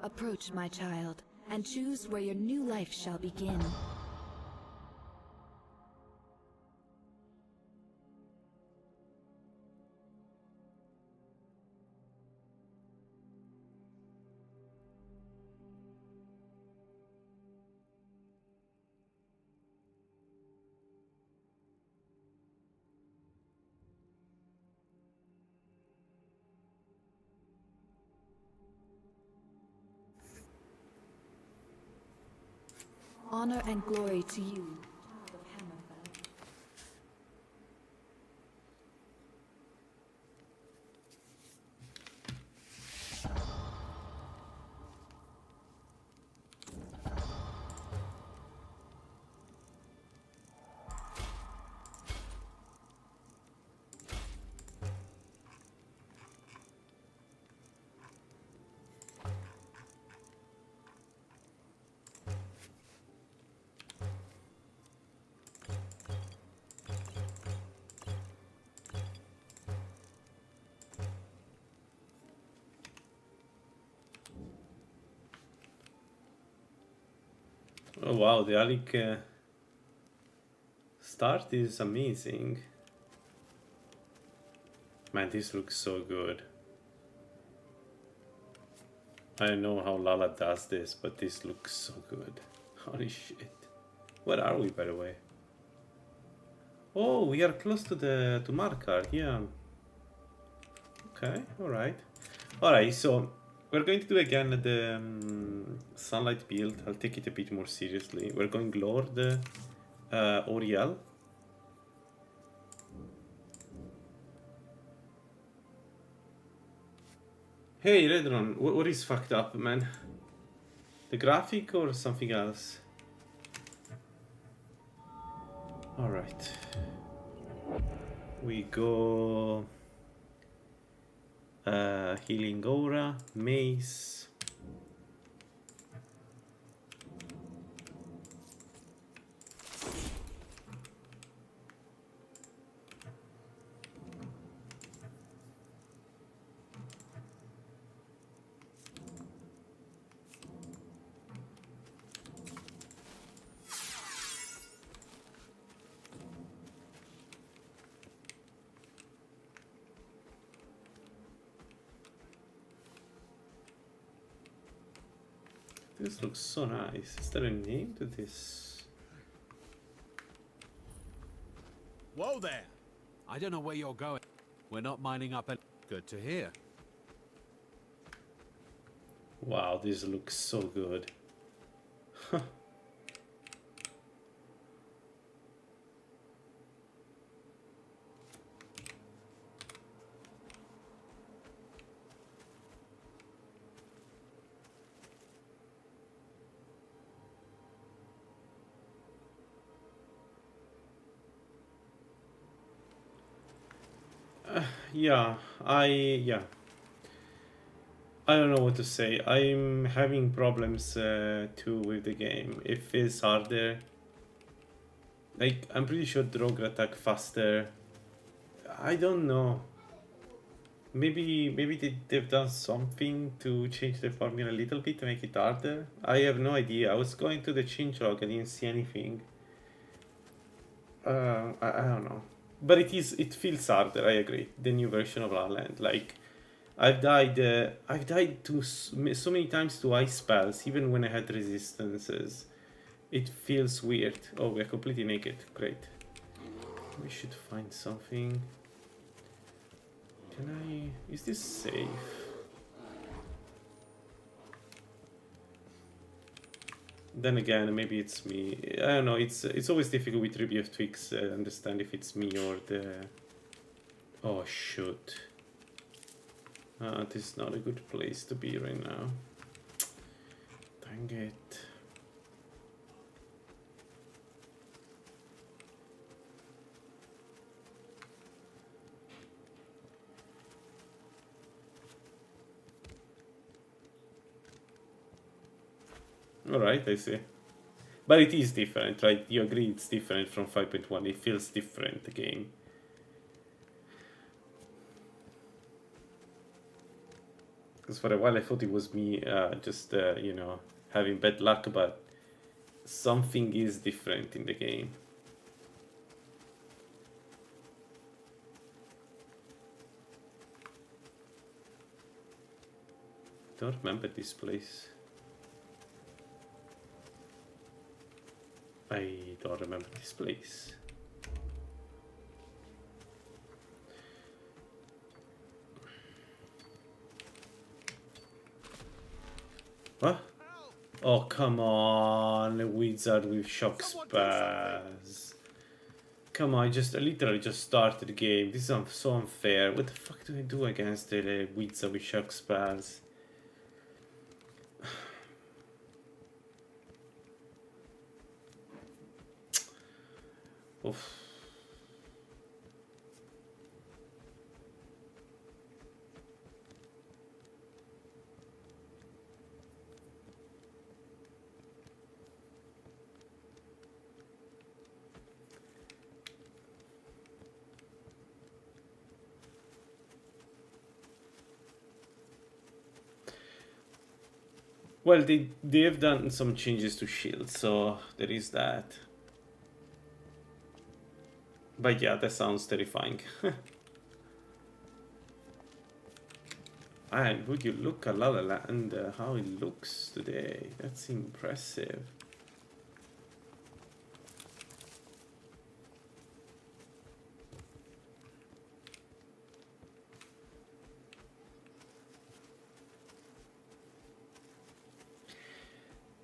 Approach, my child, and choose where your new life shall begin. Honor and glory to you. Oh wow, the Alec start is amazing. Man, this looks so good. I don't know how Lala does this, but this looks so good. Holy shit. Where are we, by the way? Oh, we are close to the Markard, yeah. Okay, alright. Alright, so we're going to do again the sunlight build. I'll take it a bit more seriously. We're going Lord Oriel. Hey Redron, what is fucked up, man? The graphic or something else? Alright. We go Healing Aura, Mace. This looks so nice. Is there a name to this? Whoa there! I don't know where you're going. We're not mining up any... Good to hear. Wow, this looks so good. Yeah, I don't know what to say. I'm having problems too with the game. It feels harder. Like, I'm pretty sure Drogue attack faster. I don't know. Maybe they've done something to change the formula a little bit to make it harder. I have no idea. I was going to the changelog, I didn't see anything. I don't know. But it feels harder, I agree. The new version of Lalaland. Like, I've died to so many times to ice spells, even when I had resistances. It feels weird. Oh, we're completely naked. Great. We should find something. Can I... Is this safe? Then again, maybe it's me. I don't know. It's always difficult with review of Twix. Understand if it's me or the... Oh, shoot. This is not a good place to be right now. Dang it. Alright, I see. But it is different, right? You agree it's different from 5.1. It feels different, the game. Because for a while I thought it was me just, you know, having bad luck, but something is different in the game. Don't remember this place. I don't remember this place. What? Oh, come on, a wizard with shock spaz. Come on, I literally just started the game. This is so unfair. What the fuck do I do against the wizard with shock spaz? Oof. Well, they have done some changes to shield, so there is that. But yeah, that sounds terrifying. And would you look at Lalaland, how it looks today? That's impressive.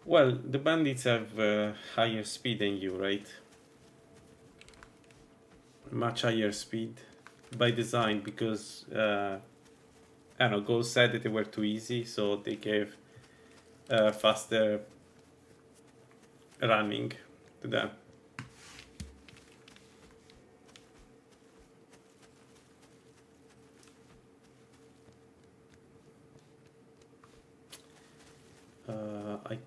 Well, the bandits have higher speed than you, right? Much higher speed by design, because I don't know, Gold said that they were too easy, so they gave faster running to them. I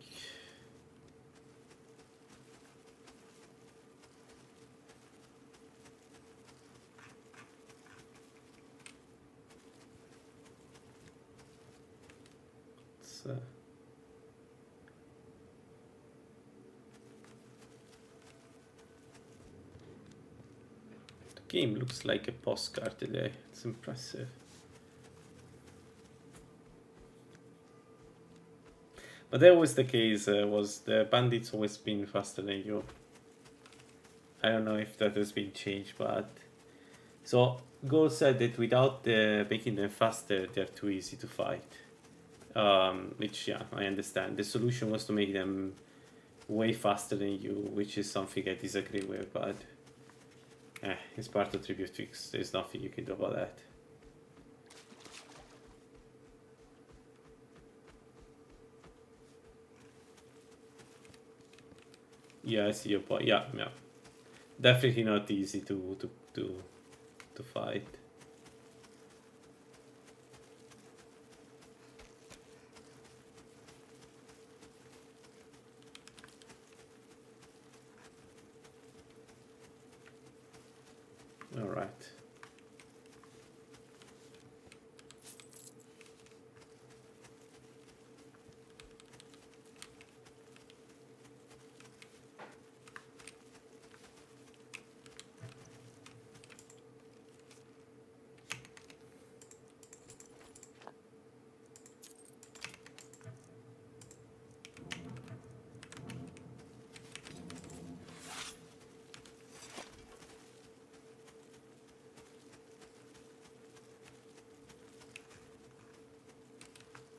the game looks like a postcard today. It's impressive. But that was the case, was the bandits always been faster than you. I don't know if that has been changed, but... So, Gold said that without making them faster, they're too easy to fight. Which, yeah, I understand. The solution was to make them way faster than you, which is something I disagree with, but... it's part of Tribute Fix. There's nothing you can do about that. Yeah, I see your point. Yeah, yeah. Definitely not easy to fight. All right.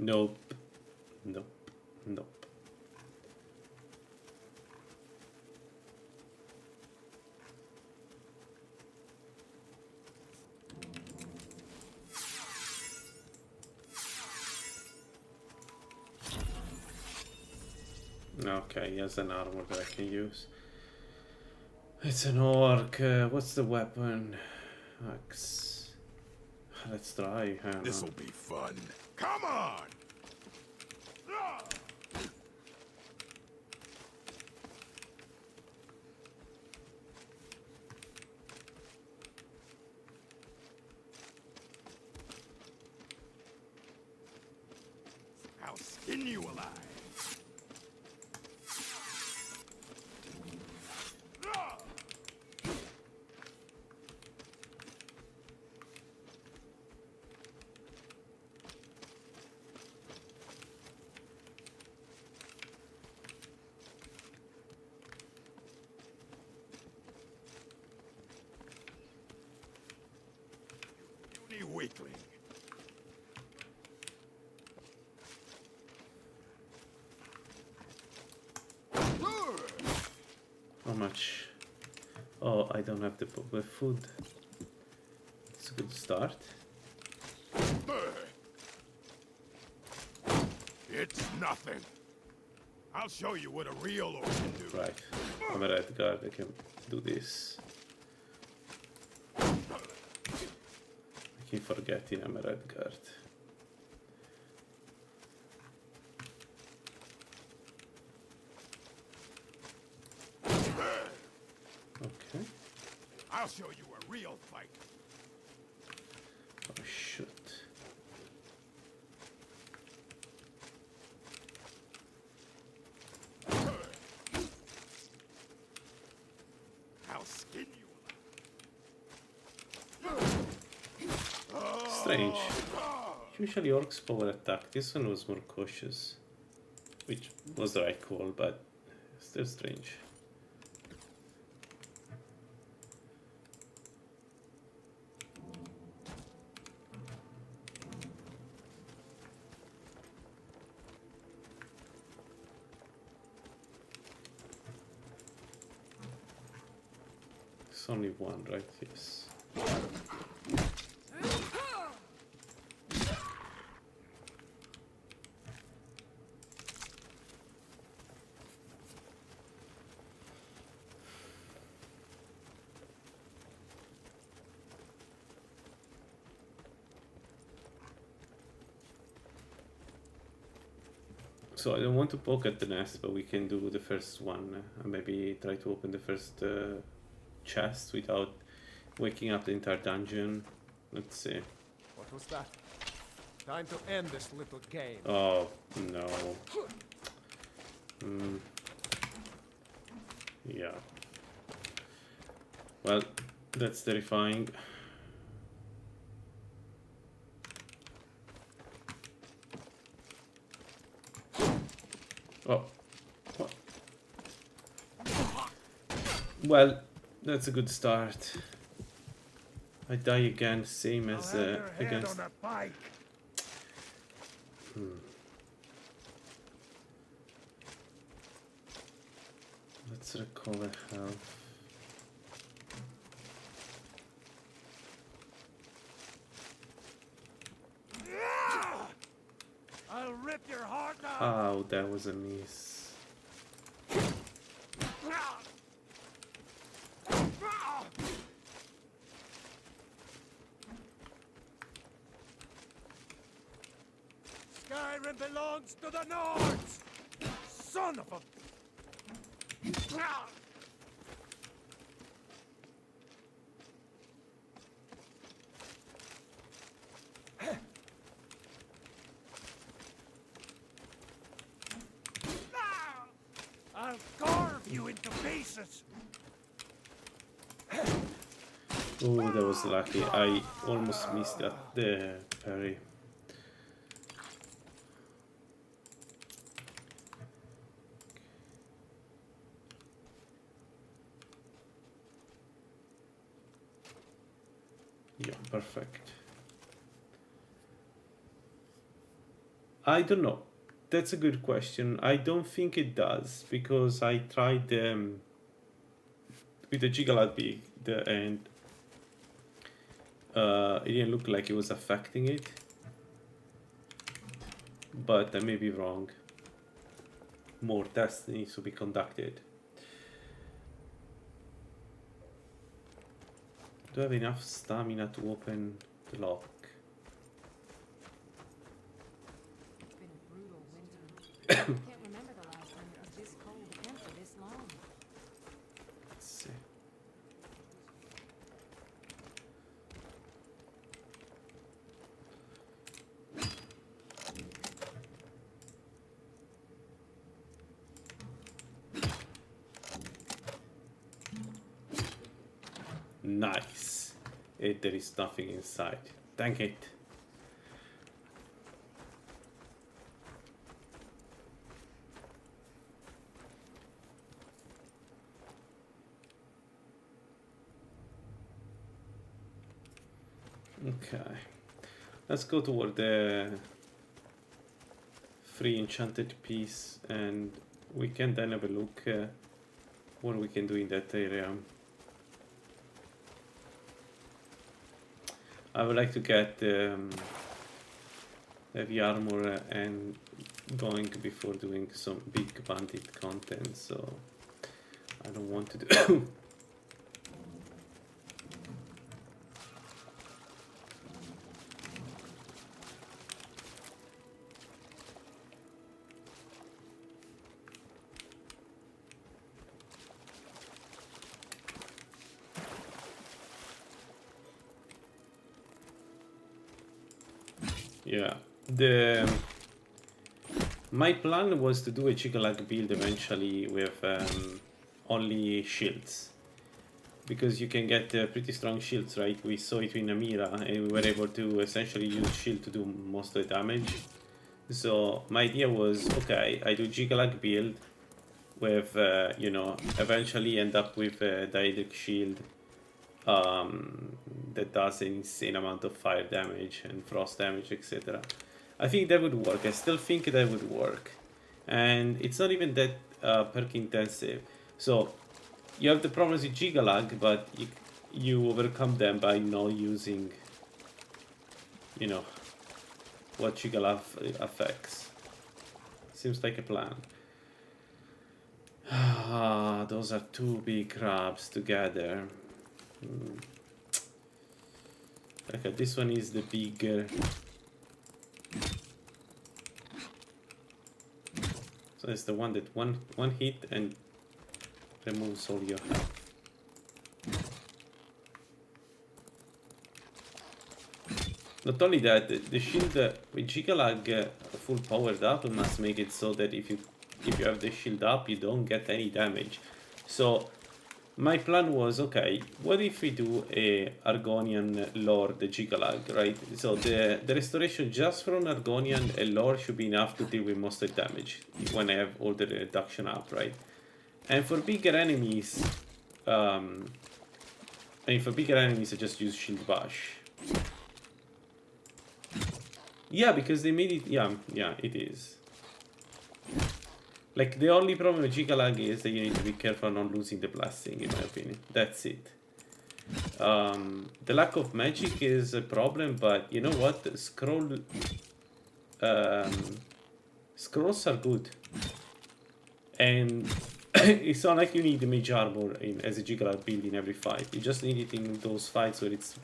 Nope. Nope. Nope. Okay, he has an armor that I can use. It's an orc. What's the weapon? Axe. Let's try. This'll be fun. Come on! I'll skin you alive. You weakling. How much? Oh, I don't have the food. It's a good start. It's nothing. I'll show you what a real orc can do. Right. I'm a red guard. I can do this. I keep forgetting I'm a red guard. Okay. I'll show you a real fight. Oh shit. I'll skin you. Strange. Usually orcs power attack. This one was more cautious. Which was the right call, but still strange. It's only one, right? Yes. So I don't want to poke at the nest, but we can do the first one. Maybe try to open the first chest without waking up the entire dungeon. Let's see. What was that? Time to end this little game. Oh no. Mm. Yeah. Well, that's terrifying. Oh. What? Well, that's a good start. I die again, same as against. Let's recover health. I'll rip your heart out. Oh, that was a miss. Skyrim belongs to the Nords! Son of a... I'll carve you into pieces! Oh, that was lucky. I almost missed that the parry. Yeah, perfect. I don't know. That's a good question. I don't think it does, because I tried with the Giggalad Big and it didn't look like it was affecting it. But I may be wrong. More tests needs to be conducted. Do I have enough stamina to open the lock? It's been a brutal winter. I can't remember the last time it was this cold and for this long. Let's see. Nice. There is nothing inside. Dang it. Okay. Let's go toward the free enchanted piece and we can then have a look what we can do in that area. I would like to get heavy armor and going before doing some big bandit content, so I don't want to do yeah. My plan was to do a Chicalag build eventually with only shields, because you can get pretty strong shields, right? We saw it in Amira and we were able to essentially use shield to do most of the damage. So my idea was, okay, I do Chicalag build with, you know, eventually end up with a Daedric shield that does an insane amount of fire damage and frost damage, etc. I think that would work. I still think that would work, and it's not even that perk intensive. So you have the problems with Gigalag, but you overcome them by not using, you know, what Gigalag affects. Seems like a plan. Ah, those are two big crabs together. Okay, this one is the bigger. So it's the one that one hit and removes all your health. Not only that, the shield with Gigalag full powered up must make it so that if you have the shield up, you don't get any damage. So my plan was, okay, what if we do a Argonian Lord Gigalag, right? So the restoration just from Argonian and Lord should be enough to deal with most of the damage when I have all the reduction up, right? And for bigger enemies, I just use Shield Bash. Yeah, because they made it, yeah, it is. Like, the only problem with Gigalag is that you need to be careful not losing the blasting, in my opinion. That's it. The lack of magic is a problem, but you know what? Scrolls are good. And it's not like you need the mage armor as a Gigalag build in every fight. You just need it in those fights where it's,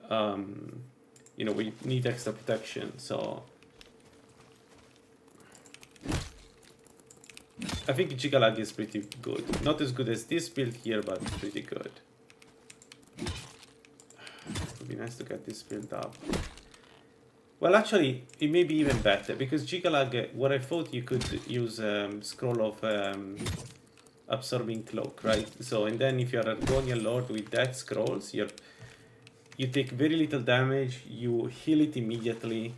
you know, we need extra protection, so I think Gigalag is pretty good. Not as good as this build here, but pretty good. It would be nice to get this build up. Well, actually, it may be even better, because Gigalag, what I thought you could use Scroll of Absorbing Cloak, right? So, and then if you're a Argonian Lord with that scrolls, you take very little damage, you heal it immediately.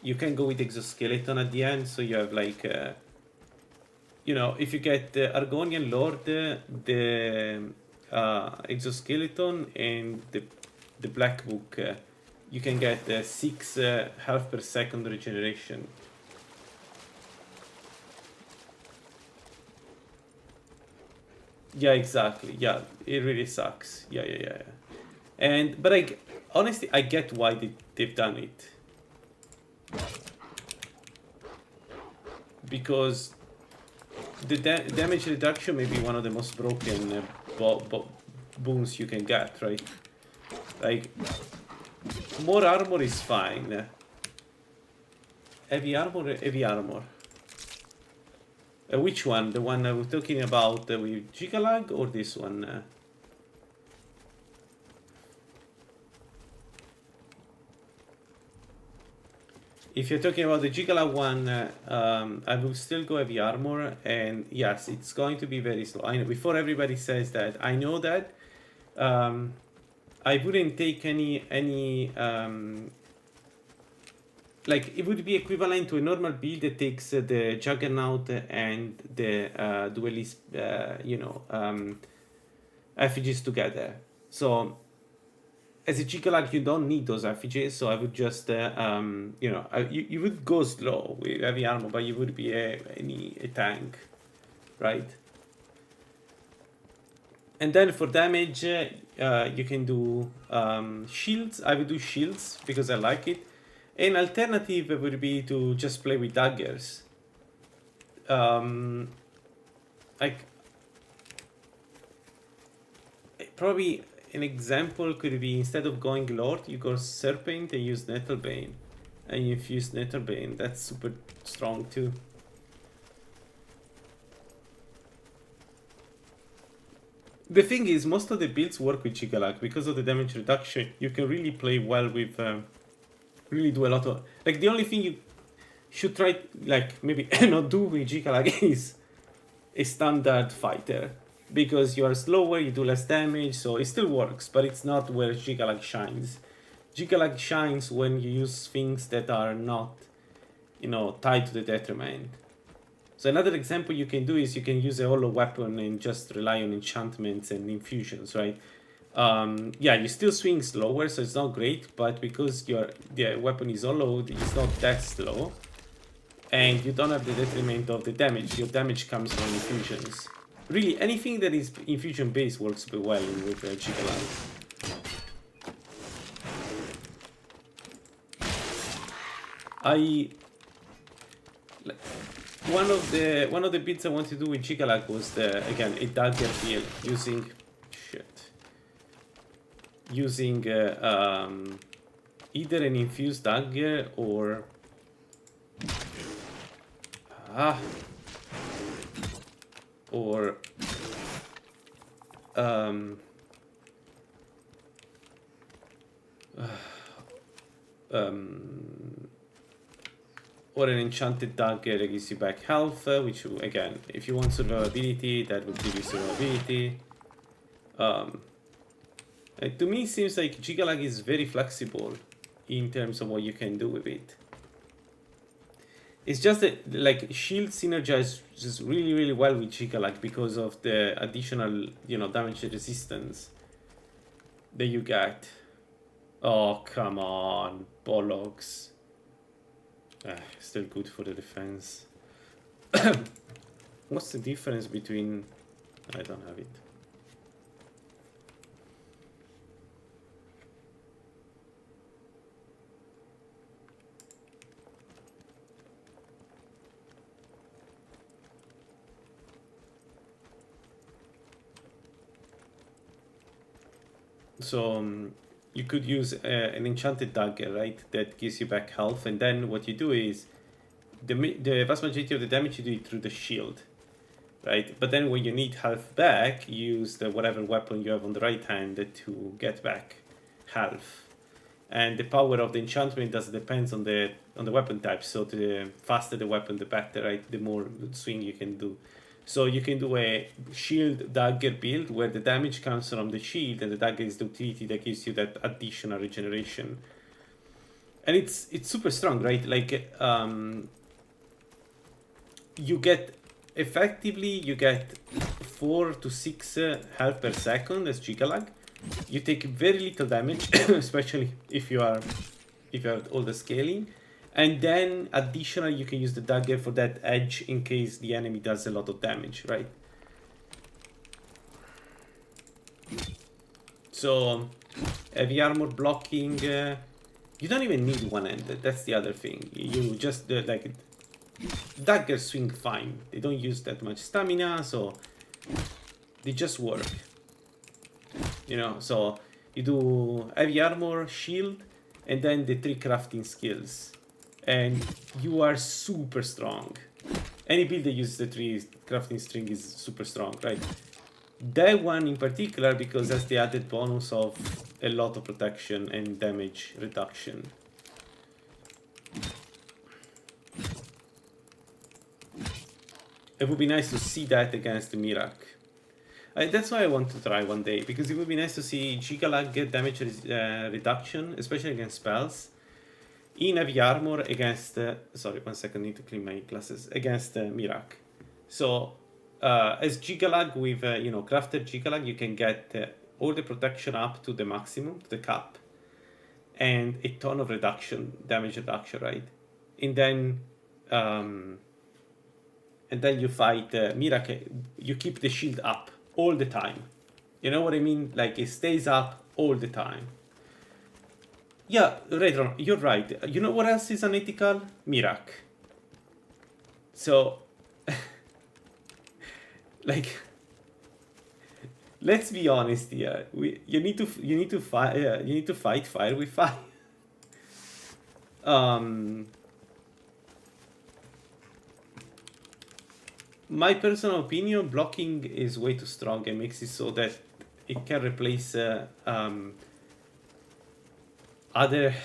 You can go with Exoskeleton at the end, so you have like... you know, if you get the Argonian Lord, the Exoskeleton, and the Black Book, you can get 6 health per second regeneration. Yeah, exactly. Yeah, it really sucks. Yeah. But honestly, I get why they've done it. Because the damage reduction may be one of the most broken boons you can get, right? Like, more armor is fine. Heavy armor. Which one? The one I was talking about with Gigalag, or this one? If you're talking about the Gigalag one, I will still go heavy armor, and yes, it's going to be very slow. I know, before everybody says that, I know that, I wouldn't take any like it would be equivalent to a normal build that takes the Juggernaut and the Duelist, effigies together. So as a Jiggalag, you don't need those effigies, so I would just, you would go slow with heavy armor, but you would be a tank, right? And then for damage, you can do shields. I would do shields because I like it. An alternative would be to just play with daggers. Like probably an example could be instead of going Lord, you go Serpent and use Nettlebane. And you infuse Nettlebane. That's super strong too. The thing is, most of the builds work with Jiggalag because of the damage reduction. You can really play well with, really do a lot of, like the only thing you should try, like maybe not do with Jiggalag is a standard fighter. Because you are slower, you do less damage, so it still works, but it's not where Jiggalag shines. Jiggalag shines when you use things that are not, tied to the detriment. So another example you can do is you can use a hollow weapon and just rely on enchantments and infusions, right? Yeah, you still swing slower, so it's not great, but because the weapon is hollow, it's not that slow. And you don't have the detriment of the damage. Your damage comes from infusions. Really, anything that is infusion based works super well with Jiggalag. One of the bits I wanted to do with Jiggalag was again a dagger build using either an infused dagger or or an enchanted dagger that gives you back health, which again, if you want survivability, that would give you survivability. To me, it seems like Jiggalag is very flexible in terms of what you can do with it. It's just that, like, shield synergizes just really, really well with Jiggalag because of the additional, damage resistance that you get. Oh, come on, bollocks. Still good for the defense. What's the difference between... I don't have it. So you could use an enchanted dagger, right? That gives you back health, and then what you do is the vast majority of the damage you do it through the shield, right? But then when you need health back, you use the whatever weapon you have on the right hand to get back health. And the power of the enchantment depends on the weapon type. So the faster the weapon, the better, right? The more swing you can do. So you can do a shield dagger build where the damage comes from the shield and the dagger is the utility that gives you that additional regeneration. And it's super strong, right? Like you get 4 to 6 health per second as Jiggalag. You take very little damage, especially if you are all the scaling. And then additionally, you can use the dagger for that edge in case the enemy does a lot of damage, right? So, heavy armor blocking, you don't even need one-handed, that's the other thing. You just, daggers swing fine. They don't use that much stamina, so they just work. So you do heavy armor, shield, and then the 3 crafting skills. And you are super strong. Any build that uses the 3 crafting string is super strong, right? That one in particular because that's the added bonus of a lot of protection and damage reduction. It would be nice to see that against the Mirak. That's why I want to try one day, because it would be nice to see Gigalag get damage reduction, especially against spells. In heavy armor against... sorry, 1 second, I need to clean my glasses. Against Mirak. So, as Gigalag with, you know, crafted Gigalag, you can get all the protection up to the maximum, to the cap. And a ton of reduction, damage reduction, right? And then you fight Mirak, you keep the shield up all the time. You know what I mean? Like, it stays up all the time. Yeah, Redron, you're right. You know what else is unethical? Mirak. So, like, let's be honest here. You need to fight fire with fire. My personal opinion, blocking is way too strong and makes it so that it can replace other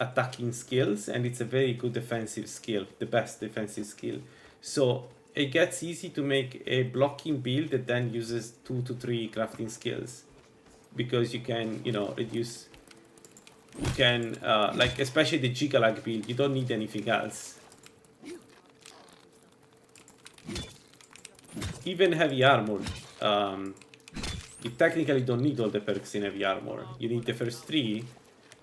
attacking skills, and it's a very good defensive skill, the best defensive skill. So it gets easy to make a blocking build that then uses 2 to 3 crafting skills, because you can, you know, reduce. You can like, especially the Gigalag build, you don't need anything else. Even heavy armor, you technically don't need all the perks in heavy armor. You need the first 3.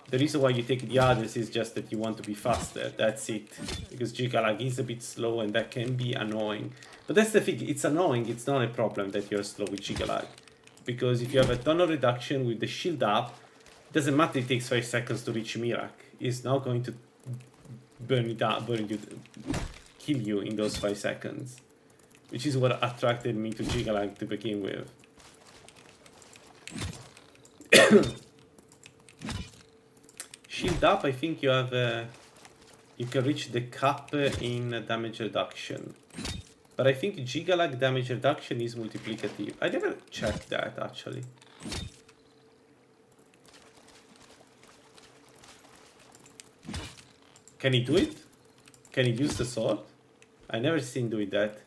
The reason why you take the others is just that you want to be faster. That's it. Because Gigalag is a bit slow and that can be annoying. But that's the thing, it's annoying, it's not a problem that you're slow with Gigalag. Because if you have a ton of reduction with the shield up, it doesn't matter it takes 5 seconds to reach Mirak. It's not going to burn you, kill you in those 5 seconds. Which is what attracted me to Gigalag to begin with. Shield up, I think you have you can reach the cap in damage reduction. But I think Gigalag damage reduction is multiplicative. I never checked that actually. Can he do it? Can he use the sword? I never seen doing that.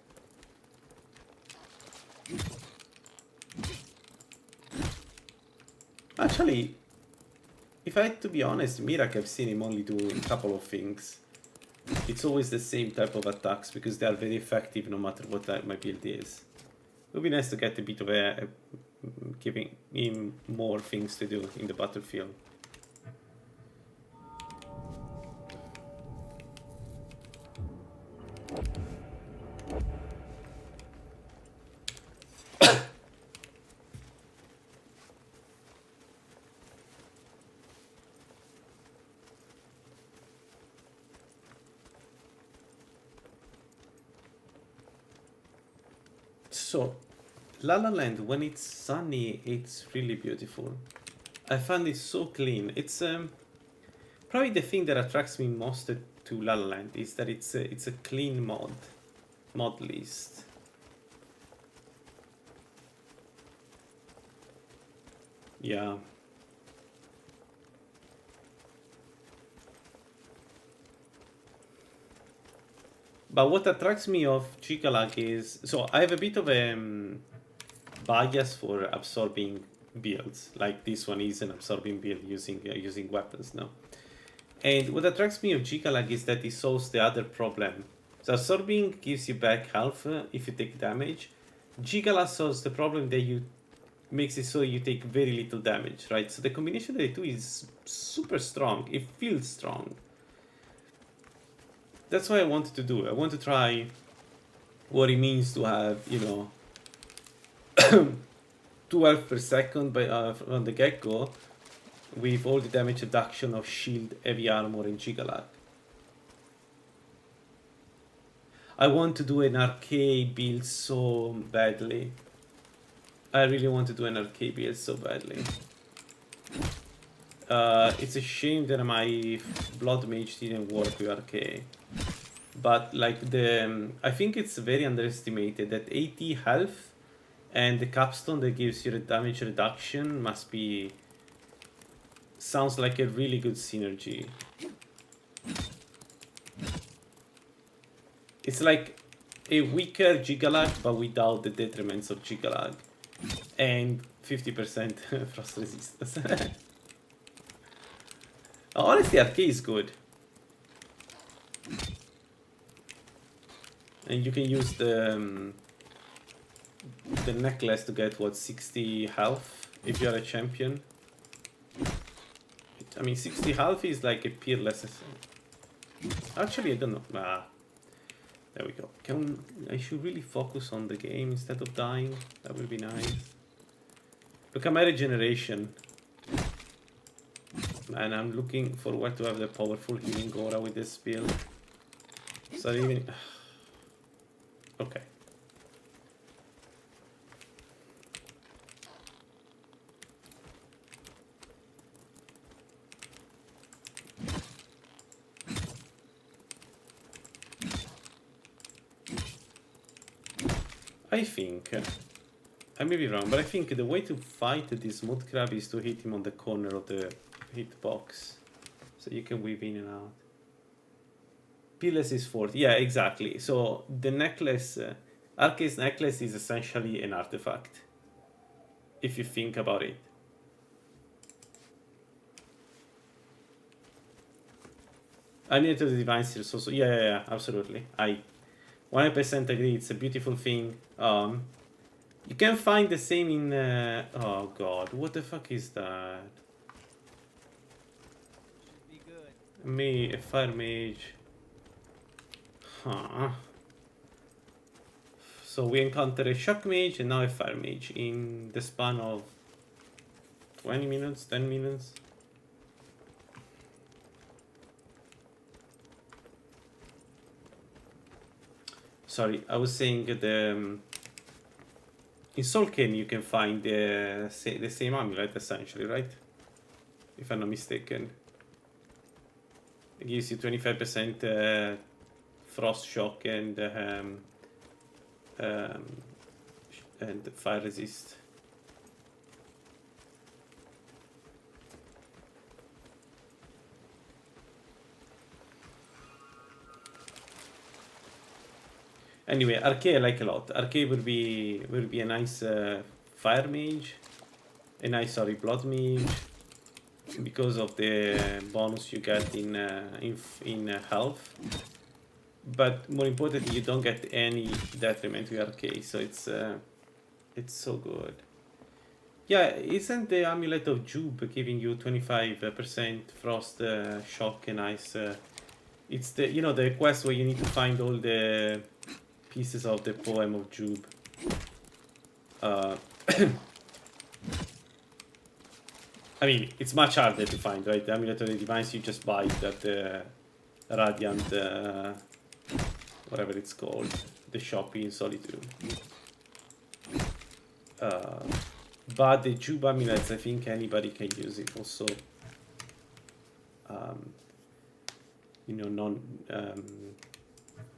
Actually, if I had to be honest, Mirak, I've seen him only do a couple of things. It's always the same type of attacks because they are very effective no matter what my build is. It would be nice to get a bit of giving him more things to do in the battlefield. So, Lalaland, when it's sunny, it's really beautiful. I find it so clean. It's probably the thing that attracts me most to Lalaland is that it's a clean mod list. Yeah. But what attracts me of Gigalag is... So, I have a bit of a bias for absorbing builds. Like this one is an absorbing build using weapons now. And what attracts me of Gigalag is that it solves the other problem. So, absorbing gives you back health if you take damage. Gigalag solves the problem that makes it so you take very little damage, right? So, the combination of the two is super strong. It feels strong. That's what I wanted to do. I want to try what it means to have, you know, 12 per second on the get-go with all the damage reduction of shield, heavy armor, and Gigalag. I want to do an arcade build so badly. I really want to do an arcade build so badly. It's a shame that my Blood Mage didn't work with arcade. But like I think it's very underestimated that 80 health and the capstone that gives you the damage reduction sounds like a really good synergy. It's like a weaker Gigalag, but without the detriments of Gigalag. And 50% frost resistance. Honestly, Arcade is good. And you can use the necklace to get, what, 60 health if you're a champion. I mean, 60 health is like a peerless. Actually, I don't know. Ah, there we go. I should really focus on the game instead of dying. That would be nice. Look at my regeneration. And I'm looking forward to have the powerful healing aura with this build. So even... Okay. I think, I may be wrong, but I think the way to fight this mud crab is to hit him on the corner of the hitbox. So you can weave in and out. Peerless is 40. Yeah, exactly. So the necklace, Arcade's necklace is essentially an artifact. If you think about it. I need to the divine series also. Yeah, absolutely. I 100% agree. It's a beautiful thing. You can find the same in. Oh god, what the fuck is that? Me, a fire mage. Huh. So we encounter a shock mage and now a fire mage in the span of 20 minutes, 10 minutes. Sorry, I was saying the in Solken you can find the same amulet essentially, right? If I'm not mistaken. It gives you 25% frost shock and fire resist. Anyway, Arcade I like a lot. Arcade will be a nice fire mage, a nice blood mage, because of the bonus you get in health. But more importantly, you don't get any detriment to Arcade, so it's so good. Yeah, isn't the Amulet of Jube giving you 25% frost shock and ice? It's the the quest where you need to find all the pieces of the poem of Jube. I mean, it's much harder to find, right? The Amulet of the Divines you just buy that Radiant, whatever it's called, the shop in Solitude. But the Jube amulets, I think anybody can use it. Also,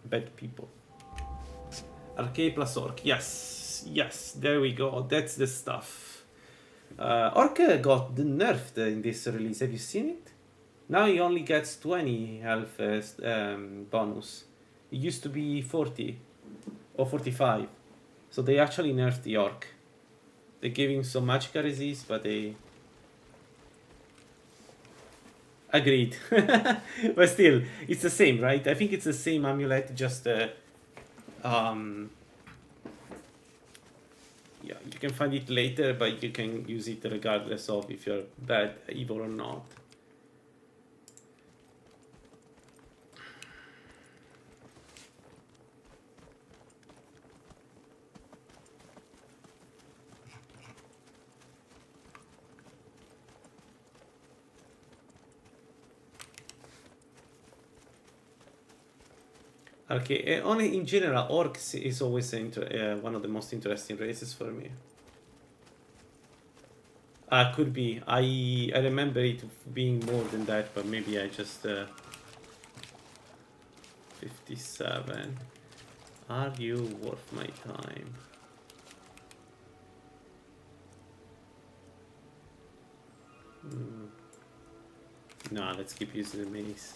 bad people. Arcade plus Orc, yes, there we go. That's the stuff. Orc got nerfed in this release. Have you seen it? Now he only gets 20 health bonus. It used to be 40 or 45. So they actually nerfed the Orc. They gave him some magical resist, but they... Agreed. But still, it's the same, right? I think it's the same amulet, just... yeah, you can find it later, but you can use it regardless of if you're bad, evil or not. Okay, only in general, Orcs is always one of the most interesting races for me. Could be. I remember it being more than that, but maybe I just... 57. Are you worth my time? No, let's keep using the minis.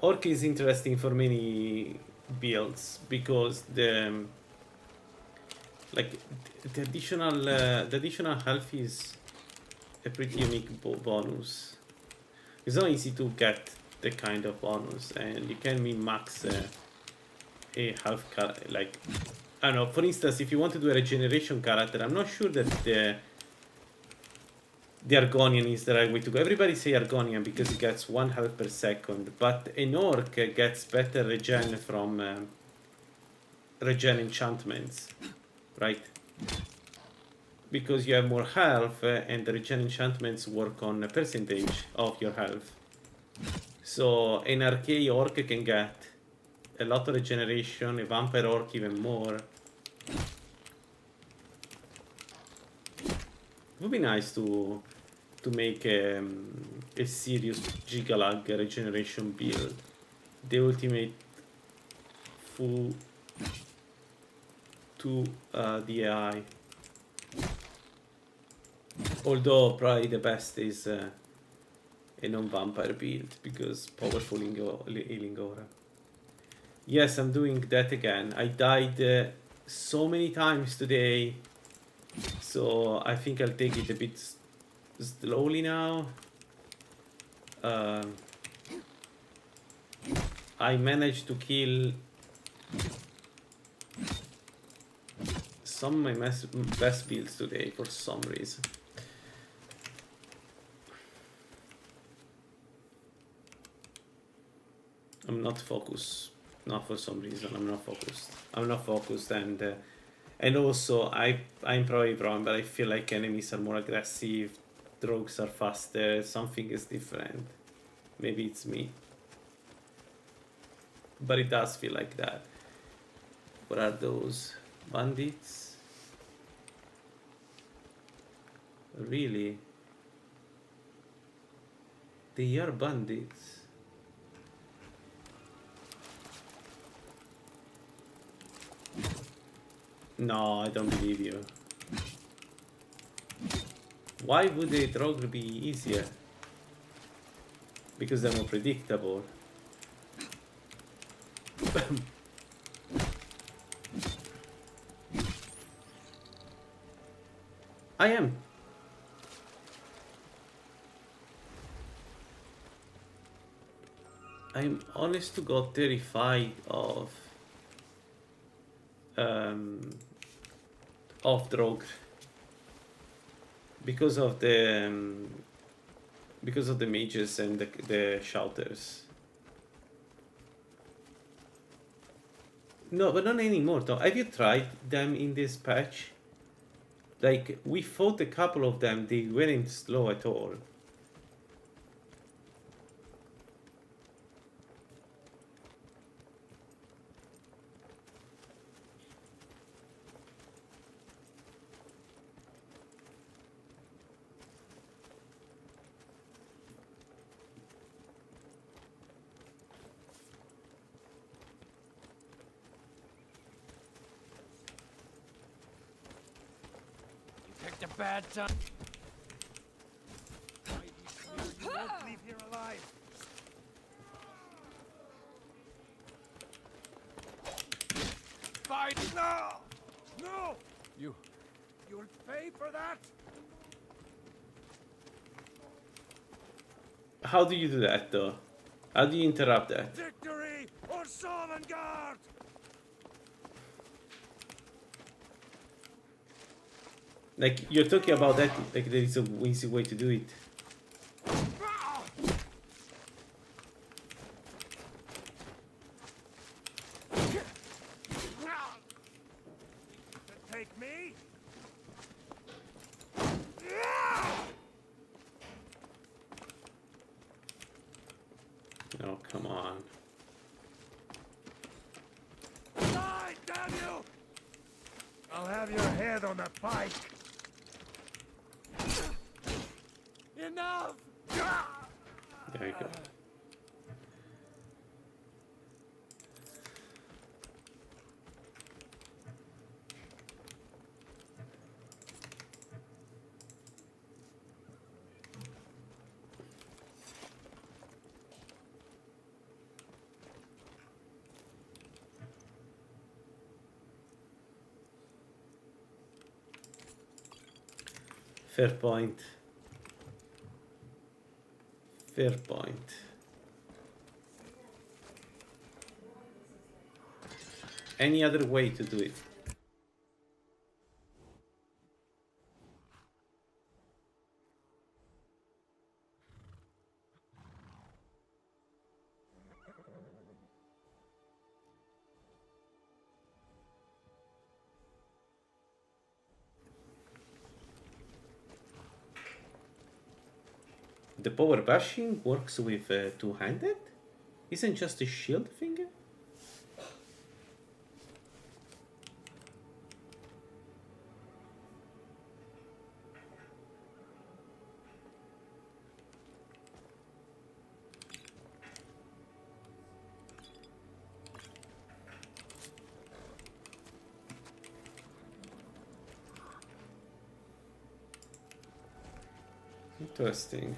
Orc is interesting for many builds because like the additional health is a pretty unique bonus. It's not easy to get the kind of bonus, and you can min-max a health like, I don't know, for instance, if you want to do a regeneration character, I'm not sure that the Argonian is the right way to go. Everybody say Argonian because it gets 1 health per second, but an orc gets better regen from regen enchantments, right? Because you have more health, and the regen enchantments work on a percentage of your health. So an arcane orc can get a lot of regeneration, a vampire orc even more. It would be nice to make a serious Gigalag regeneration build. The ultimate full to the AI. Although probably the best is a non-vampire build because powerful healing aura. Yes, I'm doing that again. I died so many times today, so I think I'll take it a bit slowly now. I managed to kill some of my best builds today for some reason. I'm not focused. Not for some reason. I'm not focused. I'm not focused, and also I'm probably wrong, but I feel like enemies are more aggressive, drogs are faster, something is different. Maybe it's me, but it does feel like that. What are those bandits? Really? They are bandits. No, I don't believe you. Why would a drug be easier? Because they're more predictable. I am. I'm honest to God terrified of drug because of the mages and the shouters. No, but not anymore though. Have you tried them in this patch? Like, we fought a couple of them, they weren't slow at all. Picked a bad time. You won't leave here alive. Fight! No! No! You'll pay for that? How do you do that though? How do you interrupt that? Victory or Sovngarde! Like, you're talking about that, like there is a easy way to do it. Take me? Oh, come on. Die, damn you! I'll have your head on a pike. Enough! There you go. Fair point. Fair point. Any other way to do it? The power bashing works with two-handed? Isn't just a shield finger? Interesting.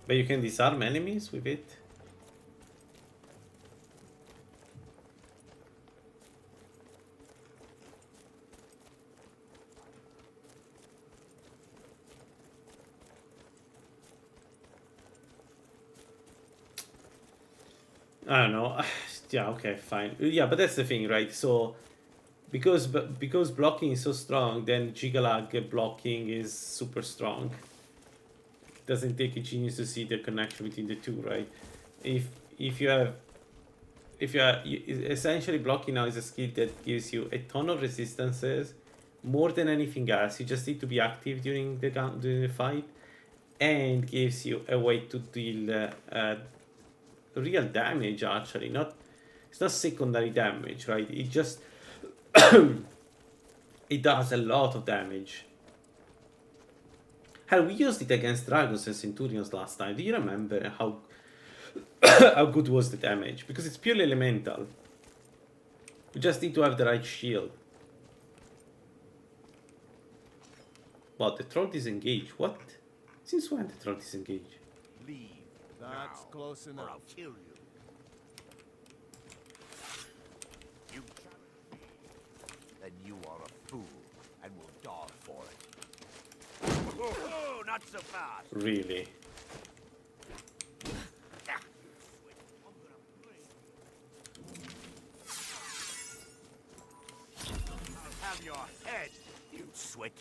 But you can disarm enemies with it? I don't know. Yeah, okay, fine. Yeah, but that's the thing, right? So because blocking is so strong, then Gigalag blocking is super strong. Doesn't take a genius to see the connection between the two, right? If you are essentially, blocking now is a skill that gives you a ton of resistances, more than anything else. You just need to be active during the fight, and gives you a way to deal real damage. Actually, it's not secondary damage, right? It just it does a lot of damage. Hell, we used it against dragons and centurions last time. Do you remember how how good was the damage? Because it's purely elemental. We just need to have the right shield. What, the troll disengage? What? Since when the troll disengage? Leave. That's close enough. Or I'll kill you. You challenge me, then you are a fool and will die for it. Oh, not so fast. Really? I'll have your head, you swit.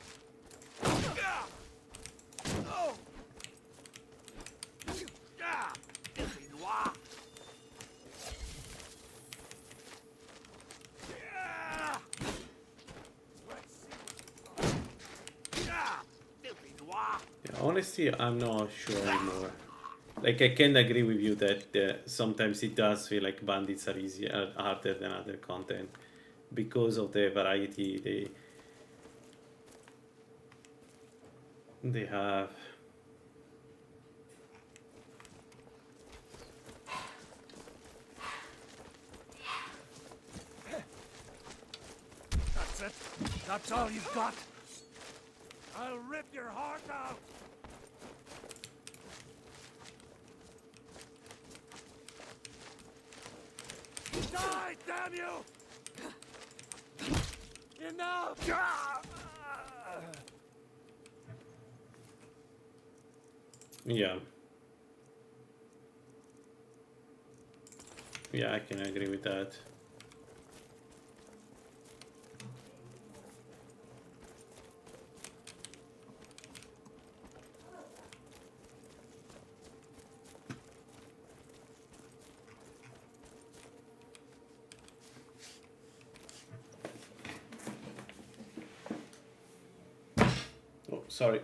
Oh! Filthy noir. Filthy noir. Yeah, honestly, I'm not sure anymore. Like, I can agree with you that sometimes it does feel like bandits are easier, harder than other content because of the variety they have. That's it. That's all you've got. I'll rip your heart out. Die, damn you! Enough! Yeah. Yeah, I can agree with that. Oh, sorry.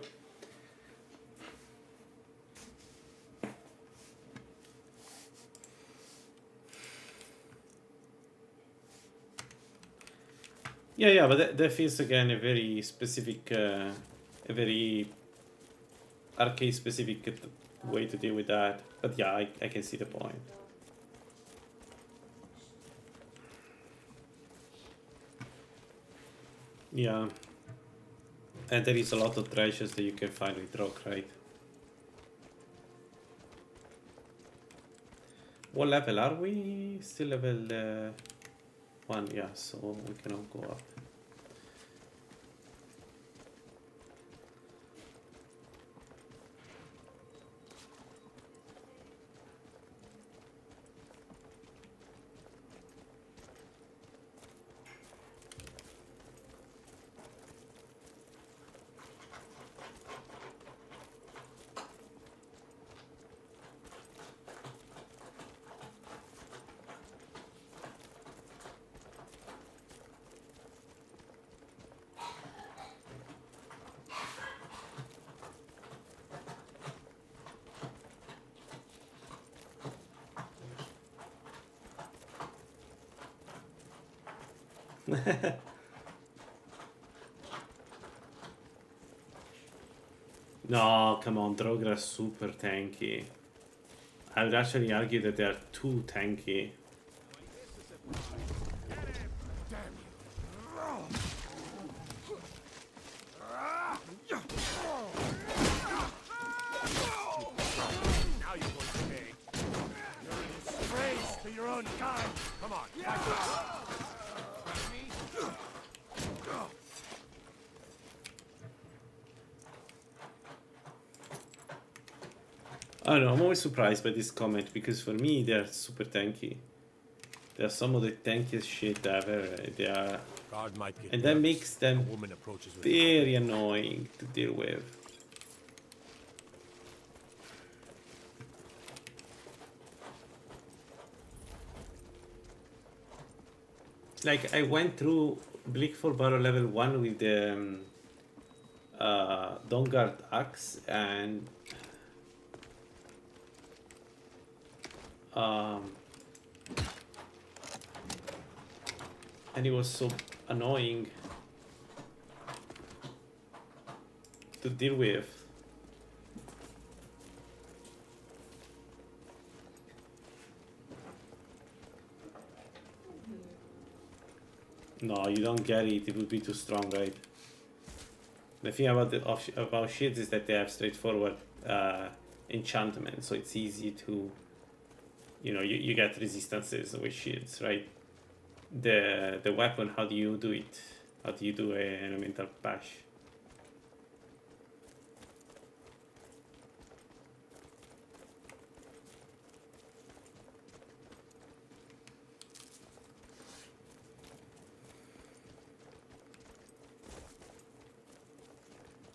Yeah, but that feels again a very specific, a very arcade-specific way to deal with that. But yeah, I can see the point. Yeah, and there is a lot of treasures that you can find with rock, right? What level are we? Still level 1, yeah, so we cannot go up. No, come on, Drogra are super tanky. I would actually argue that they are too tanky. Now you're going to pay. You're a disgrace to your own kind. Come on, fight me. I don't know, I'm always surprised by this comment because for me they're super tanky. They're some of the tankiest shit ever. They are, Guard might get and that nervous. makes them A woman approaches with very annoying to deal with. Like I went through Bleak for Barrow level 1 with the Dawnguard axe and it was so annoying to deal with. No, you don't get it. It would be too strong, right? The thing about about shields is that they have straightforward enchantment, so it's easy to, you know, you get resistances with shields, right? The weapon, how do you do it? How do you do an elemental bash?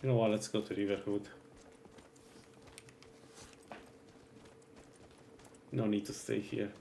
You know what, let's go to Riverhood. No need to stay here.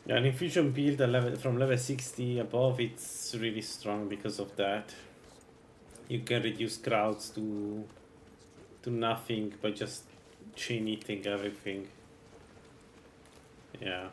Yeah, an infusion build at level, from level 60 above, it's really strong because of that. You can reduce crowds to nothing by just chain eating everything. Yeah.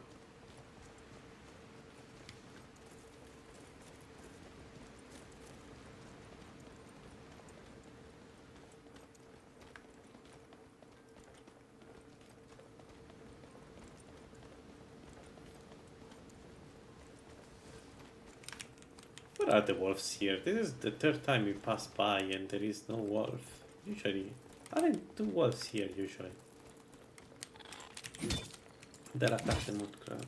Where are the wolves here? This is the third time we pass by and there is no wolf. Usually, aren't two wolves here usually? They'll attack the mud crab.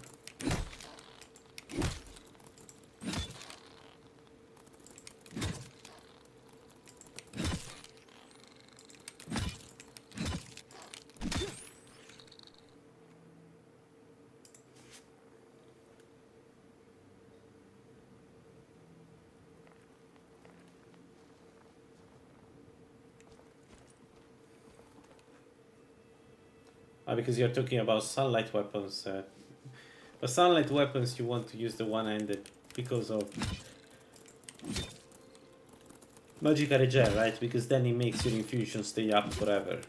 Because you're talking about sunlight weapons. But sunlight weapons, you want to use the one-handed because of Magica Regen, right? Because then it makes your infusion stay up forever.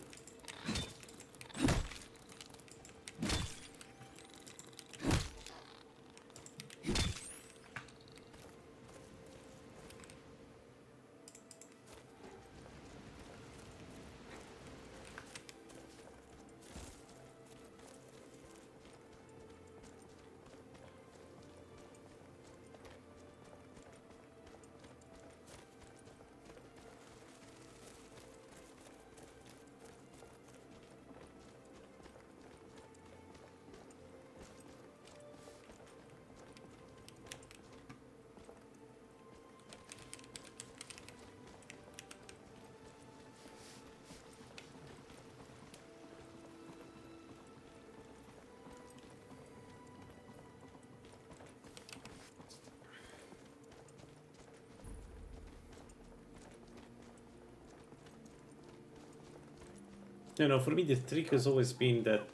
You know, for me the trick has always been that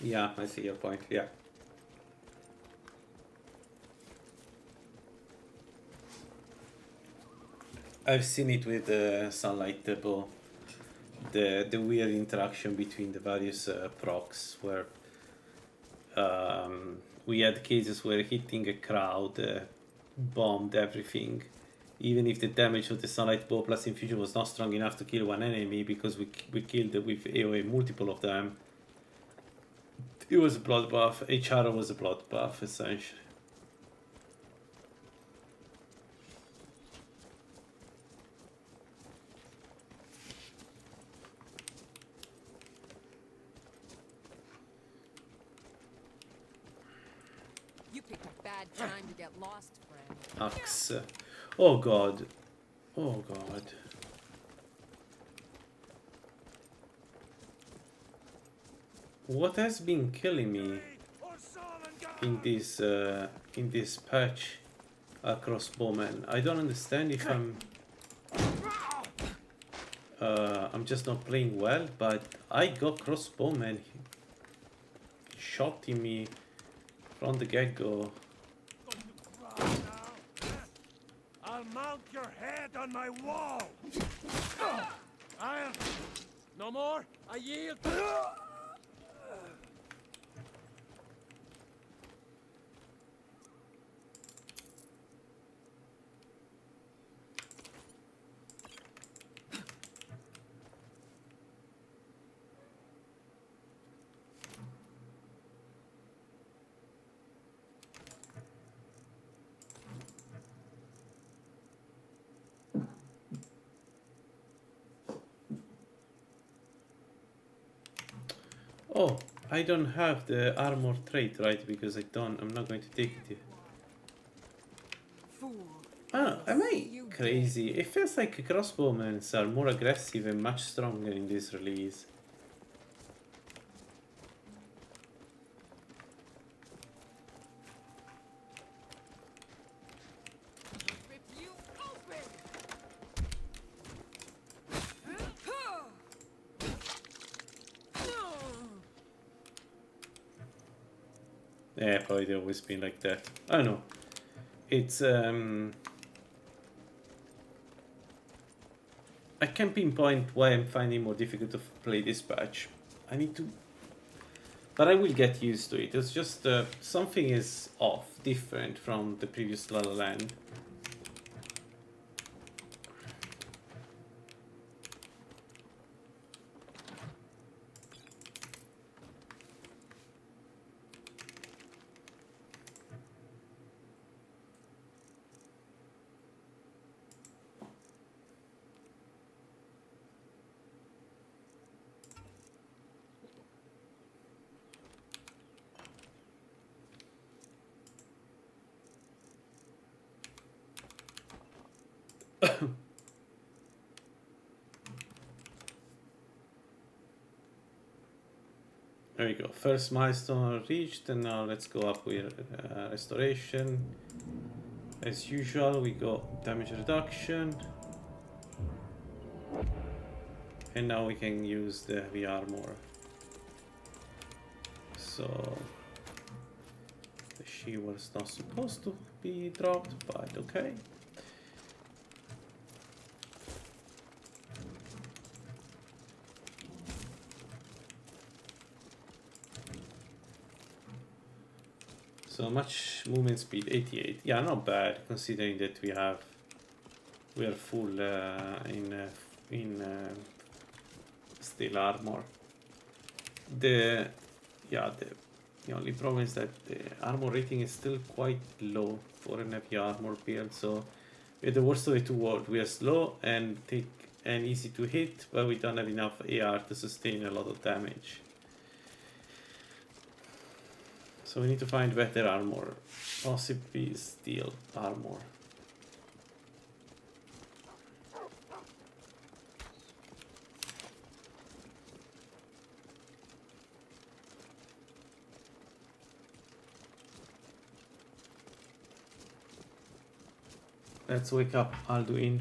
yeah, I see your point, yeah. I've seen it with Sunlight Bow, the weird interaction between the various procs where we had cases where hitting a crowd bombed everything, even if the damage of the Sunlight Bow plus Infusion was not strong enough to kill one enemy because we killed with AoE multiple of them. It was a bloodbath. HR was a bloodbath, essentially. You picked a bad time to get lost, friend. Axe. Oh god. Oh god. What has been killing me in this patch are crossbowmen? I don't understand if I'm just not playing well, but I got crossbowmen shotting me from the get-go. I'll mount your head on my wall. I'll... No more? I yield. Oh, I don't have the armor trait, right? Because I'm not going to take it here. Fool. Ah, am I crazy? It feels like crossbowmen are more aggressive and much stronger in this release. Rip you open. Yeah, probably they've always been like that. I don't know. It's I can't pinpoint why I'm finding more difficult to play this patch. I need to, but I will get used to it. It's just something is off, different from the previous Lalaland. There we go. First milestone reached, and now let's go up with restoration. As usual, we go damage reduction, and now we can use the heavy armor. So the shield was not supposed to be dropped, but okay. So much movement speed, 88. Yeah, not bad considering that we are full in steel armor. The only problem is that the armor rating is still quite low for an heavy armor build. So we're the worst of the two worlds. We are slow and easy to hit, but we don't have enough AR to sustain a lot of damage. So we need to find better armor, possibly steel armor. Let's wake up Alduin.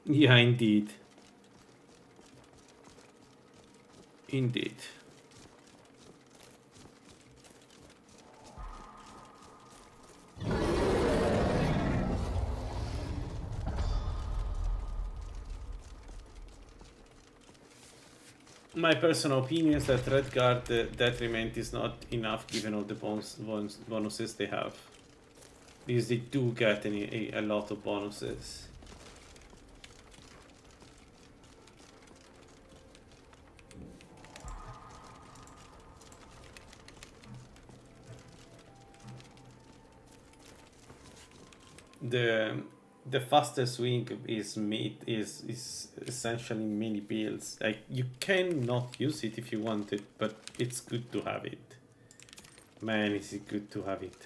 Yeah, indeed. Indeed. My personal opinion is that Redguard detriment is not enough given all the bonuses they have. Because they do get a lot of bonuses. The fastest swing is essentially mini builds. Like you cannot use it if you want it, but it's good to have it. Man, is it good to have it.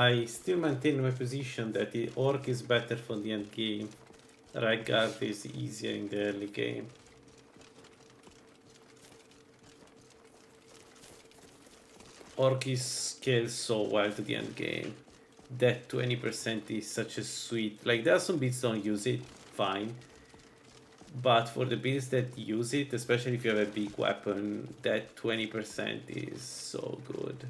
I still maintain my position that the orc is better for the end game. Right guard is easier in the early game. Orc is scaled so well to the end game. That 20% is such a sweet. Like, there are some builds don't use it, fine. But for the builds that use it, especially if you have a big weapon, that 20% is so good.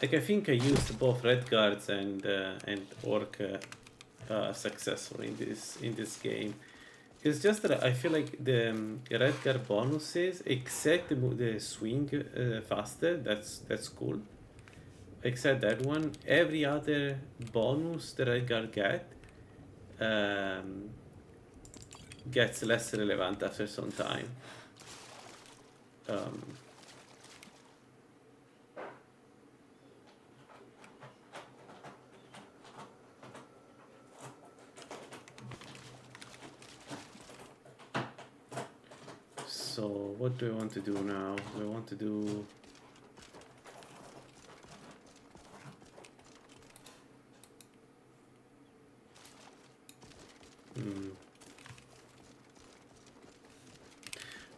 Like, I think I used both red guards and orc successfully in this game. It's just that I feel like the red guard bonuses, except the swing faster, that's cool. Except that one, every other bonus the red guard gets less relevant after some time. So what do I want to do now? I want to do...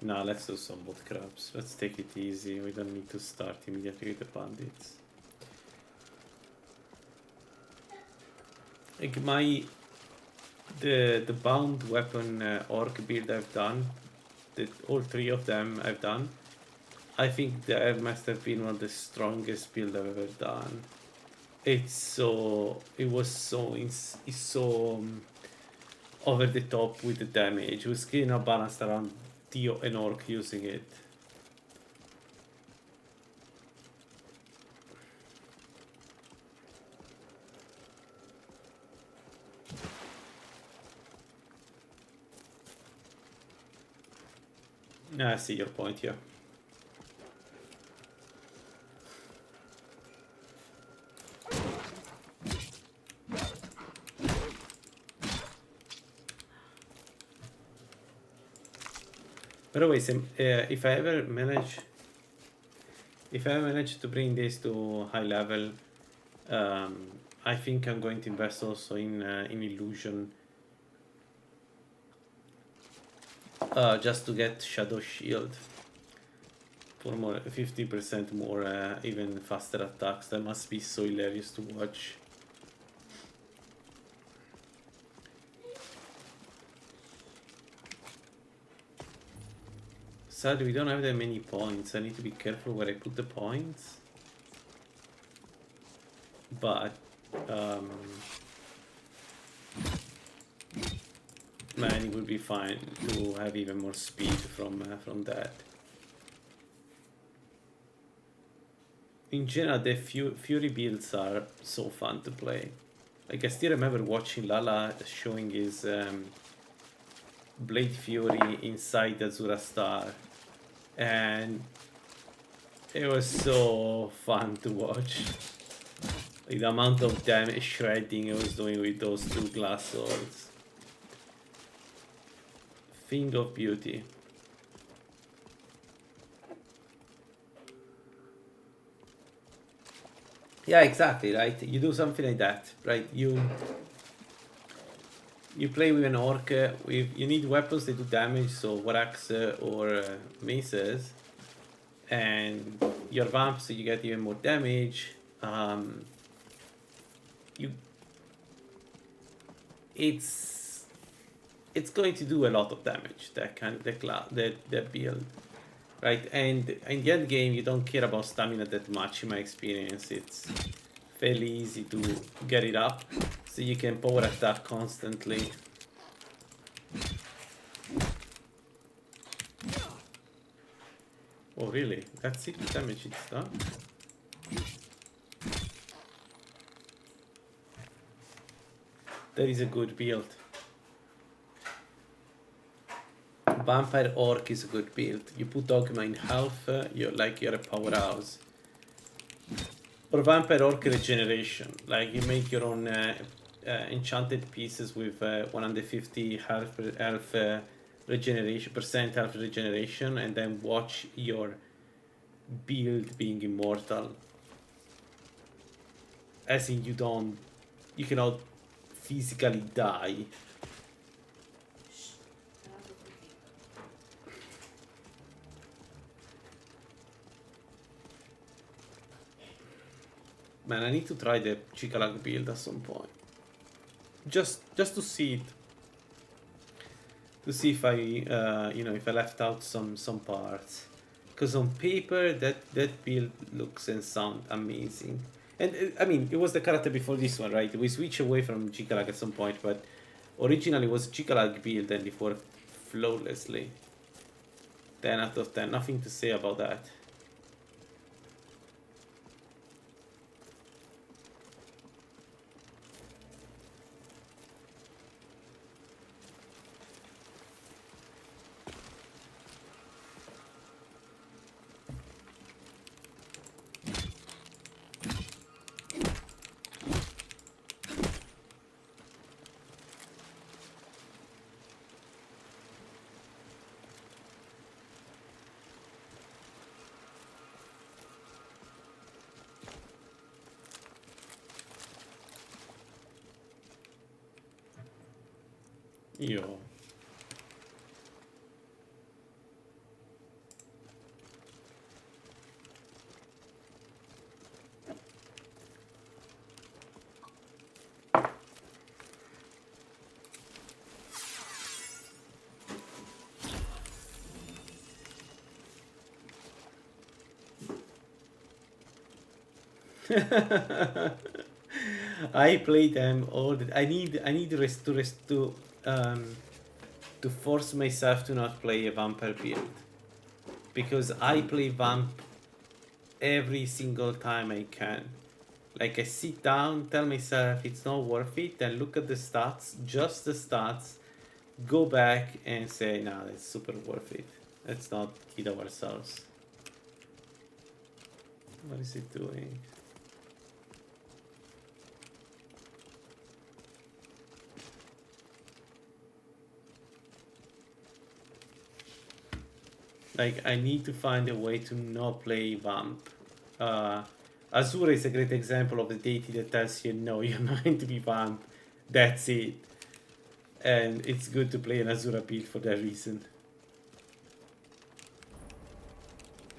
Nah, let's do some wood crabs. Let's take it easy. We don't need to start immediately with the bandits. Like the bound weapon orc build I've done, all three of them I've done. I think that must have been one of the strongest build I've ever done. It's so over the top with the damage. It was kind of balanced around Dio and orc using it. I see your point here. By the way, if I ever manage to bring this to high level, I think I'm going to invest also in illusion, just to get shadow shield for more 50% more even faster attacks. That must be so hilarious to watch. Sadly, we don't have that many points. I need to be careful where I put the points. But man, it would be fine to have even more speed from that. In general, the Fury builds are so fun to play. Like, I still remember watching Lala showing his Blade Fury inside Azura Star, and it was so fun to watch. Like, the amount of damage shredding I was doing with those two glass swords. Thing of beauty. Yeah, exactly, right? You do something like that, right? You play with an orc, you need weapons that do damage, so war axe or maces, and your vamps, so you get even more damage. It's going to do a lot of damage. That build, right? And in the end game, you don't care about stamina that much. In my experience, it's fairly easy to get it up, so you can power attack constantly. Oh really? That's 6 damage it's done? That is a good build. Vampire Orc is a good build. You put Dogma in health, you're a powerhouse. Or Vampire Orc regeneration. Like you make your own enchanted pieces with 150 health regeneration, health regeneration, and then watch your build being immortal. As in you cannot physically die. Man, I need to try the Chikalag build at some point. Just to see it. To see if I, if I left out some parts. Because on paper, that build looks and sounds amazing. And, I mean, it was the character before this one, right? We switched away from Chikalag at some point, but originally it was a Chikalag build and it worked flawlessly. 10 out of 10, nothing to say about that. Yo. I play them all. I need to force myself to not play a vampire build, because I play vamp every single time I can. Like I sit down, tell myself it's not worth it, then look at the stats, just the stats, go back and say, nah, it's super worth it. Let's not kid ourselves. What is it doing? Like, I need to find a way to not play Vamp. Azura is a great example of the deity that tells you, no, you're not going to be Vamp. That's it. And it's good to play an Azura build for that reason.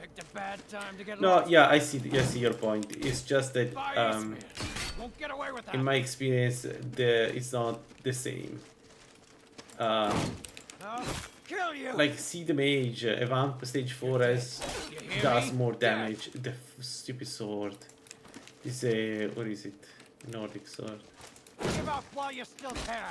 Picked a bad time to get No, lost. yeah, I see your point. It's just that, Won't get away with that. in my experience, it's not the same. I'll kill you. Like, see the mage, a Vamp stage 4 does more damage. The stupid sword. Is a, what is it? Nordic sword. Give up while you still can.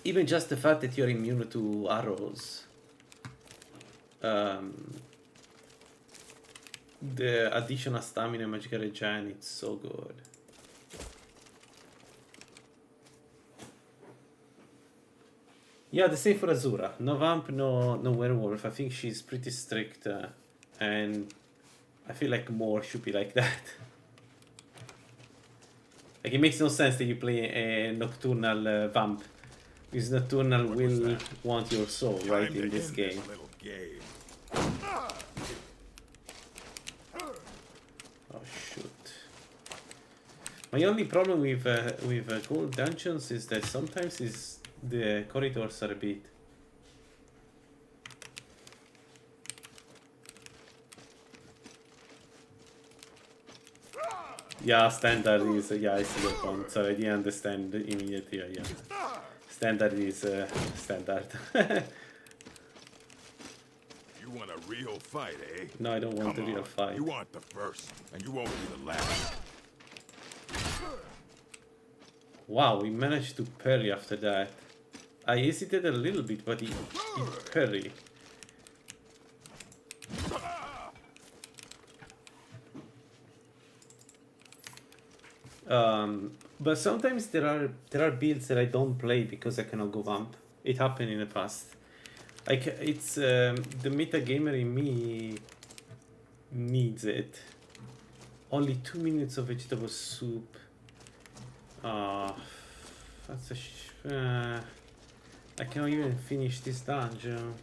Even just the fact that you're immune to arrows. The additional stamina magical regen, it's so good. Yeah, the same for Azura. No vamp, no werewolf. I think she's pretty strict, and I feel like more should be like that. Like, it makes no sense that you play a nocturnal vamp, because nocturnal will want your soul, right, in this game. Oh shoot! My only problem with gold dungeons is that sometimes the corridors are a bit Yeah, standard is yeah. I see your point. Sorry, I didn't understand immediately. Yeah, standard is standard. You want a real fight, eh? No, I don't want Come the real on. fight. You want the first, and you won't be the last. Wow, we managed to parry after that. I hesitated a little bit, but he parry. But sometimes there are builds that I don't play because I cannot go vamp. It happened in the past. It's the meta gamer in me needs it. Only 2 minutes of vegetable soup. That's a I can't even finish this dungeon.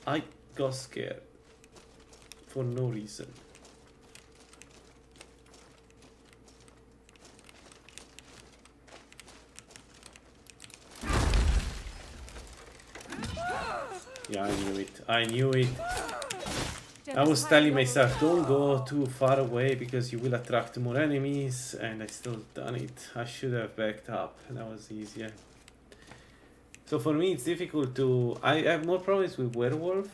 I got scared for no reason. Yeah, I knew it. I knew it. I was telling myself, don't go too far away because you will attract more enemies, and I still done it. I should have backed up. That was easier. So for me, it's difficult to. I have more problems with werewolf.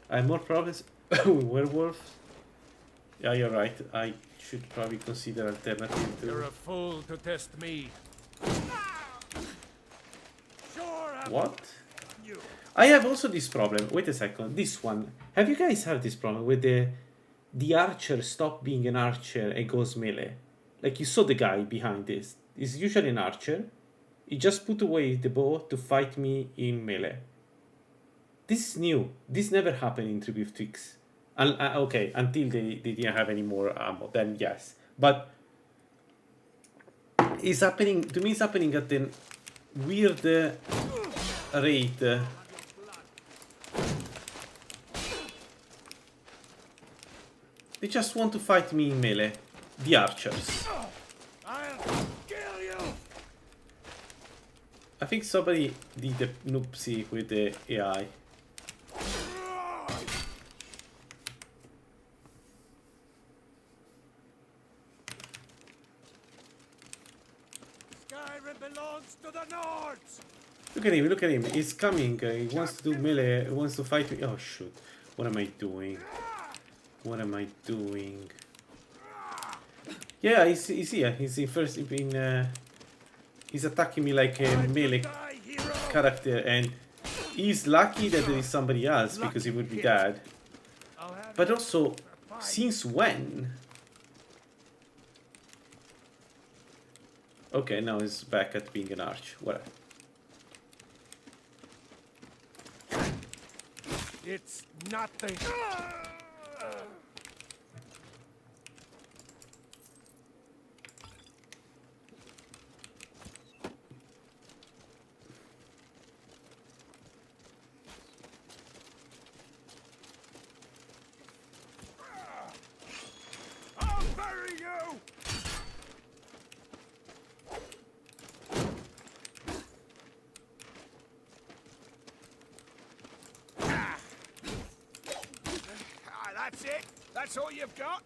I have more problems with werewolf. Yeah, you're right. I should probably consider alternative You're to. a fool to test me. Sure, What? you. I have also this problem. Wait a second. This one. Have you guys had this problem with the archer stop being an archer and goes melee? Like you saw the guy behind this. He's usually an archer. He just put away the bow to fight me in melee. This is new. This never happened in Tribute Twix. Okay, until they didn't have any more ammo. Then yes. But it's happening to me. It's happening at a weird rate. They just want to fight me in melee. The archers. I'll kill you. I think somebody did a noopsie with the AI. Skyrim belongs to the Nords. Look at him, look at him. He's coming. He wants to do melee. He wants to fight me. Oh, shoot. What am I doing? What am I doing? Yeah, he's here. He's in first. He's attacking me like a melee Die, hero. character, and he's lucky that there is somebody else because he would be dead. I'll have But also, since when? Okay, now he's back at being an arch. Whatever. It's nothing. I'll bury you. That's it? That's all you've got?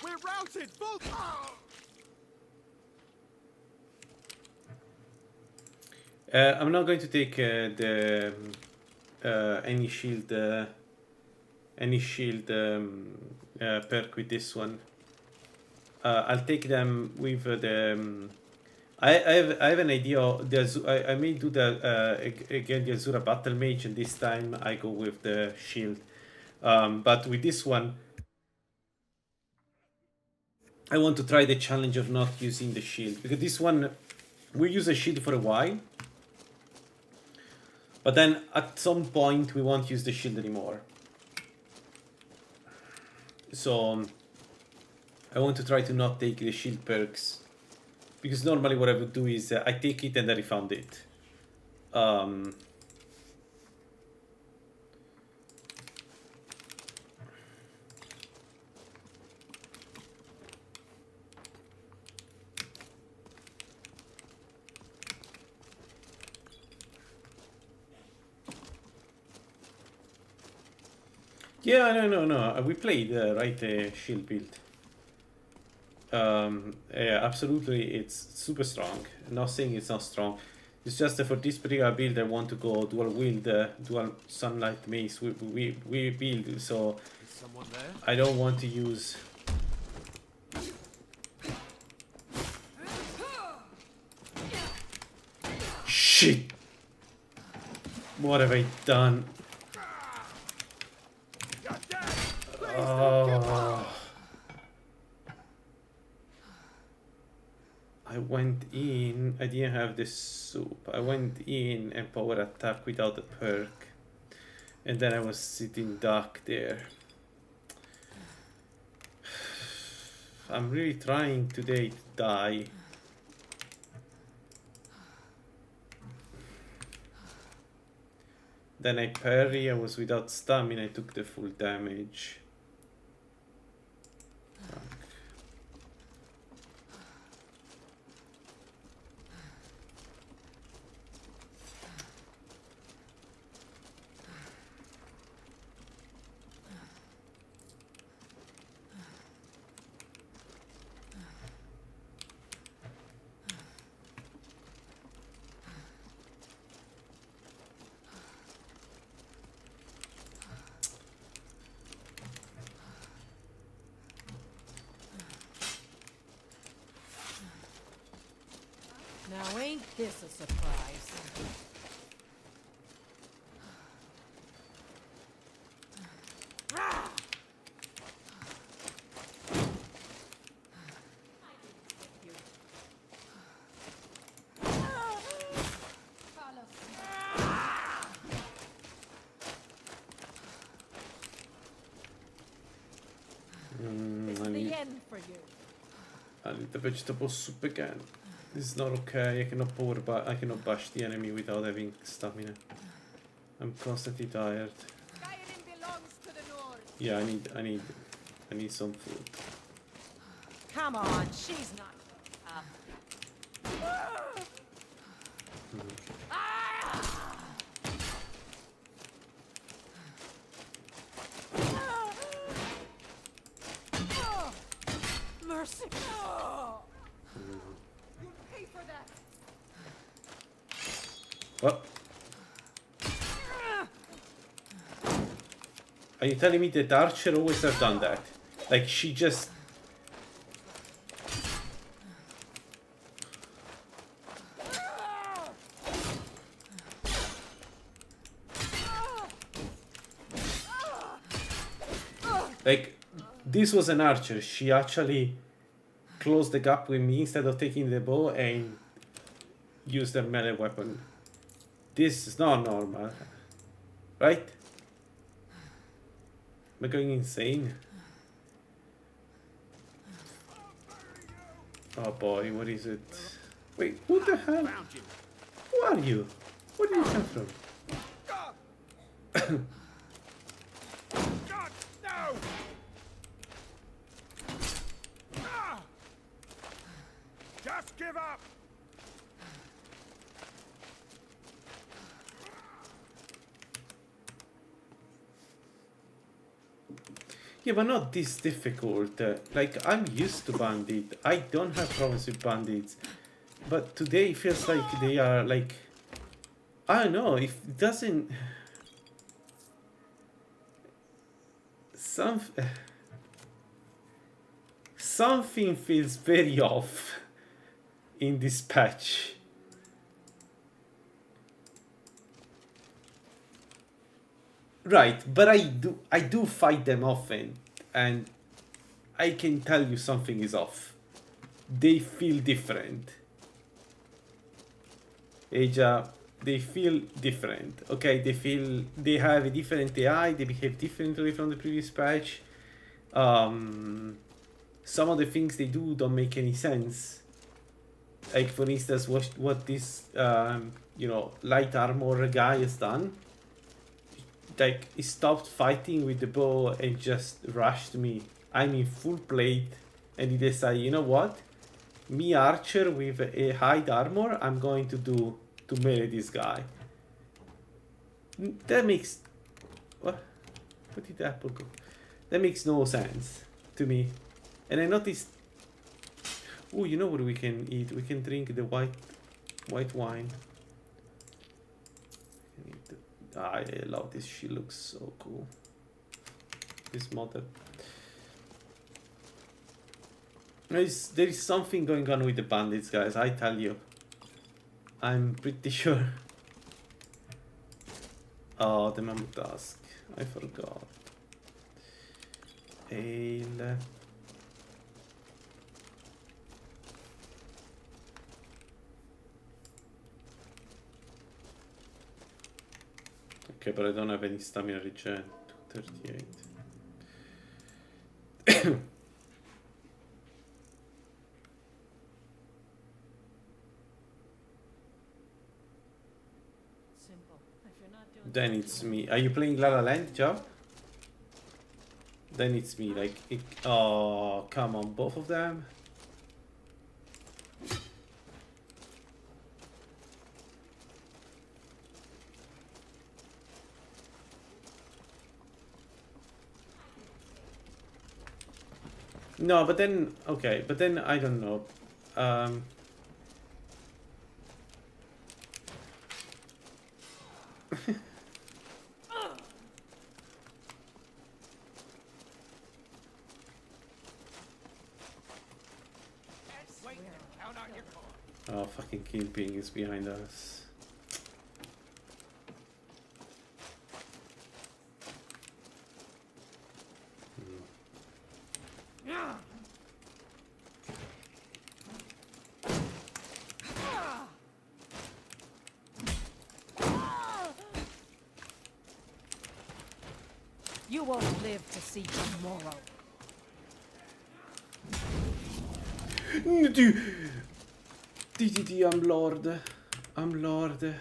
We're routed! Full... I'm not going to take any shield perk with this one. I'll take them with the. I have an idea. I may do the again the Azura Battle Mage, and this time I go with the shield. But with this one, I want to try the challenge of not using the shield, because this one we use a shield for a while, but then at some point we won't use the shield anymore. So I want to try to not take the shield perks, because normally what I would do is I take it and I refund it. Yeah, no. We played right shield build. Yeah, absolutely, it's super strong. Not saying it's not strong. It's just that for this particular build, I want to go dual wield, dual sunlight mace. We build, so Is someone there? I don't want to use. Shit! What have I done? Oh. I went in, I didn't have the soup. I went in and power attack without the perk. And then I was sitting duck there. I'm really trying today to die. Then I parry, I was without stamina, I took the full damage. Now ain't this a surprise? It's the end for you. I need the vegetable soup again. This is not okay. I cannot I cannot bash the enemy without having stamina. I'm constantly tired. Skyrim belongs to the North. Yeah, I need some food. Come on, she's not. Mercy. You'll pay for that. What? Are you telling me that Archer always have done that? Like she just... Like, this was an Archer. She actually closed the gap with me instead of taking the bow and used a melee weapon. This is not normal. Right? Am I going insane? Oh boy, what is it? Wait, who the hell? Found you. Who are you? Where did you come from? God, no! Just give up! Yeah, but not this difficult. Like, I'm used to bandit. I don't have problems with bandits. But today it feels like they are like... I don't know, if it doesn't... Something feels very off in this patch. Right, but I do fight them often, and I can tell you something is off. They feel different. Aja, they feel different. Okay, they have a different AI, they behave differently from the previous patch. Some of the things they do don't make any sense. Like for instance, what this you know, light armor guy has done. Like, he stopped fighting with the bow and just rushed me. I'm in full plate, and he decided, you know what? Me archer with a hide armor, I'm going to melee this guy. That makes... What? Where did the apple go? That makes no sense to me. And I noticed... Oh, you know what we can eat? We can drink the white wine. I love this. She looks so cool. This model. There is something going on with the bandits, guys. I tell you. I'm pretty sure. Oh, the mammoth tusk. I forgot. Ale. Okay, but I don't have any stamina regen. 238. Then it's me. Are you playing Lalaland, Joe? Then it's me. Like, oh, come on, both of them. No, but then okay, but then I don't know. Oh, fucking Kingpin is behind us. You won't live to see tomorrow. I'm Lord. I'm Lord.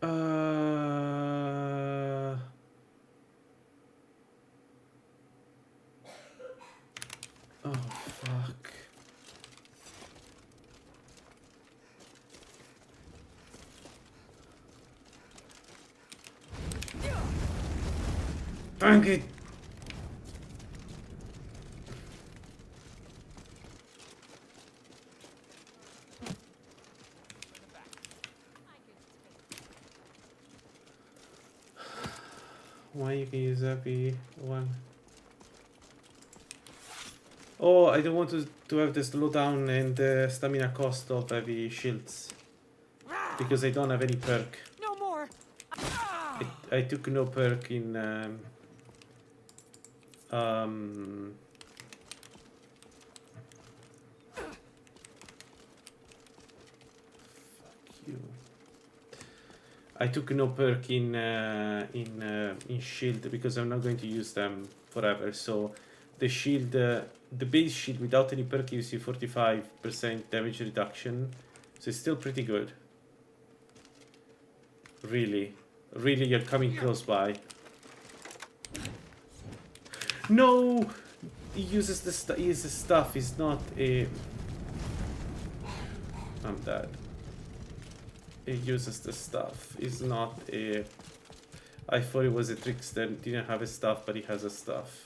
Oh, fuck. Dang it. Why you can use AP1? Oh, I don't want to have the slowdown and the stamina cost of heavy shields. Because I don't have any perk. No more. I took no perk in fuck you. I took no perk in shield because I'm not going to use them forever. So the shield, the base shield without any perk gives you 45% damage reduction. So it's still pretty good. Really, really, you're coming close by. No, he uses the stuff. He's not a. I'm dead. He uses the stuff. He's not a... I thought it was a trickster. Didn't have a stuff, but he has a stuff.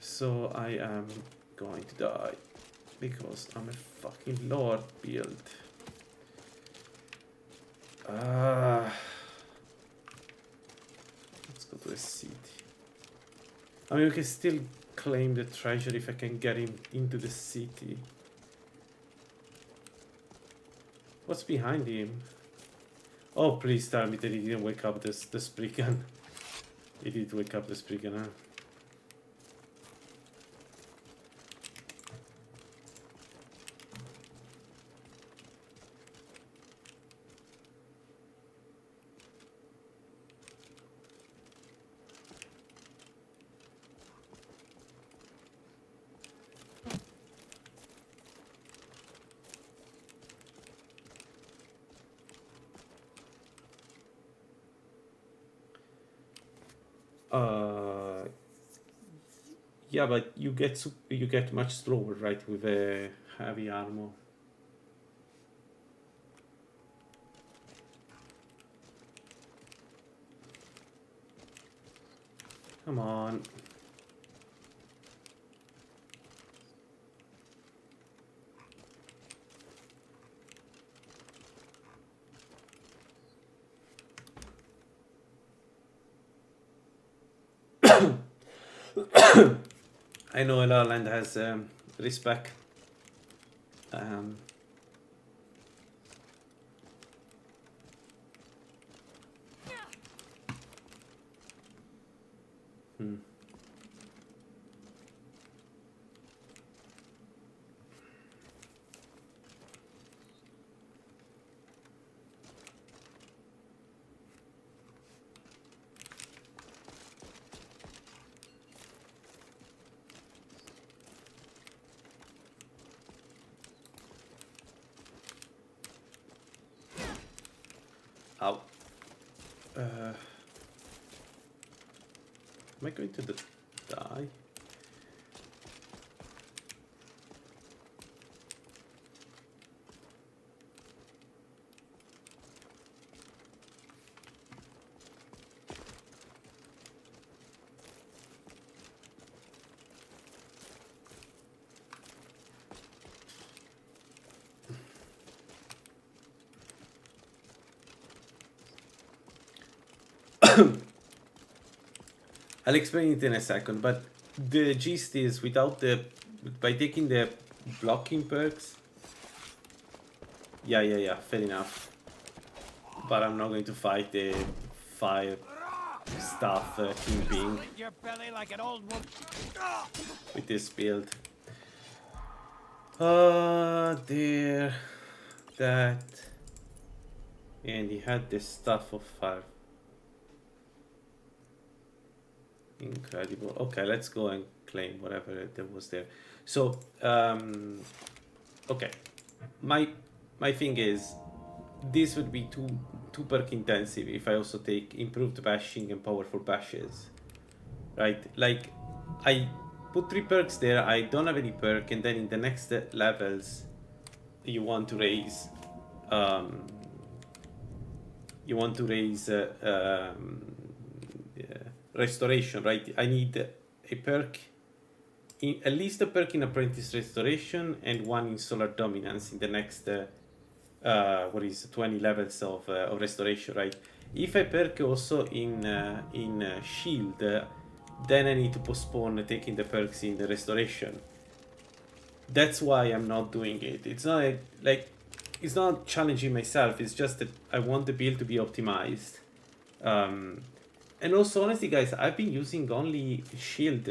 So I am going to die. Because I'm a fucking lord build. Let's go to a city. I mean, we can still claim the treasure if I can get him into the city. What's behind him? Oh, please tell me that he didn't wake up the Spriggan. He did wake up the Spriggan, huh? Yeah, but you get much slower, right, with a heavy armor. Come on. I know Lalaland has respect. Ow. Am I going to die? I'll explain it in a second, but the gist is by taking the blocking perks. Yeah, fair enough. But I'm not going to fight the fire stuff Kingpin Your belly like an old woman. with this build. There, that, and he had the stuff of fire. Incredible. Okay, let's go and claim whatever that was there. So, okay, my thing is, this would be too perk intensive if I also take improved bashing and powerful bashes, right? Like, I put 3 perks there. I don't have any perk, and then in the next levels, you want to raise, restoration, right? I need a perk, at least a perk in Apprentice Restoration and 1 in Solar Dominance in the next, 20 levels of restoration, right? If I perk also in Shield, then I need to postpone taking the perks in the Restoration. That's why I'm not doing it. It's not it's not challenging myself. It's just that I want the build to be optimized. And also, honestly, guys, I've been using only Shield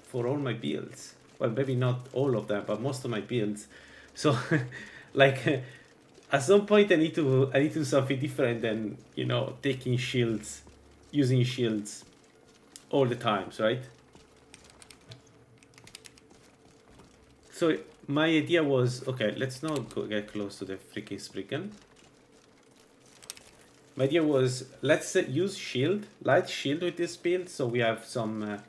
for all my builds. Well, maybe not all of them, but most of my builds. So, like, at some point, I need to do something different than, you know, taking shields, using shields all the times, right? So my idea was, okay, let's not get close to the freaking Spriggan. My idea was, let's use shield, light shield with this build, so we have some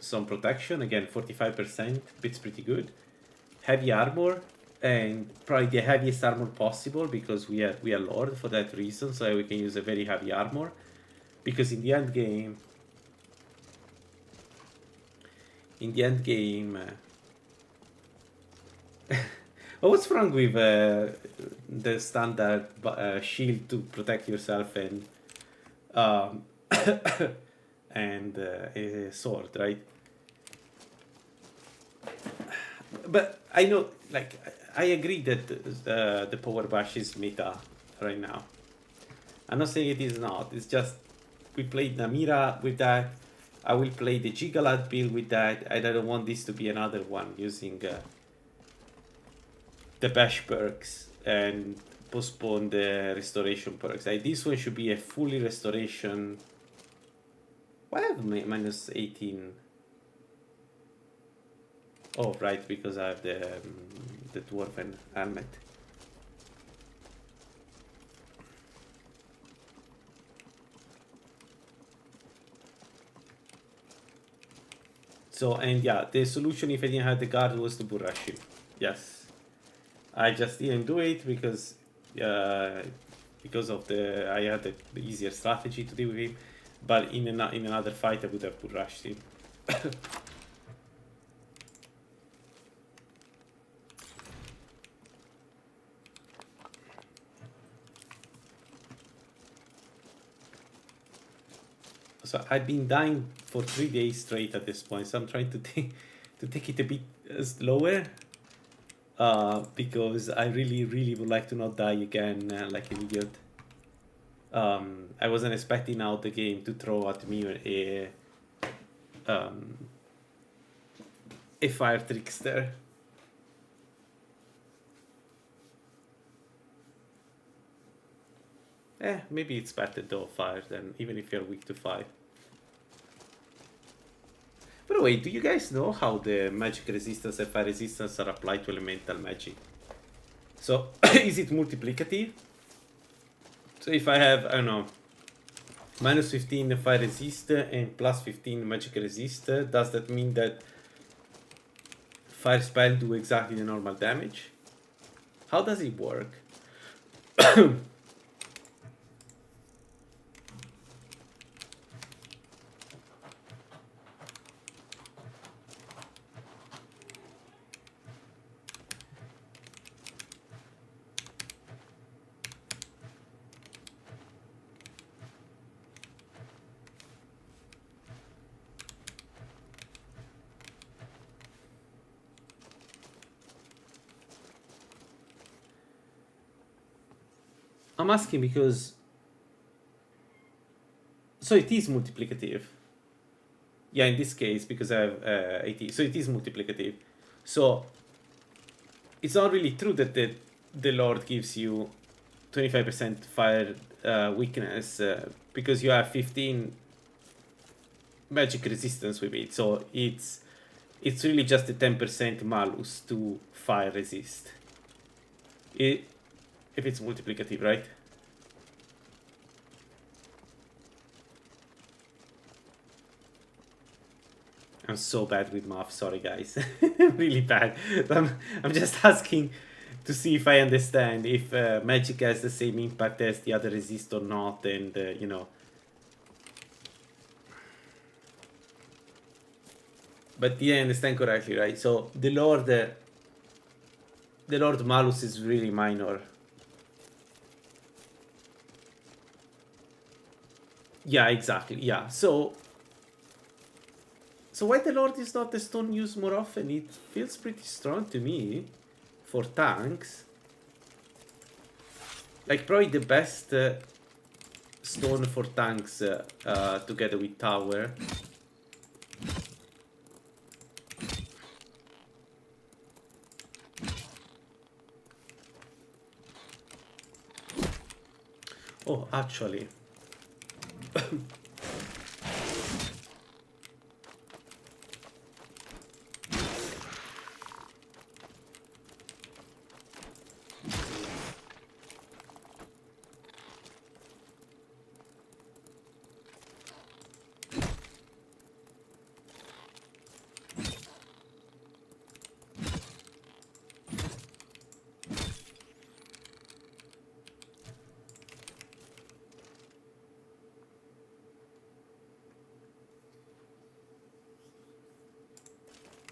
protection. Again, 45%, it's pretty good. Heavy armor, and probably the heaviest armor possible, because we are Lord for that reason, so we can use a very heavy armor. Because in the end game, what's wrong with the standard shield to protect yourself and and a sword, right? But I know, like, I agree that the power bash is meta right now. I'm not saying it is not. It's just we played Namira with that. I will play the Gigalad build with that. I don't want this to be another one using the bash perks and postpone the restoration perks. Like, this one should be a fully restoration. Why have minus 18? Oh, right, because I have the dwarven helmet. So, and yeah, the solution if I didn't have the guard was to Burash him. Yes. I just didn't do it because of I had the easier strategy to deal with him. But in another fight, I would have put rushed him. So I've been dying for 3 days straight at this point, so I'm trying to take it a bit slower, because I really would like to not die again like an idiot. I wasn't expecting out the game to throw at me a fire trickster. Maybe it's better though, fire, than even if you're weak to fire. By the way, do you guys know how the magic resistance and fire resistance are applied to elemental magic? So, is it multiplicative? So if I have, I don't know, minus 15 fire resist and plus 15 magic resist, does that mean that fire spell do exactly the normal damage? How does it work? I'm asking because, so it is multiplicative. Yeah, in this case, because I have 80, so it is multiplicative. So it's not really true that the Lord gives you 25% fire weakness, because you have 15 magic resistance with it. So it's really just a 10% malus to fire resist. If it's multiplicative, right? I'm so bad with math, sorry guys. Really bad. I'm just asking to see if I understand if magic has the same impact as the other resist or not, and you know. But yeah, I understand correctly, right? So the Lord Malus is really minor. Yeah, exactly. Yeah. So why the Lord is not the stone used more often? It feels pretty strong to me for tanks. Like probably the best stone for tanks together with tower. Oh, actually.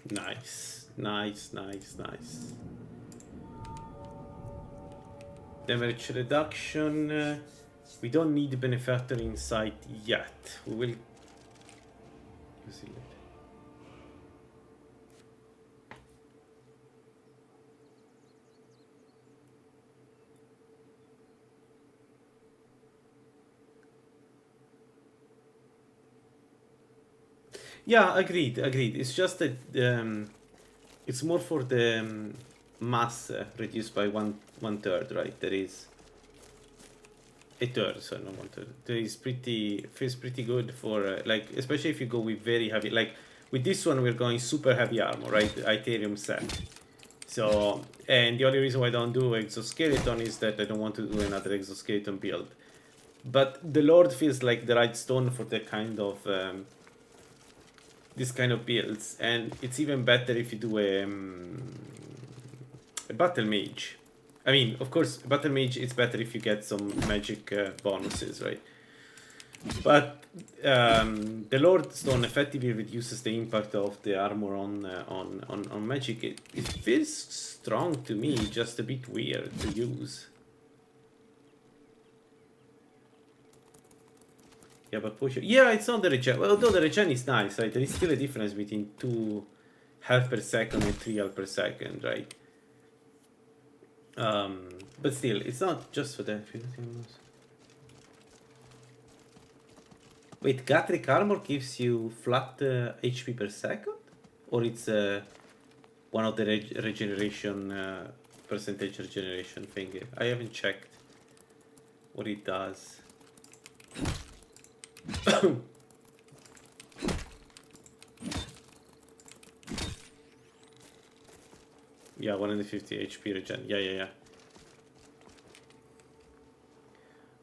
Nice, nice, nice, nice. Damage reduction. We don't need the benefactor inside yet. We will use it later. Yeah, agreed. It's just that it's more for the mass reduced by one third, right? There is a third, so not 1/3. There is feels pretty good for like, especially if you go with very heavy. Like with this one, we're going super heavy armor, right? Itherium set. So, and the only reason why I don't do exoskeleton is that I don't want to do another exoskeleton build. But the Lord feels like the right stone for the kind of this kind of builds, and it's even better if you do a battle mage. I mean, of course, battle mage it's better if you get some magic bonuses, right? But the Lord Stone effectively reduces the impact of the armor on magic. It feels strong to me, just a bit weird to use. Yeah, but push it. Yeah, it's not the regen. Well, although the regen is nice, right? There is still a difference between 2 health per second and 3 health per second, right? But still, it's not just for that. Wait, Gatric armor gives you flat HP per second? Or it's one of the regeneration, percentage regeneration thing? I haven't checked what it does. Yeah, 150 HP regen. Yeah.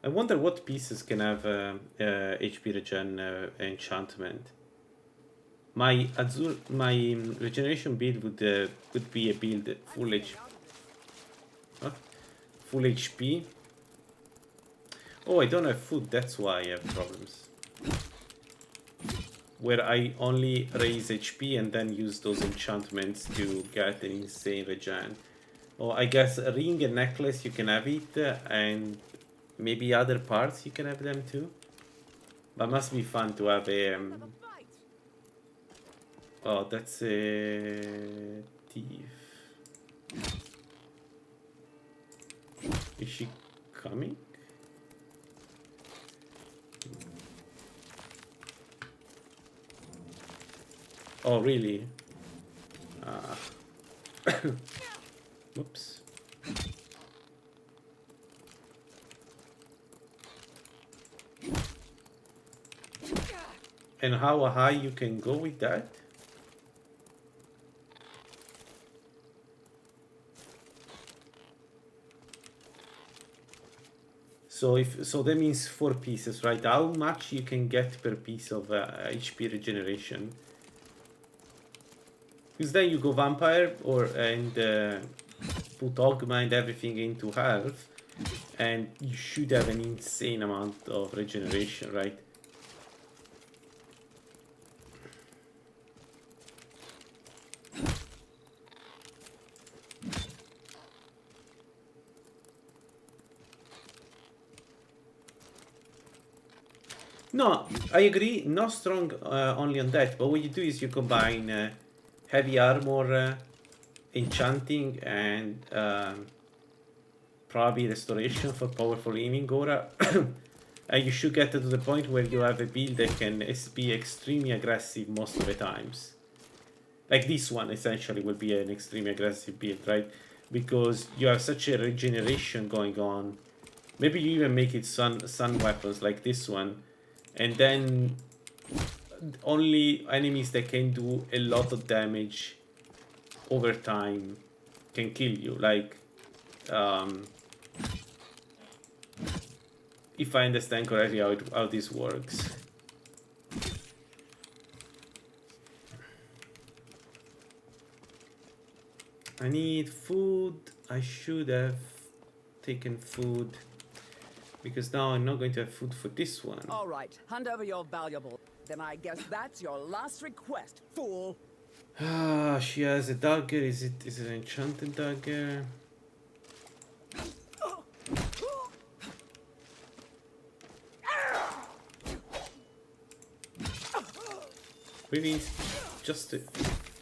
I wonder what pieces can have HP regen enchantment. My regeneration build would be a build full HP. Oh, I don't have food. That's why I have problems. Where I only raise HP and then use those enchantments to get an insane regen. Oh, I guess a ring and necklace you can have it, and maybe other parts you can have them too. But must be fun to have a. Oh, that's a thief. Is she coming? Oh, really? Whoops. And how high you can go with that? So that means 4 pieces, right? How much you can get per piece of HP regeneration? Because then you go vampire and put Ogma and everything into health, and you should have an insane amount of regeneration, right? No, I agree, not strong only on that, but what you do is you combine heavy armor, enchanting, and probably restoration for powerful aiming aura. And you should get to the point where you have a build that can be extremely aggressive most of the times. Like this one essentially will be an extremely aggressive build, right? Because you have such a regeneration going on. Maybe you even make it sun weapons like this one. And then only enemies that can do a lot of damage over time can kill you. Like, if I understand correctly how this works. I need food. I should have taken food, because now I'm not going to have food for this one. All right, hand over your valuable. Then I guess that's your last request, fool. Ah, she has a dagger. Is it an enchanted dagger? Really, just a...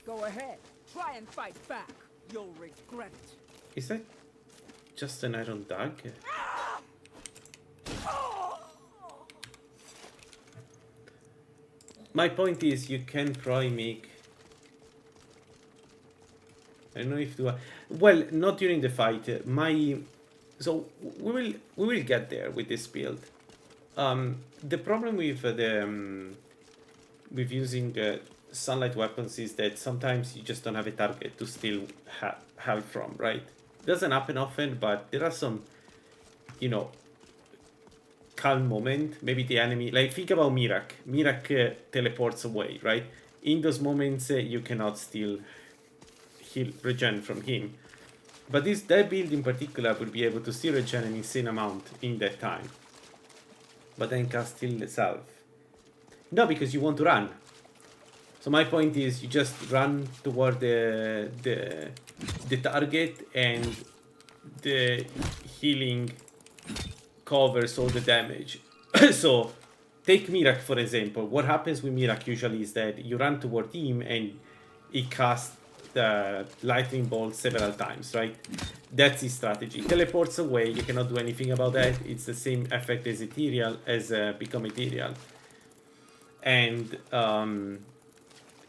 Go ahead, try and fight back. You'll regret it. Is that just an iron dagger? My point is, you can probably make... I don't know if to... Well, not during the fight. So we will get there with this build. The problem with with using sunlight weapons is that sometimes you just don't have a target to steal health from, right? It doesn't happen often, but there are some, you know, calm moment. Maybe the enemy, like think about Mirak. Mirak teleports away, right? In those moments, you cannot steal regen from him. But that build in particular will be able to steal regen an insane amount in that time. but then cast heal self. No, because you want to run. So my point is, you just run toward the target, and the healing covers all the damage. So take Mirak for example. What happens with Mirak usually is that you run toward him and he casts the lightning bolt several times, right? That's his strategy. Teleports away, you cannot do anything about that. It's the same effect as ethereal, as become ethereal. And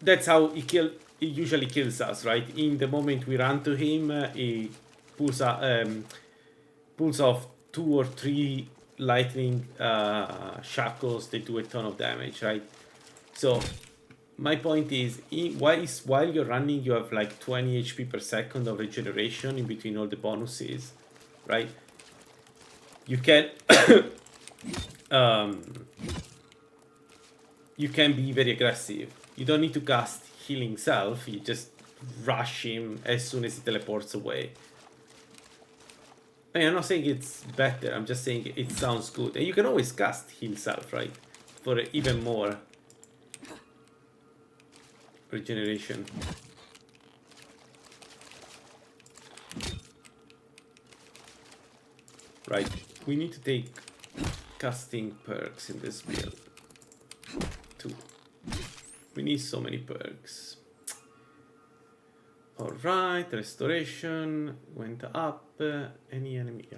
that's how he usually kills us, right? In the moment we run to him, he pulls off 2 or 3 lightning shackles. They do a ton of damage, right? So my point is, while you're running, you have like 20 HP per second of regeneration in between all the bonuses, right? You can you can be very aggressive. You don't need to cast healing self, you just rush him as soon as he teleports away. I mean, I'm not saying it's better, I'm just saying it sounds good. And you can always cast heal self, right? For even more regeneration. Right, we need to take casting perks in this build too. We need so many perks. Alright, restoration went up. Any enemy? Yeah.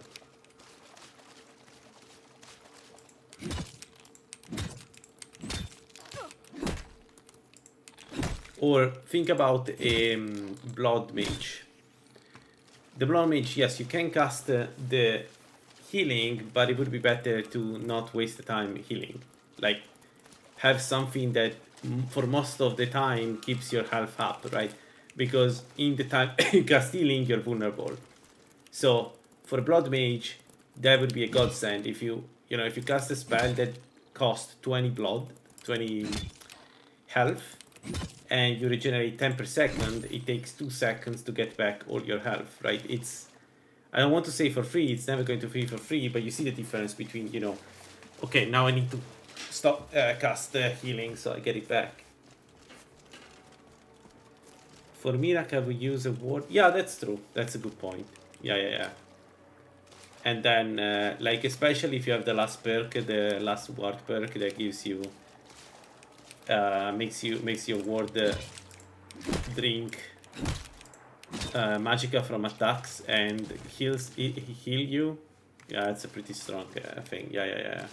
Or think about a blood mage. The blood mage, yes, you can cast the healing, but it would be better to not waste the time healing. Like, have something that for most of the time keeps your health up, right? Because in the time you cast healing, you're vulnerable. So for a blood mage, that would be a godsend. If you cast a spell that costs 20 blood, 20 health, and you regenerate 10 per second, it takes 2 seconds to get back all your health, right? I don't want to say for free, it's never going to be for free, but you see the difference between, okay, now I need to stop cast healing so I get it back. For Miracle, we use a ward. Yeah, that's true. That's a good point. Yeah. And then, like, especially if you have the last perk, the last ward perk that gives you, makes your ward drink magicka from attacks and heal you. Yeah, it's a pretty strong thing. Yeah.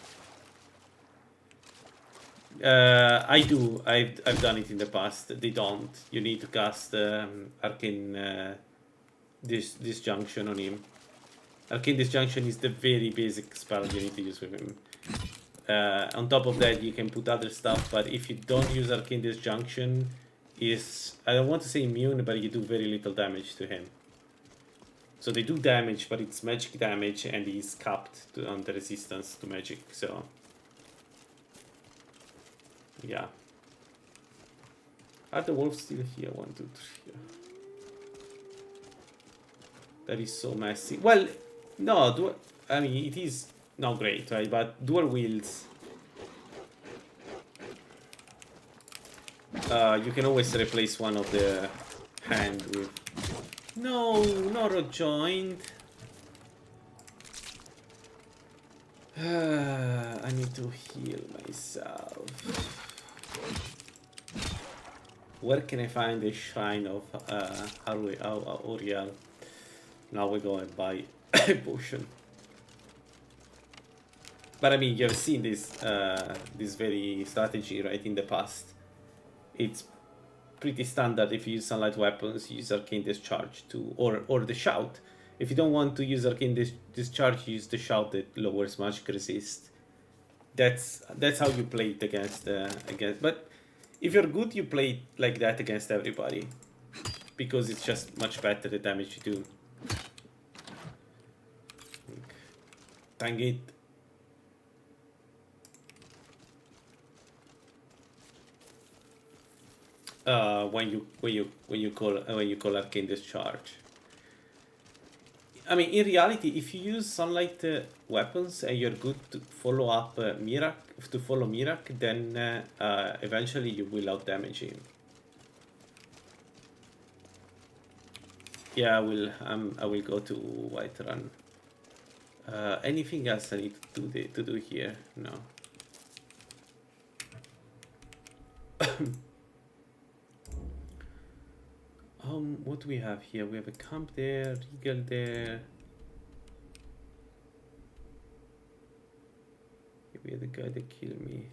I've done it in the past. They don't. You need to cast Arcane Disjunction on him. Arcane Disjunction is the very basic spell you need to use with him. On top of that, you can put other stuff, but if you don't use Arcane Disjunction, I don't want to say immune, but you do very little damage to him. So they do damage, but it's magic damage, and he's capped on the resistance to magic, so... Yeah. Are the wolves still here? 1, 2, 3. That is so messy. Well, no, I mean, it is not great, right? But dual wields. You can always replace one of the hand with. No, not rejoined. I need to heal myself. Where can I find a shrine of Auriel? Now we go and buy a potion. But I mean, you have seen this this very strategy, right, in the past. It's pretty standard. If you use sunlight weapons, use Arcane Discharge too, or the Shout. If you don't want to use Arcane Discharge, use the Shout that lowers magic resist. That's how you play it against. But if you're good, you play it like that against everybody, because it's just much better the damage you do. Dang it! When you call Arcane Discharge. I mean, in reality, if you use sunlight weapons and you're good to follow up Mirak, then eventually you will out damage him. Yeah, I will go to Whiterun. Anything else I need to do here? No. What do we have here? We have a camp there, Regal there. We had the guy that killed me.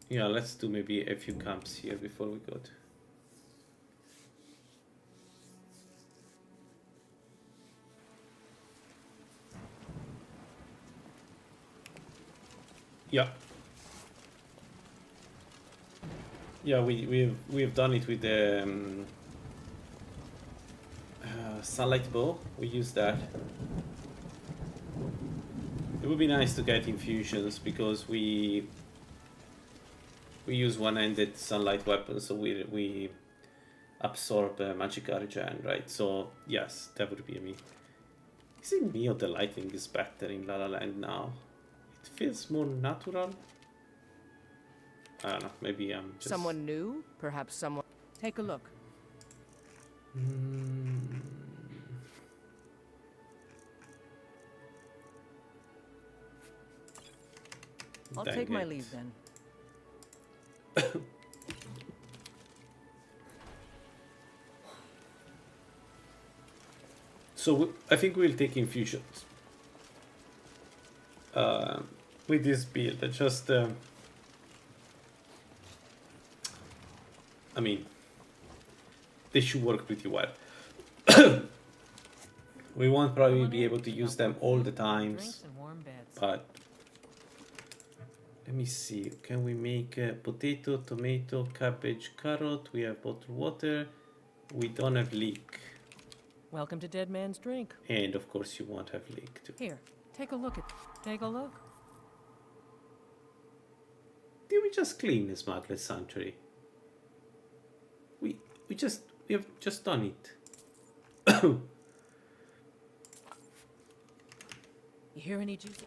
Yeah, let's do maybe a few camps here before we go to... Yeah. Yeah, we've done it with the sunlight bow. We use that. It would be nice to get infusions because we use one-handed sunlight weapons, so we absorb magic regen, right? So yes, that would be me. Is it me or the lighting is better in Lalaland now? It feels more natural. I don't know, maybe I'm just... Someone new? Perhaps someone... Take a look. I'll Dang take my it. leave then. So I think we'll take infusions with this build. Just I mean, they should work pretty well. We won't probably be able to use them all the times, but let me see. Can we make potato, tomato, cabbage, carrot? We have bottled water. We don't have leek. Welcome to Dead Man's Drink. And of course you won't have leek too. Here, take a look. Take a look. Did we just clean the Smuggler's Sanctuary? We have just done it. You hear any juice?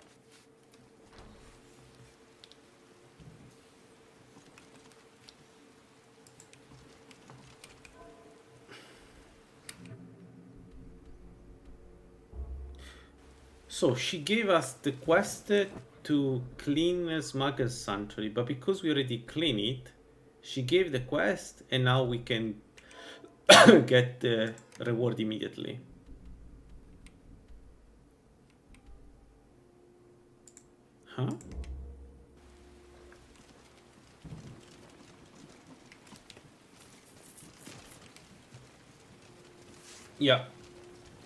So she gave us the quest to clean Smuggler's Sanctuary, but because we already cleaned it, she gave the quest and now we can get the reward immediately. Huh? Yeah.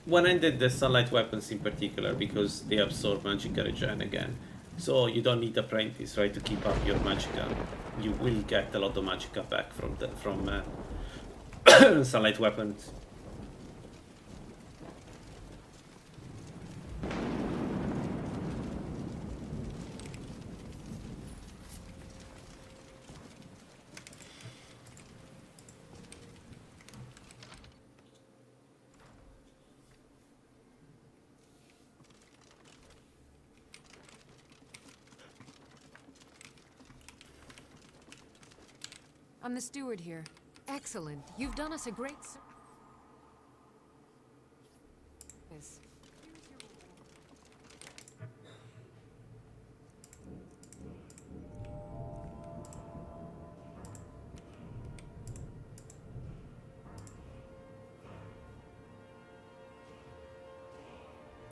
One-handed the sunlight weapons in particular because they absorb magic regen again. So you don't need apprentice, right, to keep up your magicka. You will get a lot of magicka back from sunlight weapons. I'm the steward here. Excellent. You've done us a great service.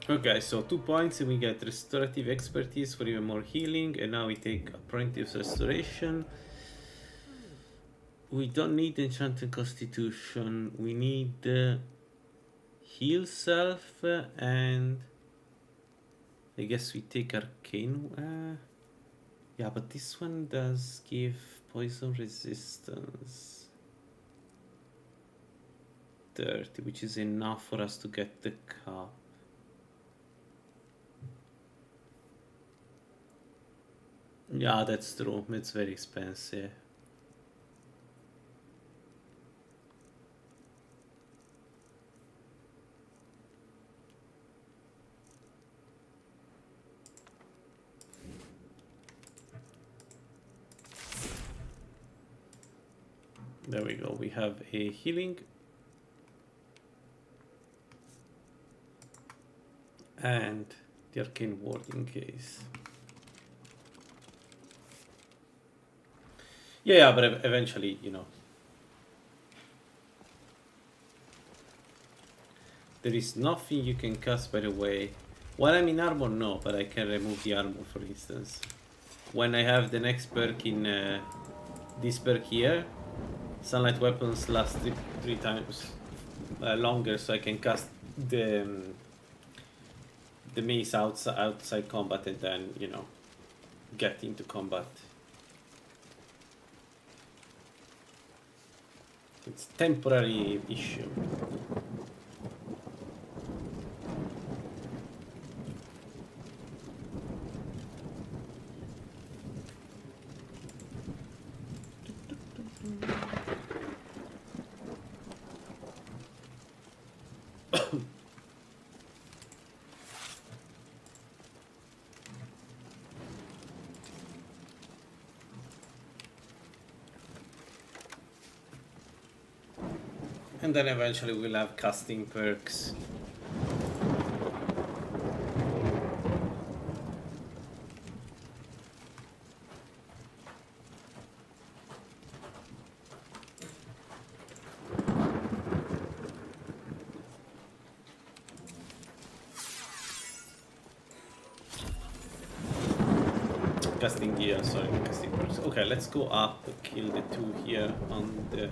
Okay, so 2 points and we get restorative expertise for even more healing, and now we take apprentice restoration. We don't need enchanted constitution, we need heal self, and I guess we take arcane. Yeah, but this one does give poison resistance 30, which is enough for us to get the cup. Yeah, that's true. It's very expensive. There we go. We have a healing. And the arcane warding case. Yeah, but eventually, you know. There is nothing you can cast, by the way. When I'm in armor, no, but I can remove the armor, for instance. When I have the next perk in this perk here, sunlight weapons last three times longer, so I can cast the mace outside combat and then, you know, get into combat. It's a temporary issue. And then eventually we'll have casting perks. Casting gear, sorry, casting perks. Okay, let's go up, kill the two here on the...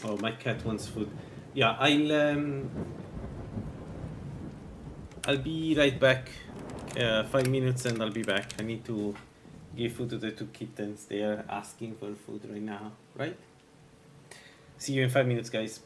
Oh, my cat wants food. Yeah, I'll be right back. 5 minutes and I'll be back. I need to give food to the two kittens. They are asking for food right now, right? See you in 5 minutes, guys.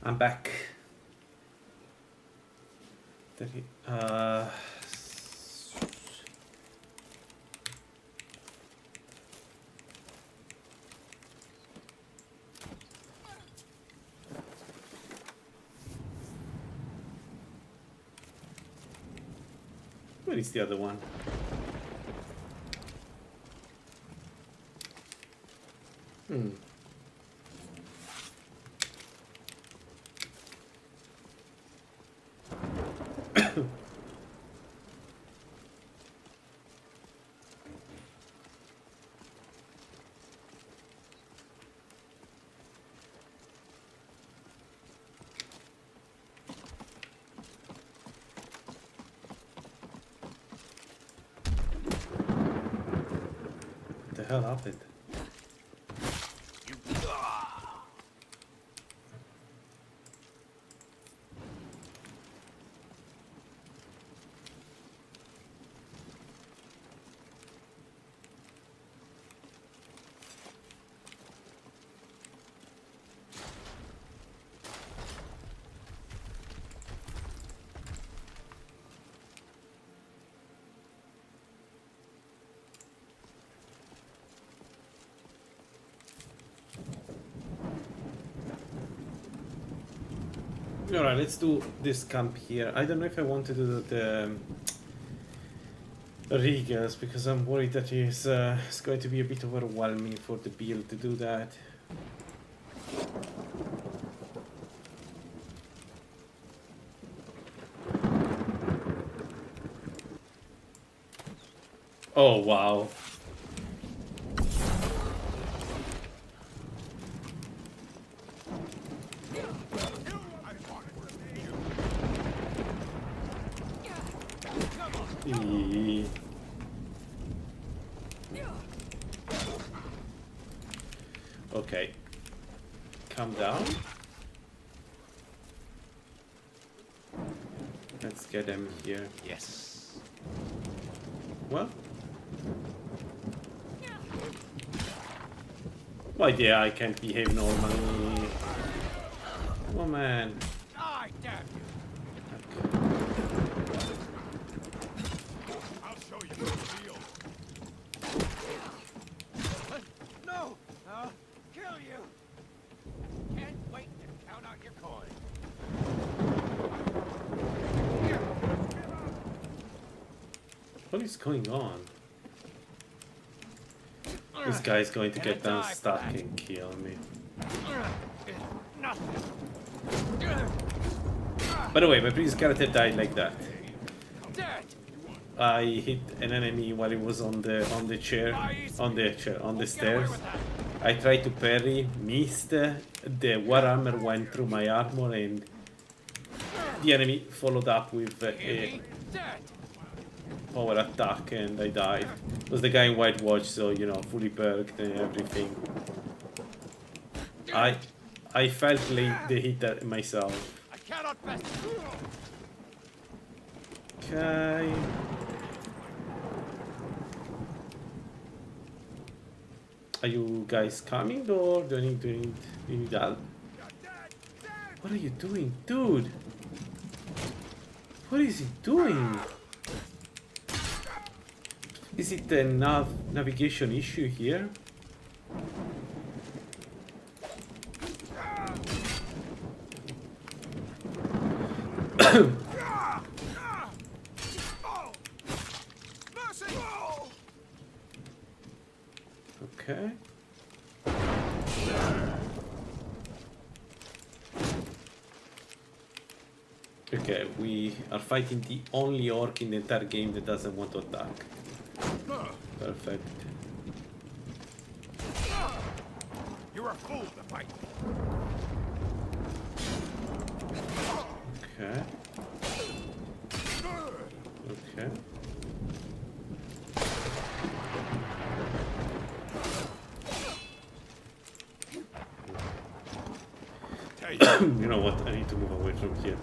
I'm back. Where is the other one? What the hell happened? Alright, let's do this camp here. I don't know if I want to do the Regals because I'm worried that it's going to be a bit overwhelming for the build to do that. Oh wow. Eee. Okay. Calm down. Let's get them here. Yes. Well. Why, yeah, I can't behave normally. Oh man. I damn you. I'll show you the deal. No! I'll kill you! Can't wait to count out your coin. What is going on? This guy's going to get down stuck and kill me. By the way, my previous character died like that. I hit an enemy while he was on the stairs. I tried to parry, missed. The warhammer went through my armor, and the enemy followed up with a power attack, and I died. It was the guy in White Watch, so you know, fully perked and everything. I felt the hit myself. I cannot best. Okay. Are you guys coming or do you need help? What are you doing, dude? What is he doing? Is it a navigation issue here? Okay. Okay, we are fighting the only orc in the entire game that doesn't want to attack. Perfect. You're a fool to fight. Okay. Okay. You know what? I need to move away from here.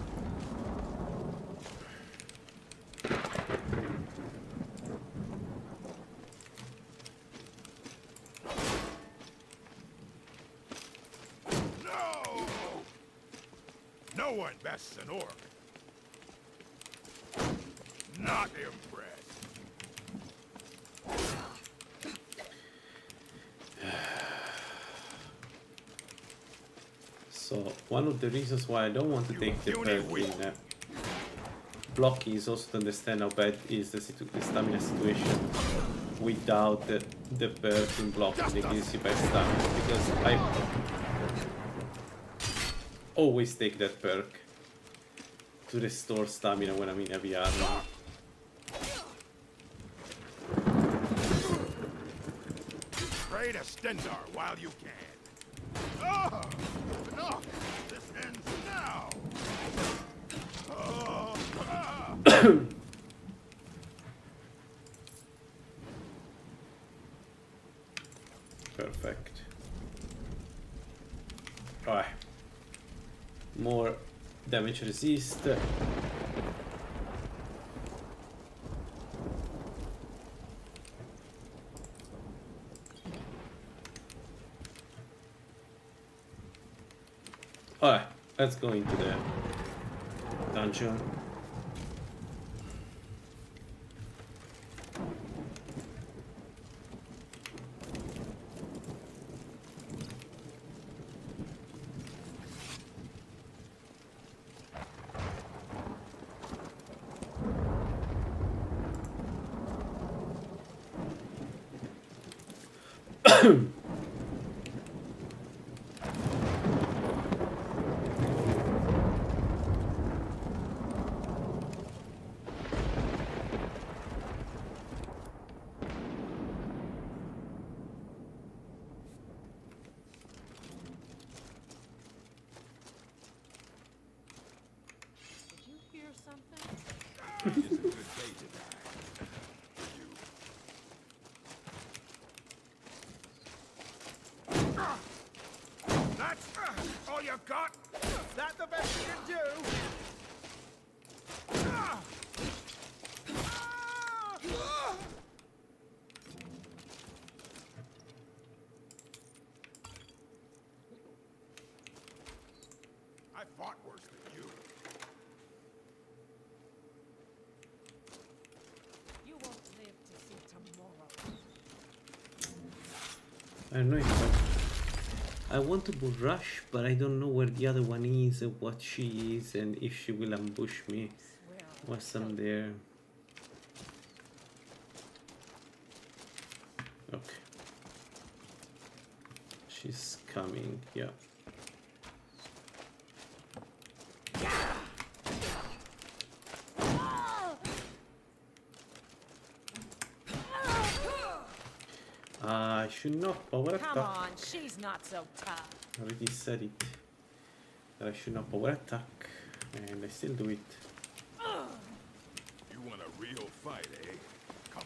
No one bests an orc. Not impressed. So one of the reasons why I don't want to take the perk in blocky is also to understand how bad is the stamina situation without the perk in blocking that gives you back stamina, because I always take that perk to restore stamina when I'm in heavy armor. Pray to Stendar while you can. Oh, enough! This ends now. Oh, ah. Perfect. Alright. More damage resist. Alright, let's go into the dungeon. Did you hear something? It's a good day to die. For you. That's all you got? That the best you can do? I fought worse than you. You won't live to see tomorrow. I don't know if I want to rush, but I don't know where the other one is, and what she is, and if she will ambush me once I'm there. Okay. She's coming, yeah. I should not power attack. Come on, she's not so tough. I already said it. That I should not power attack, and I still do it. You want a real fight, eh? Come on.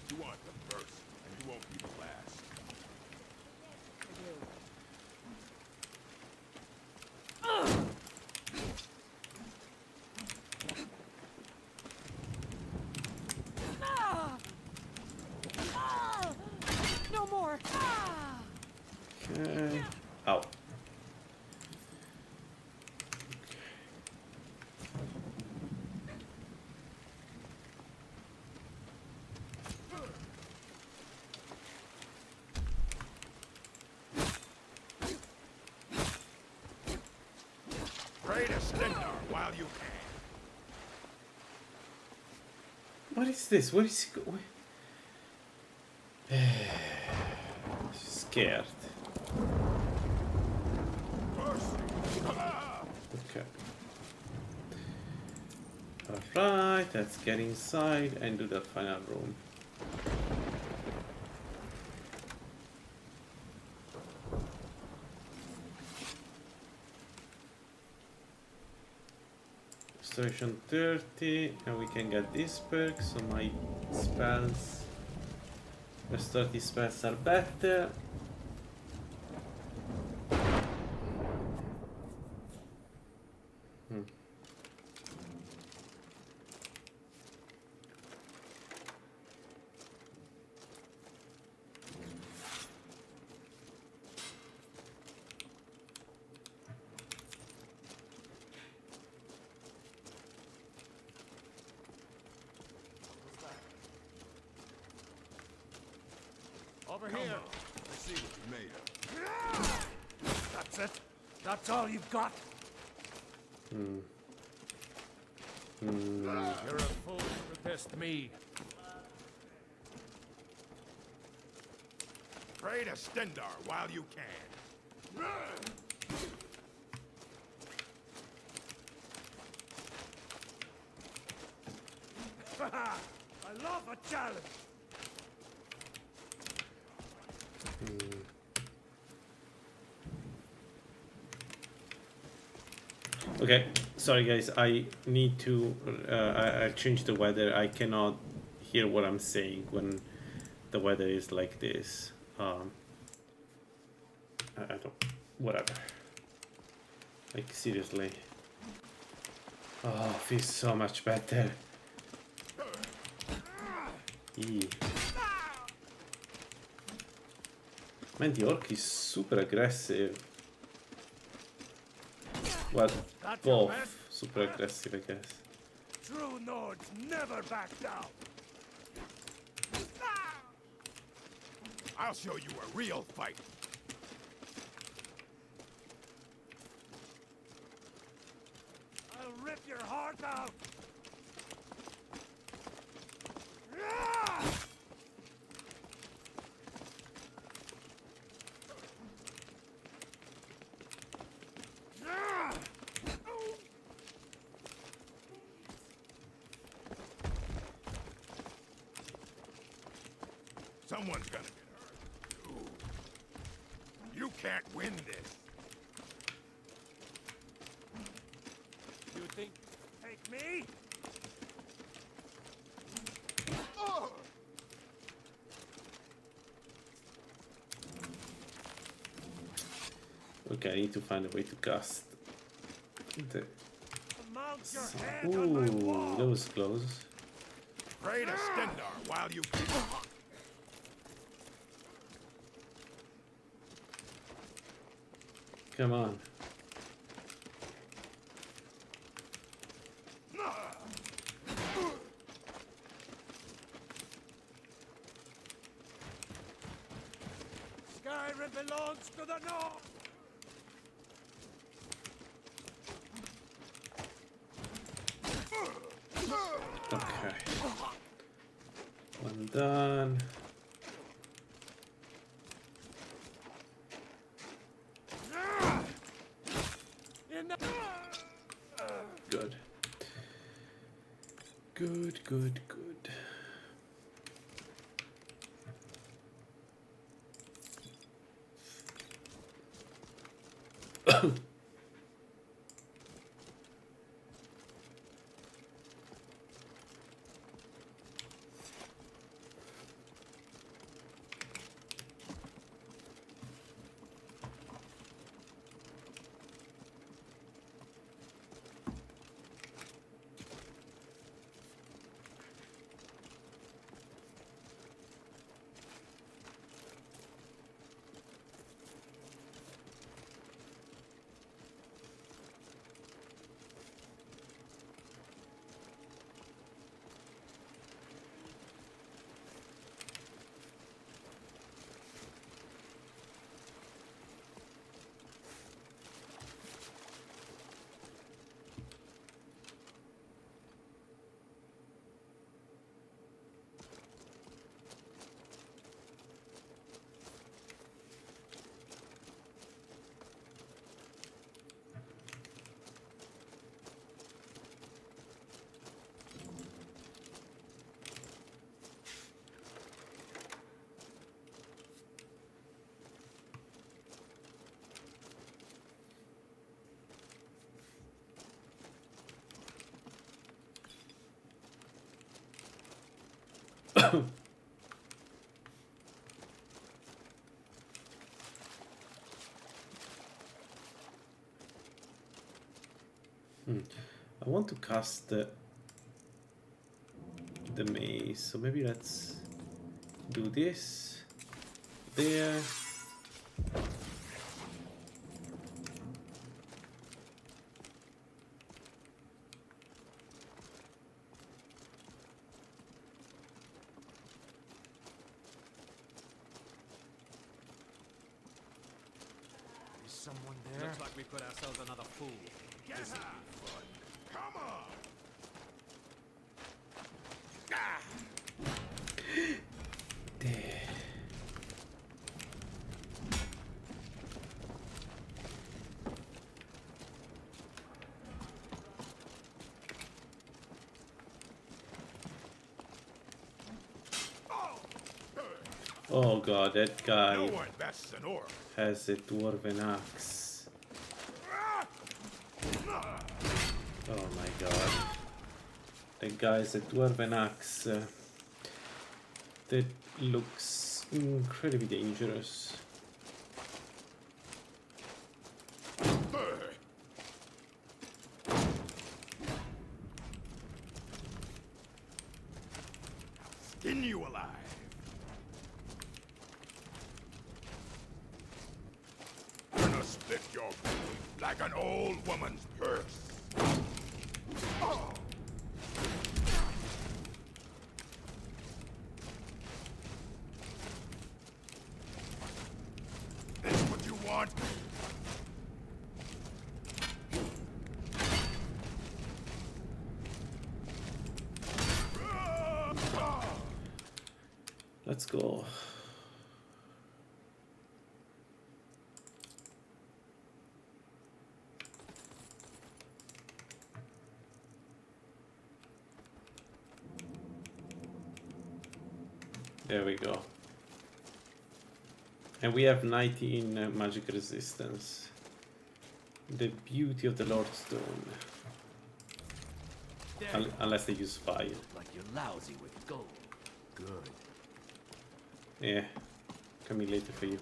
You want the first, and you won't be the last. No more. Ah! Okay. Ow. Pray to Stendar while you can. What is this? Where is he going? Scared. Mercy. Ah! Okay. Alright, let's get inside and do the final room. Restoration 30, and we can get this perk, so my spells, restorative spells are better. Over here. Let's see what you're made of. That's it? That's all you've got? You're a fool to resist me. Pray to Stendar while you can. I love a challenge. Okay, sorry guys, I need to I changed the weather. I cannot hear what I'm saying when the weather is like this. I don't, whatever. Like seriously. Oh, feels so much better. Eee. Man, the orc is super aggressive. Well, That's your both best? super aggressive, I guess. True Nords never back down. I'll show you a real fight. I'll rip your heart out. Someone's gonna get hurt. You can't win this. You think take me? Okay, I need to find a way to cast the... Mount your head on my Ooh, wall. that was close. Pray to Stendar while you can. Come on. Skyrim belongs to the North. Okay. One done. Good. Good, good, good. I want to cast the maze, so maybe let's do this there. someone there? Looks like we've got ourselves another fool. Get her! Come on! Ah! Oh god, that guy No one bests an orc. has a dwarven axe. Oh my god. That guy has a dwarven axe that looks incredibly dangerous. Skin you alive. Gonna split your belly like an old woman's purse. Oh. This what you want? Let's go. There we go. And we have 19 magic resistance. The beauty of the Lordstone. Unless they use fire. Like you're lousy with gold. Good. Yeah, coming later for you.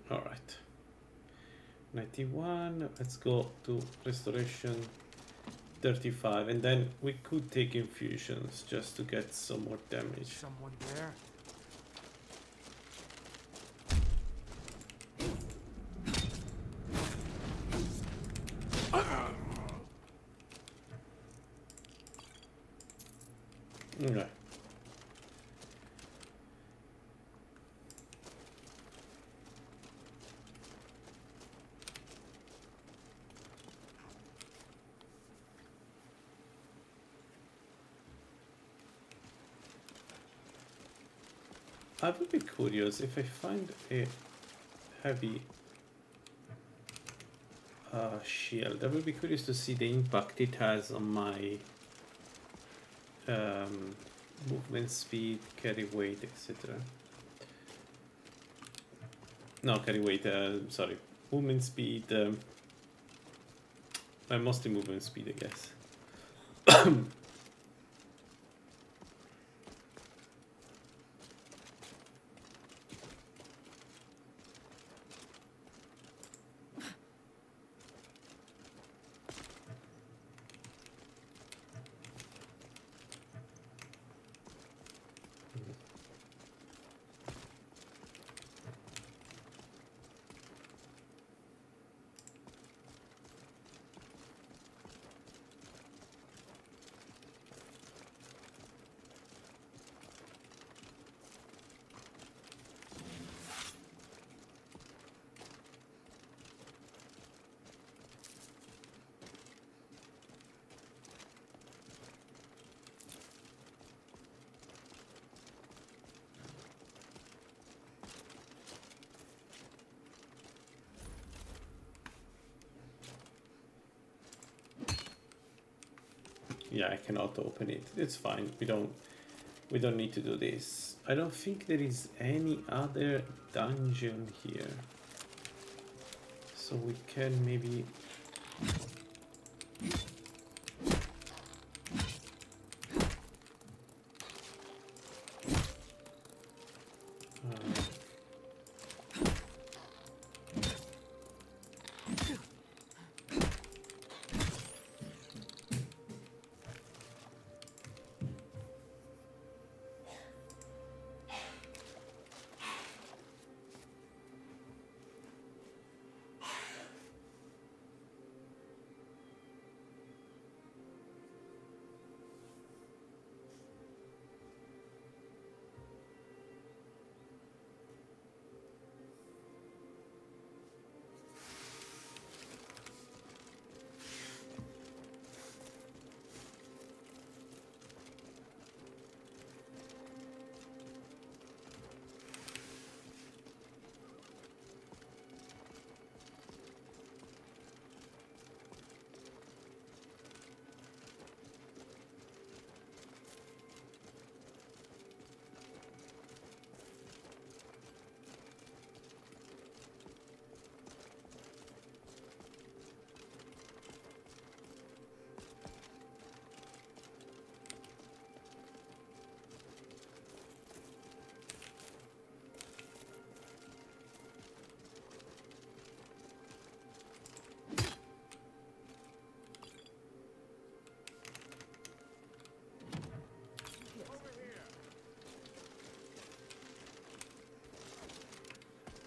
All right. 91. Let's go to restoration 35, and then we could take infusions just to get some more damage. Someone there? Okay. I would be curious if I find a heavy shield. I would be curious to see the impact it has on my movement speed, carry weight, etc. No, carry weight, sorry. Movement speed, mostly movement speed, I guess. Yeah, I cannot open it. It's fine. We don't need to do this. I don't think there is any other dungeon here. So we can maybe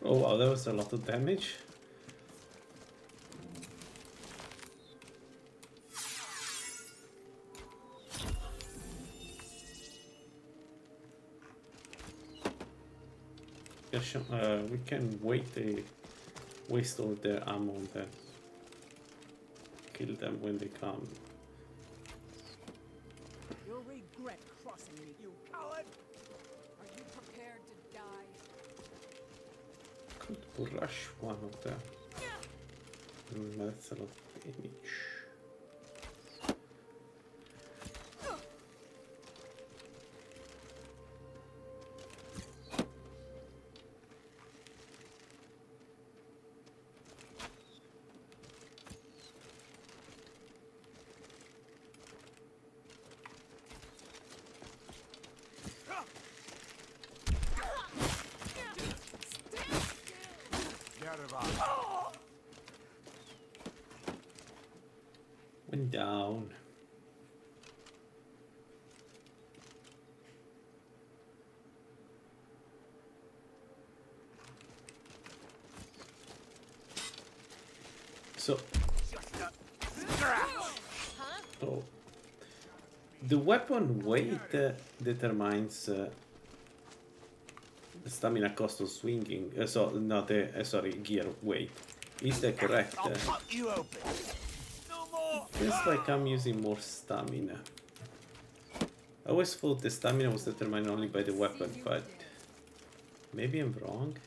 oh wow, that was a lot of damage. We can waste all their ammo and then kill them when they come. You'll regret crossing me, you coward! Are you prepared to die? Could rush one of them. That's a lot of damage. Went down. So, oh, the weapon weight determines the stamina cost of swinging. So, not the sorry, gear weight. Is that correct? I'll cut you open. No more. Feels like I'm using more stamina. I always thought the stamina was determined only by the weapon, but maybe I'm wrong.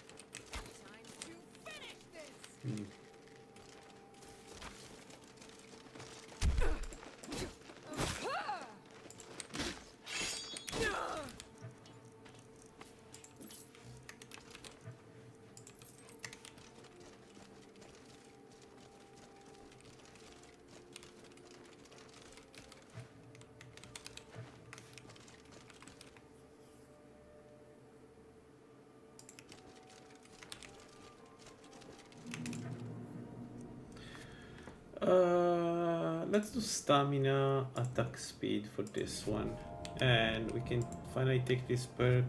Let's do stamina, attack speed for this one, and we can finally take this perk.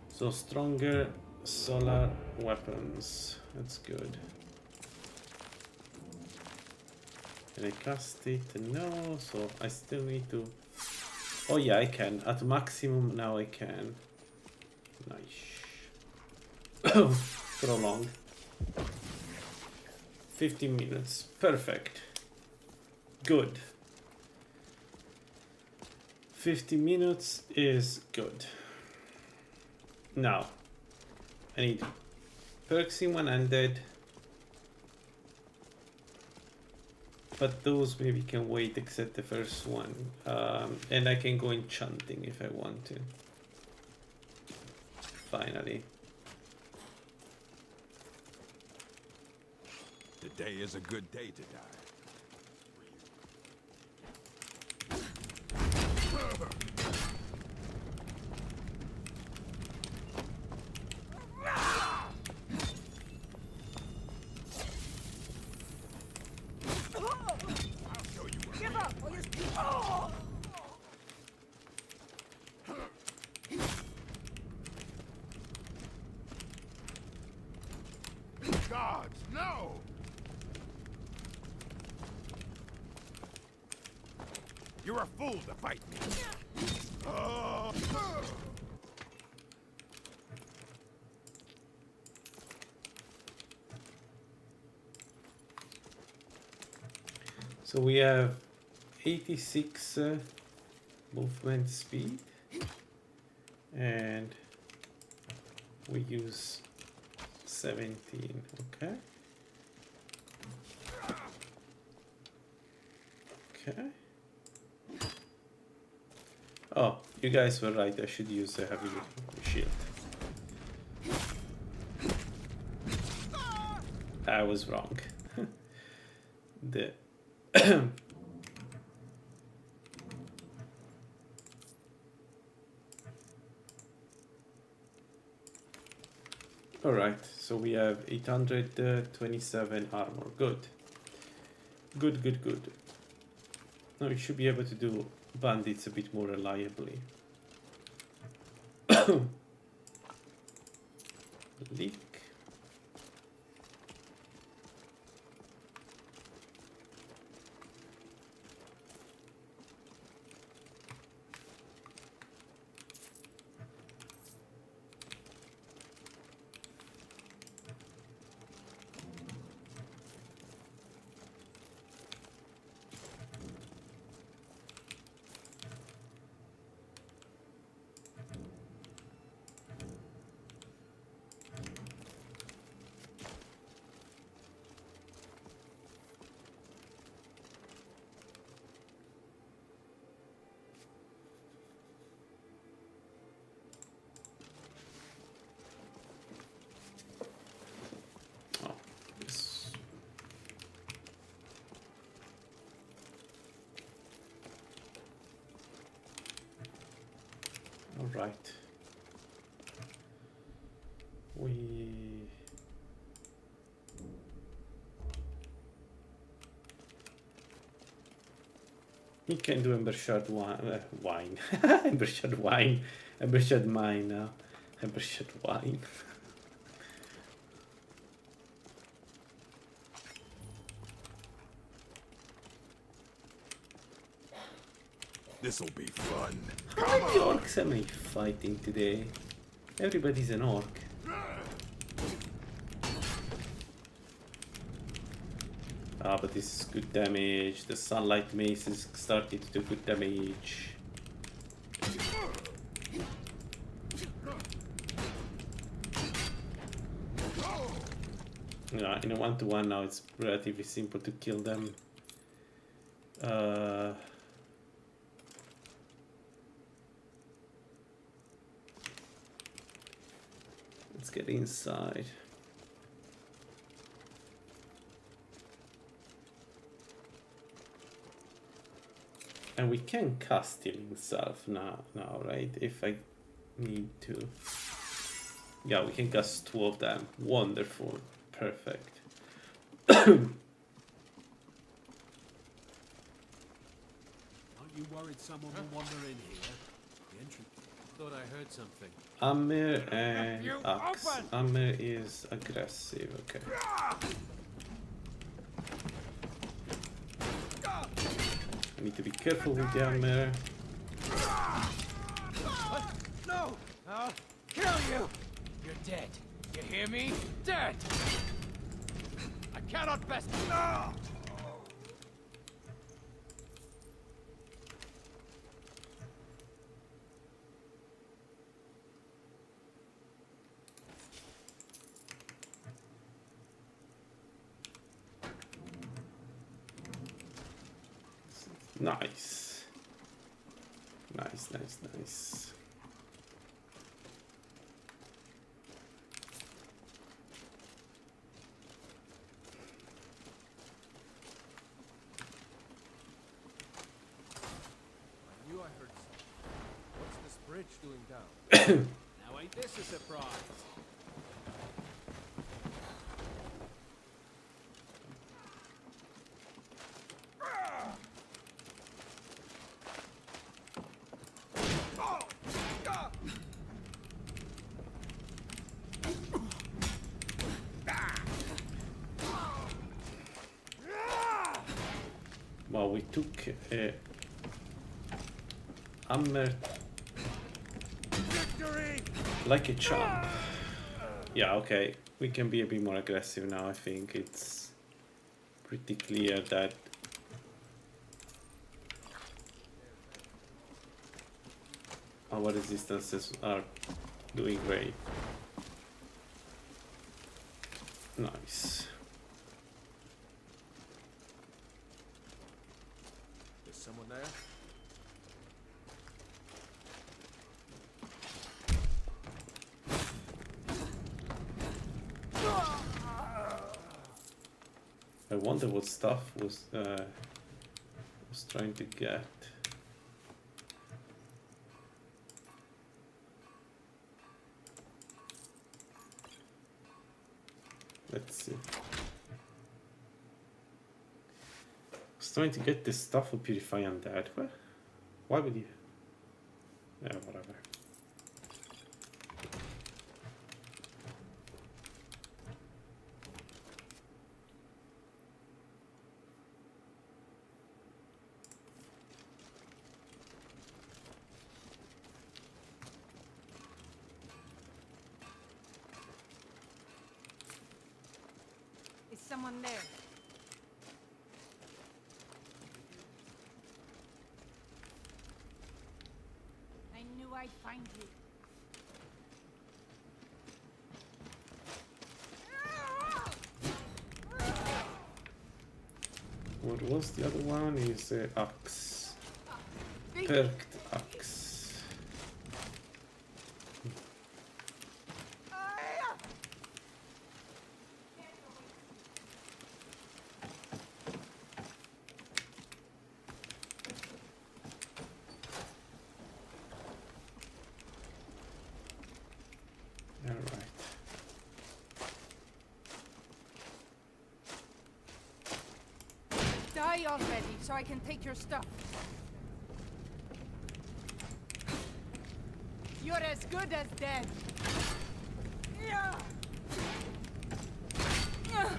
So stronger solar weapons, that's good. Can I cast it? No, so I still need to... Oh yeah, I can. At maximum now I can. Nice. Prolong. 15 minutes. Perfect. Good. 50 minutes is good. Now, I need perks in one-handed. But those maybe can wait except the first one. And I can go enchanting if I want to. Finally. Today is a good day to die. Gods, no! You're a fool to fight me. Oh. So we have 86 movement speed, and we use 17. Okay. Okay. Oh, you guys were right. I should use a heavy shield. I was wrong. The all right, so we have 827 armor. Good. Good, good, good. Now we should be able to do bandits a bit more reliably. Leak. Oh, this. All right. We can do Ember Shard wine. Ember Shard wine. Ember Shard mine now. Ember Shard wine. This'll be fun. How many orcs am I fighting today? Everybody's an orc. Ah, but this is good damage. The sunlight mace is starting to do good damage. Yeah, in a 1-to-1 now it's relatively simple to kill them. Let's get inside. And we can cast healing self now, right? If I need to. Yeah, we can cast 2 of them. Wonderful. Perfect. Aren't you worried someone will wander in here? The entrance. Thought I heard something. Amir and Axe. Amir is aggressive, okay. I need to be careful with the Amir. No! I'll kill you! You're dead. You hear me? Dead! I cannot best... No! Nice. Nice, nice, nice. I knew I heard something. What's this bridge doing down? Now ain't this a surprise? Well, we took a hammer Victory! like a champ. Yeah, okay. We can be a bit more aggressive now. I think it's pretty clear that our resistances are doing great. Nice. Is someone there? I wonder what stuff was trying to get. Let's see. Was trying to get this stuff for Purify Undead. What? Why would you? Yeah, whatever. Is someone there? I knew I'd find you. What was the other one? Is axe. Perked axe. Alright. Die already, so I can take your stuff. You're as good as dead. Yeah. Yeah.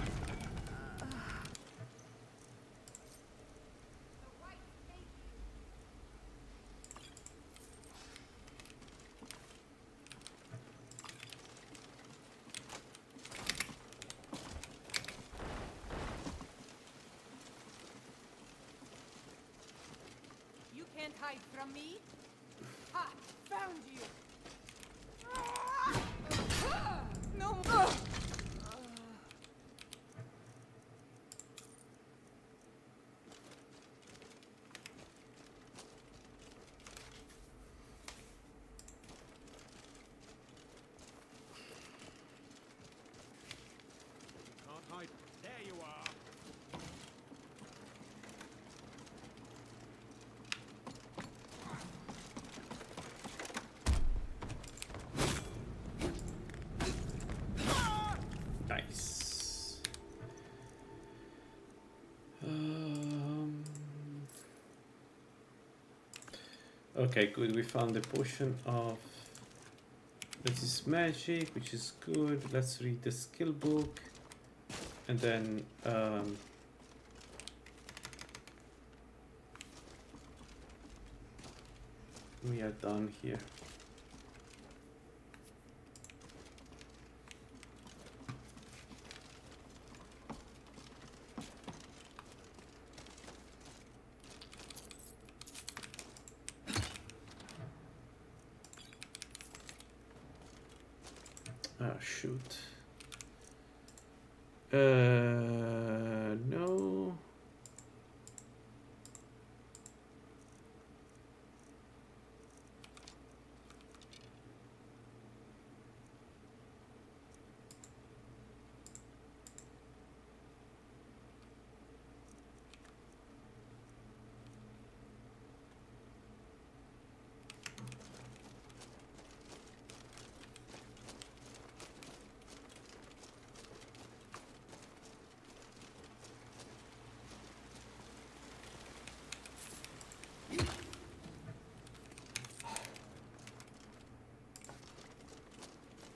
You can't hide from me. Ha! Found you. No. Can't hide. There you are. Nice. Okay, good. We found the potion of resist magic, which is good. Let's read the skill book, and then we are done here. Ah, shoot. No.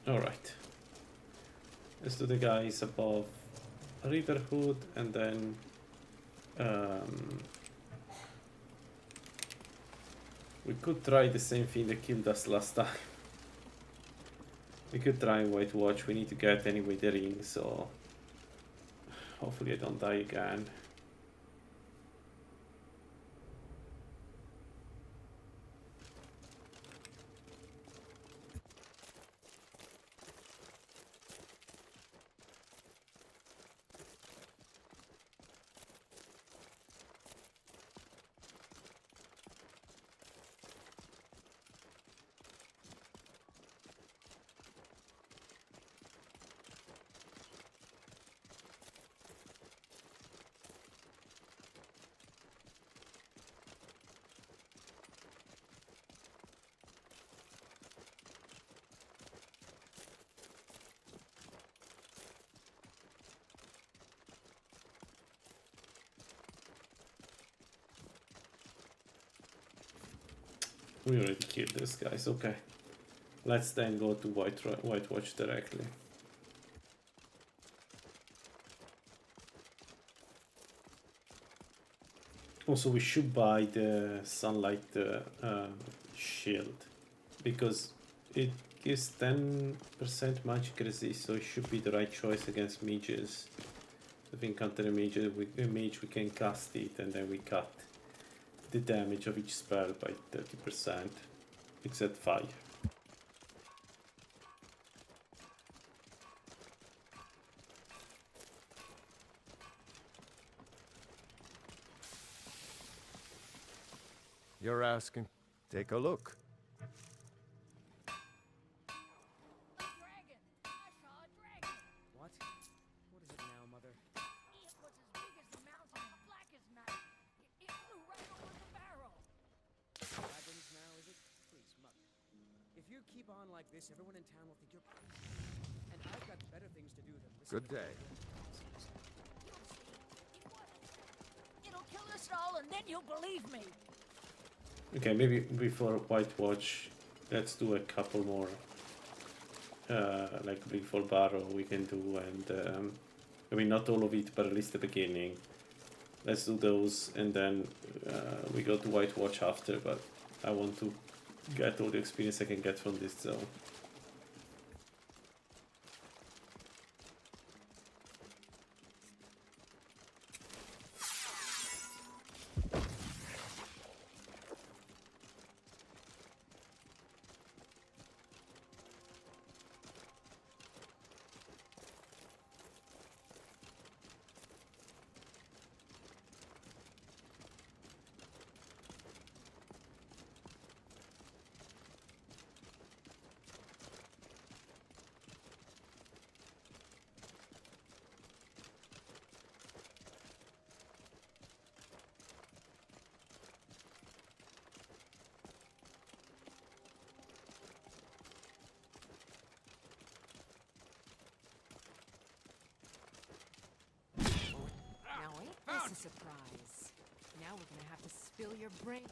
Alright. Let's do the guys above Riverhood, and then we could try the same thing that killed us last time. We could try White Watch. We need to get anyway the ring, so hopefully I don't die again. We already killed this guys, okay. Let's then go to White Watch directly. Also, we should buy the sunlight shield, because it gives 10% magic resist, so it should be the right choice against mages. If we encounter a mage, we can cast it, and then we cut the damage of each spell by 30%, except 5. You're asking. Take a look. Dragon! I saw a dragon! What? What is it now, Mother? It was as big as the mountain of Blackest Night. It flew right over the barrel. Dragons now, is it? Please, Mother. If you keep on like this, everyone in town will think you're crazy. And I've got better things to do than listen Good to day. You'll see. It will. It'll kill us all, and then you'll believe me. Okay, maybe before White Watch, let's do a couple more, like Big for Barrow we can do, and I mean not all of it, but at least the beginning. Let's do those, and then we go to White Watch after, but I want to get all the experience I can get from this zone. Now ain't this a surprise? Now we're gonna have to spill your brain.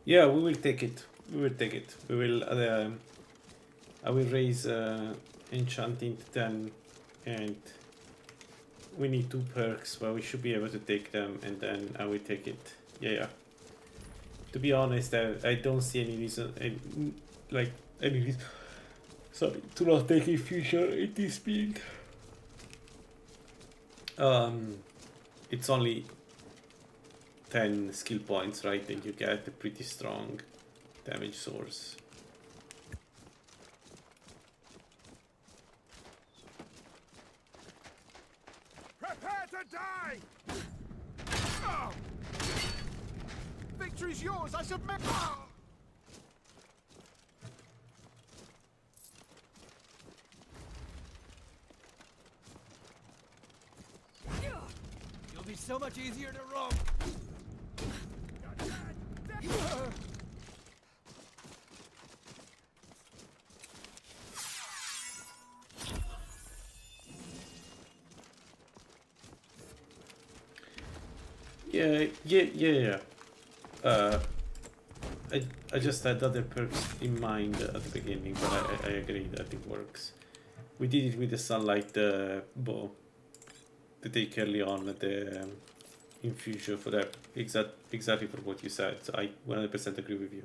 Yeah, we will take it. We will take it. We will. I will raise enchanting to 10, and we need 2 perks, but we should be able to take them, and then I will take it. Yeah, yeah. To be honest, I don't see any reason, any reason, sorry, to not take infusion in this build. It's only 10 skill points, right? And you get a pretty strong damage source. Prepare to die! Oh. Victory's yours, I submit! Oh. You'll be so much easier to roam. Yeah. I just had other perks in mind at the beginning, but I agree that it works. We did it with the sunlight bow to take early on the infusion for that exactly for what you said. So I 100% agree with you.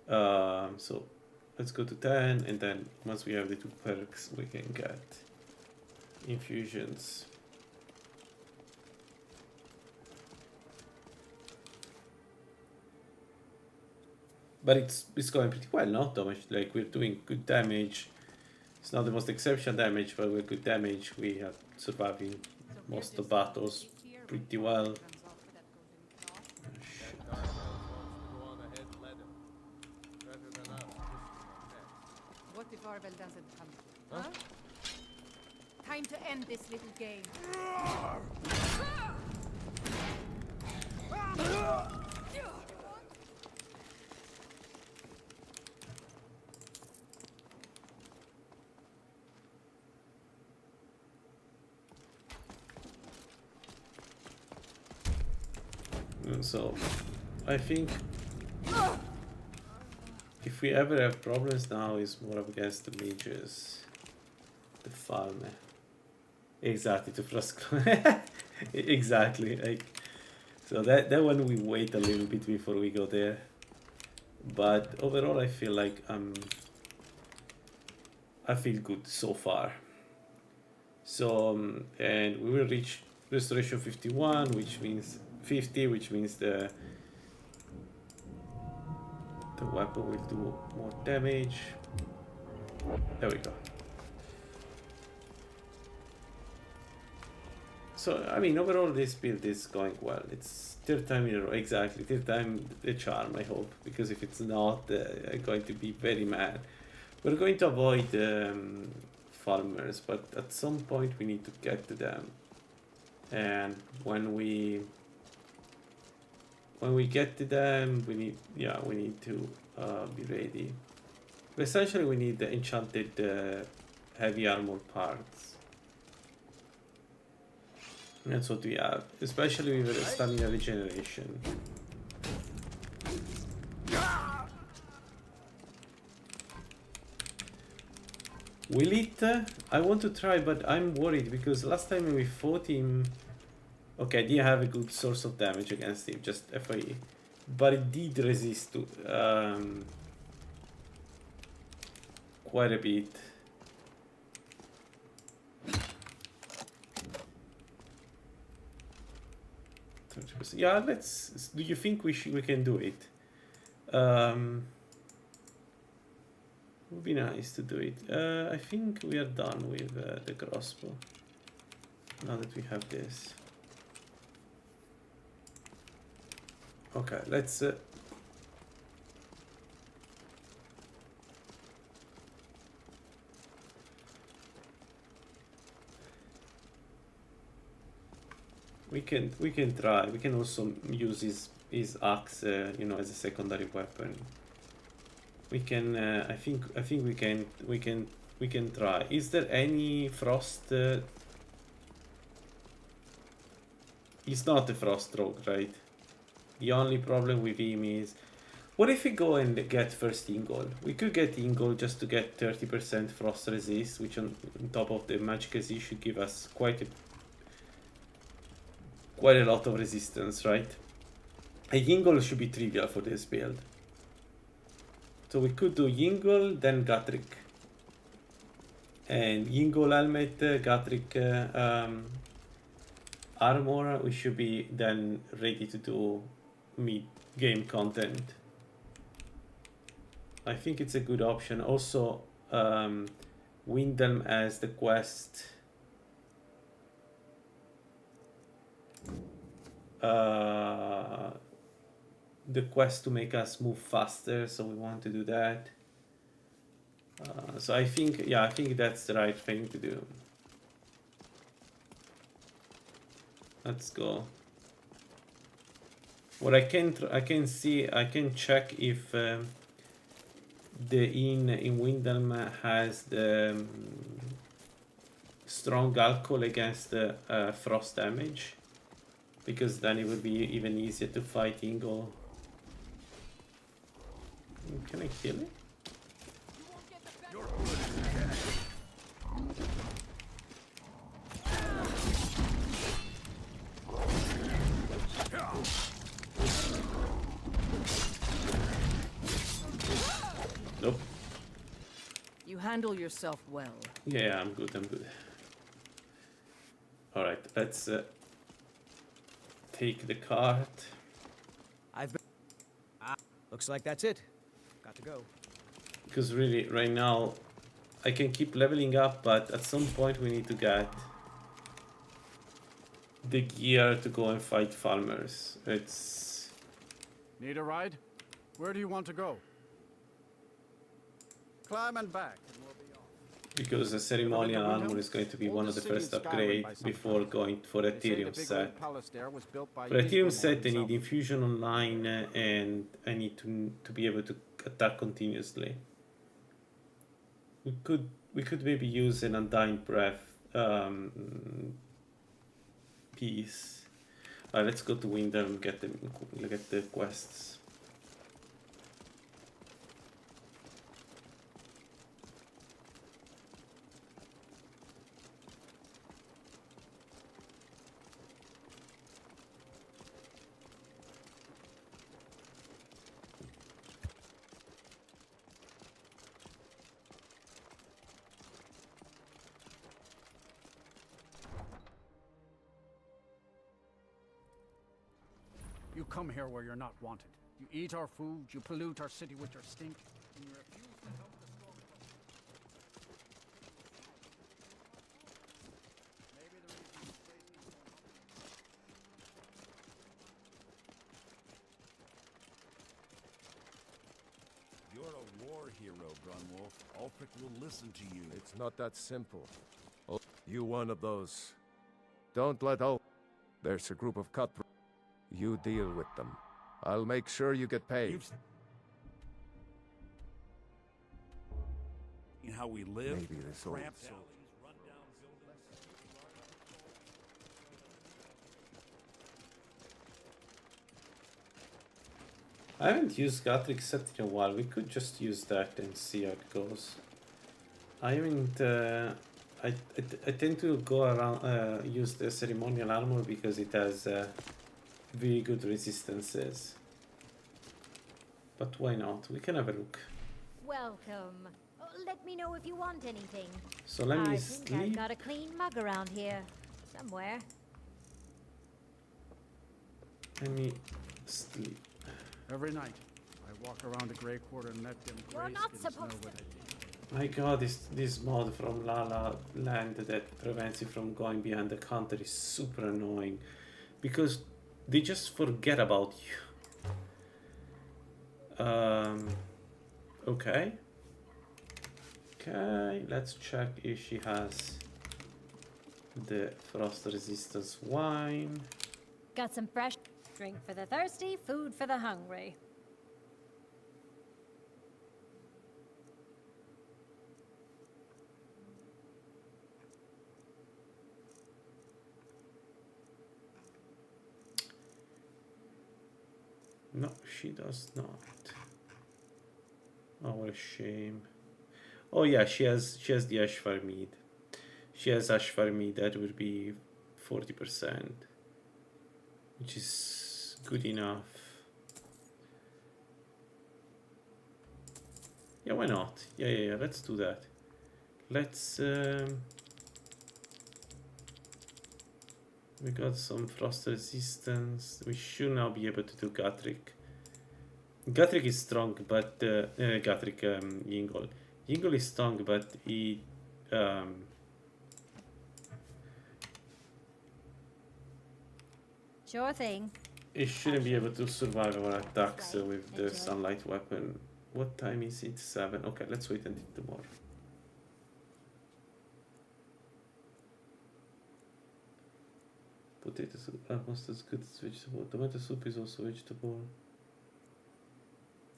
So let's go to 10, and then once we have the 2 perks, we can get infusions. But it's going pretty well, no, Thomas? Like, we're doing good damage. It's not the most exceptional damage, but we're good damage. We are surviving most of battles pretty well. What if Arvel doesn't come? Huh? Time to end this little game. So, I think if we ever have problems now, is more up against the mages, the farm. Exactly, to frustration. Exactly. Like, so that one we wait a little bit before we go there. But overall, I feel like I feel good so far. So and we will reach restoration 51, which means 50, which means the weapon will do more damage. There we go. So I mean, overall this build is going well. It's 3rd time in a row, exactly 3rd time the charm, I hope, because if it's not, I'm going to be very mad. We're going to avoid farmers, but at some point we need to get to them, and when we get to them, we need to be ready. But essentially, we need the enchanted heavy armor parts. That's what we have, especially with the stamina regeneration. Will it? I want to try, but I'm worried because last time we fought him. Okay, I didn't have a good source of damage against him, just FYE. But it did resist to quite a bit. Yeah, let's. Do you think we can do it? Would be nice to do it. I think we are done with the crossbow. Now that we have this. Okay, let's we can try. We can also use his axe, you know, as a secondary weapon. We can. I think we can try. Is there any frost? He's not a frost rogue, right? The only problem with him is, what if we go and get first Ingol? We could get Ingol just to get 30% frost resist, which on top of the magic resist should give us quite a lot of resistance, right? A Yingol should be trivial for this build. So we could do Yingol, then Gatrick. And Yingol helmet, Gatrick armor, we should be then ready to do mid-game content. I think it's a good option. Also, Windhelm as the quest. The quest to make us move faster, so we want to do that. So I think, yeah, I think that's the right thing to do. Let's go. What I can check if the inn in Windhelm has the strong alcohol against the frost damage, because then it would be even easier to fight Ingo. Can I kill it? Nope. You handle yourself well. Yeah, I'm good, I'm good. Alright, let's take the cart. Looks like that's it. Got to go. Because really, right now, I can keep leveling up, but at some point we need to get the gear to go and fight farmers. It's... Need a ride? Where do you want to go? Climb and back, and we'll be off. because the ceremonial armor is going to be one of the first upgrades before going for Ethereum set. For Ethereum set, I need infusion online and I need to be able to attack continuously. We could maybe use an Undying Breath piece. Let's go to Windhelm and get the quests. You come here where you're not wanted. You eat our food, you pollute our city with your stink, and you refuse to help the storm. Maybe the reason you stayed You're a war hero, Grunwolf. Ulfric will listen to you. It's not that simple. Oh, you one of those. Don't let all... There's a group of cutthroats. You deal with them. I'll make sure you get paid. You've seen how we live? Maybe this old... Cramped alleys, run-down buildings. I haven't used Gatrick set in a while. We could just use that and see how it goes. I haven't... I tend to go around use the ceremonial armor because it has very good resistances. But why not? We can have a look. Welcome. Let me know if you want anything. So let me I think I've sleep. got a clean mug around here. Somewhere. Let me sleep. Every night, I walk around the Grey Quarter and let them You're gray not skins know supposed what to. I did. My god, this mod from Lalaland that prevents you from going behind the counter is super annoying. Because they just forget about you. Okay. Okay, let's check if she has the frost resistance wine. Got some fresh drink for the thirsty, food for the hungry. No, she does not. Oh, what a shame. Oh yeah, she has the Ashfar mead. She has Ashfar mead. That would be 40%, which is good enough. Yeah, why not? Yeah. Let's do that. Let's. We got some frost resistance. We should now be able to do Gatrick. Gatrick is strong, but Gatrick Yingol. Yingol is strong, but he Sure thing. he shouldn't be able to survive our attacks with the sunlight weapon. What time is it? 7. Okay, let's wait until tomorrow. Potato soup almost as good as vegetable. Tomato soup is also vegetable.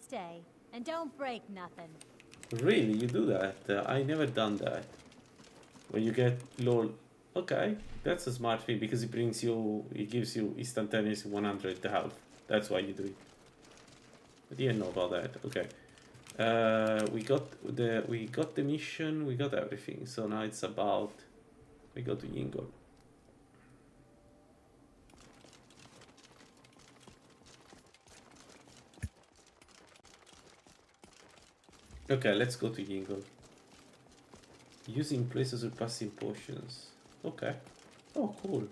Stay. And don't break nothing. Really, you do that? I never done that. When you get low, okay, that's a smart thing because it brings you, it gives you instantaneously 100 health. That's why you do it. I didn't know about that. Okay, we got the mission, we got everything. So now it's about we go to Yingol. Okay, let's go to Yingol. Using places with passing potions. Okay. Oh, cool.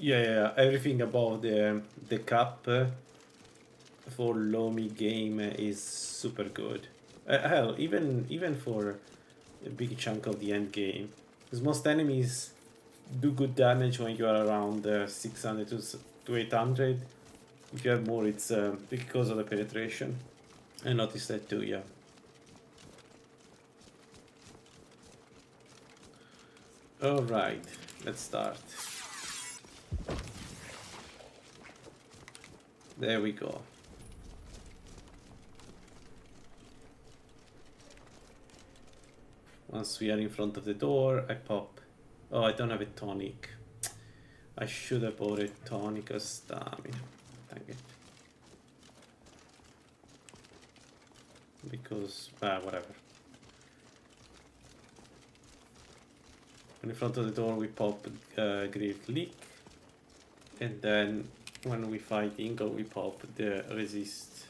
Yeah, everything about the cap for Lomi game is super good. Hell, even for a big chunk of the end game, because most enemies do good damage when you are around 600 to 800. If you have more, it's because of the penetration. I noticed that too. Yeah. All right, let's start. There we go. Once we are in front of the door, I pop. Oh, I don't have a tonic. I should have bought a tonic or stamina. Dang it. Because, whatever. In front of the door, we pop Great Leak. And then when we fight Ingo, we pop the resist.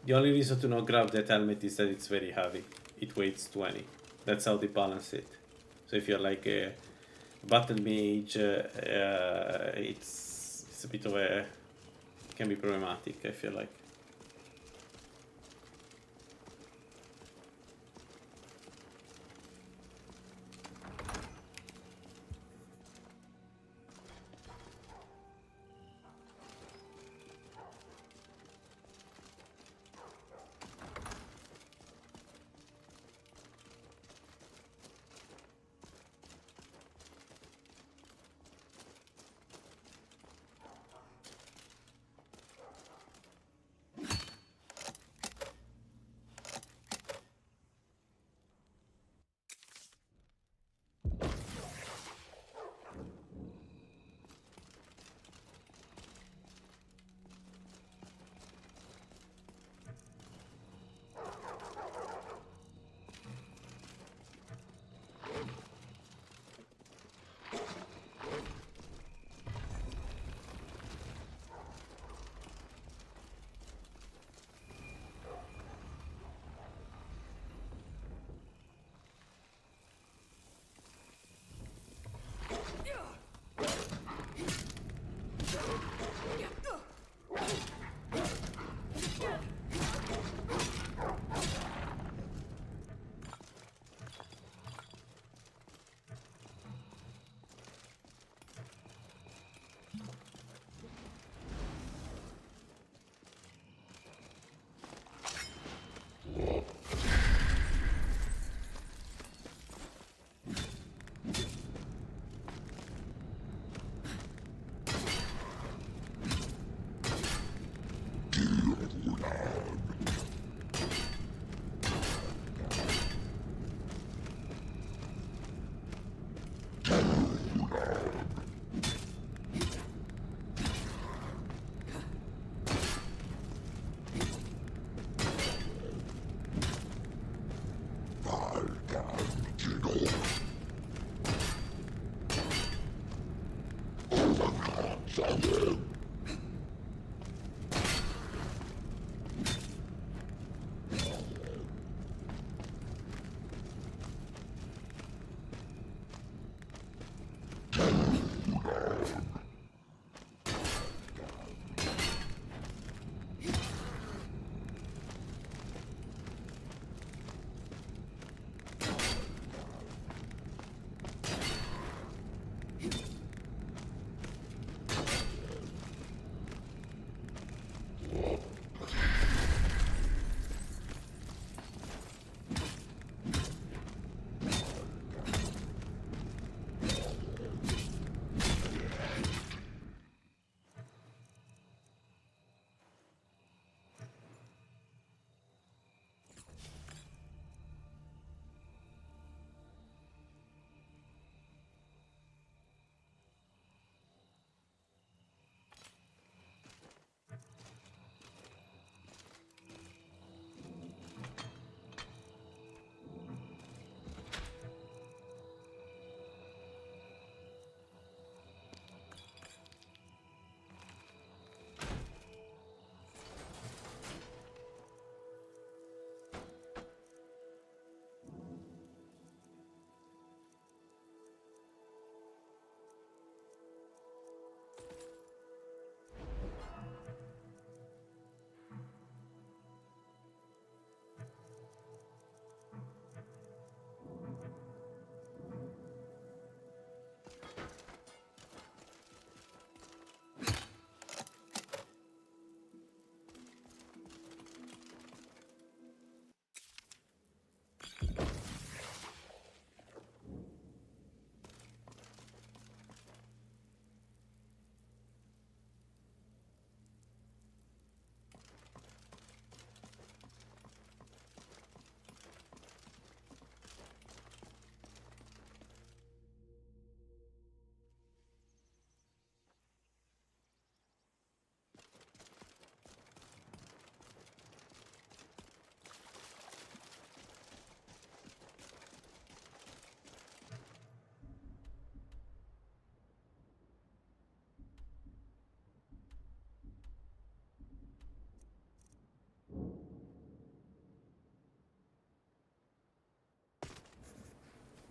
The only reason to not grab that helmet is that it's very heavy. It weighs 20. That's how they balance it. So if you're like a battle mage, it's a bit of a, can be problematic, I feel like.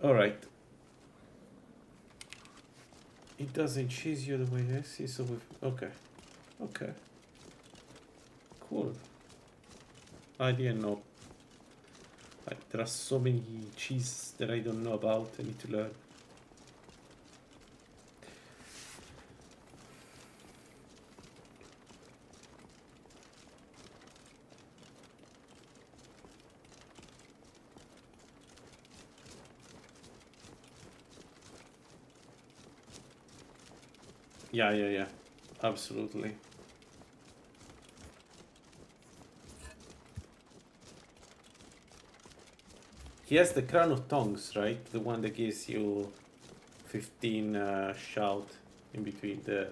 Alright. It doesn't chase you the way I see, so we've... Okay. Okay. Cool. I didn't know. Like, there are so many cheeses that I don't know about. I need to learn. Yeah. Absolutely. He has the crown of tongues, right? The one that gives you 15 shout in between the...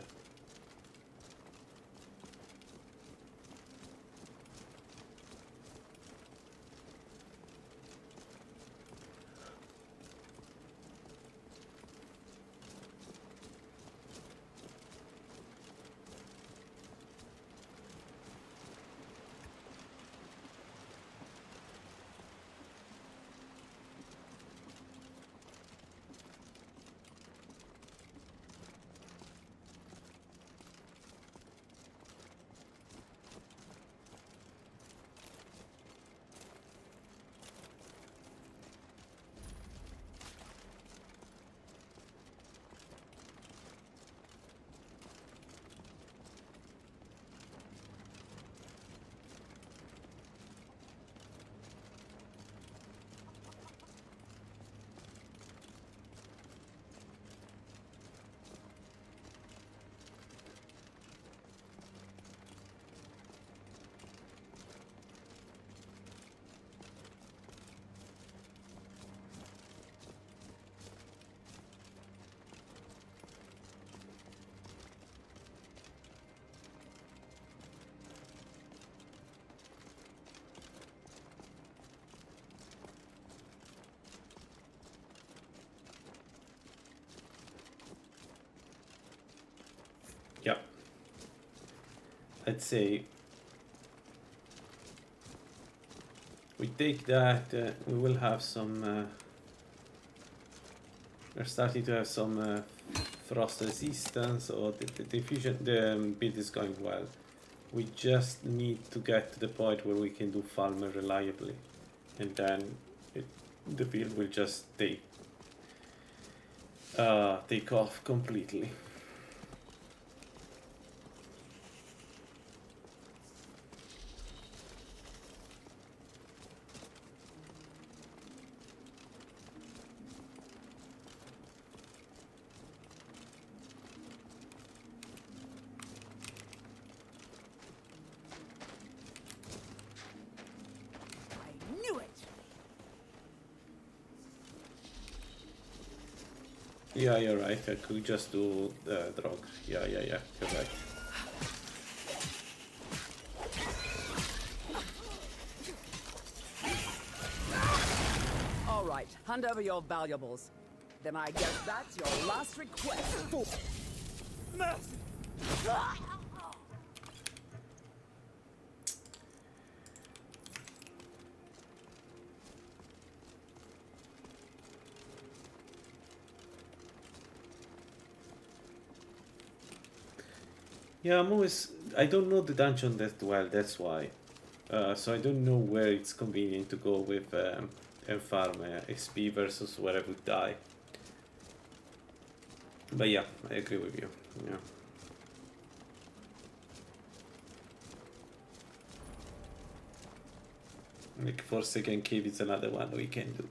yeah. Let's say we take that, we will have some, we're starting to have some frost resistance, or the diffusion, the build is going well. We just need to get to the point where we can do farmer reliably, and then the build will just take off completely. I knew it! Yeah, you're right. I could just do drog. Yeah, you're right. All right, hand over your valuables. Then I guess that's your last request for... Mercy! Yeah, I don't know the dungeon that well, that's why. So I don't know where it's convenient to go with and farm XP versus where I would die. But yeah, I agree with you. Yeah. Like Forsaken Cave is another one we can do.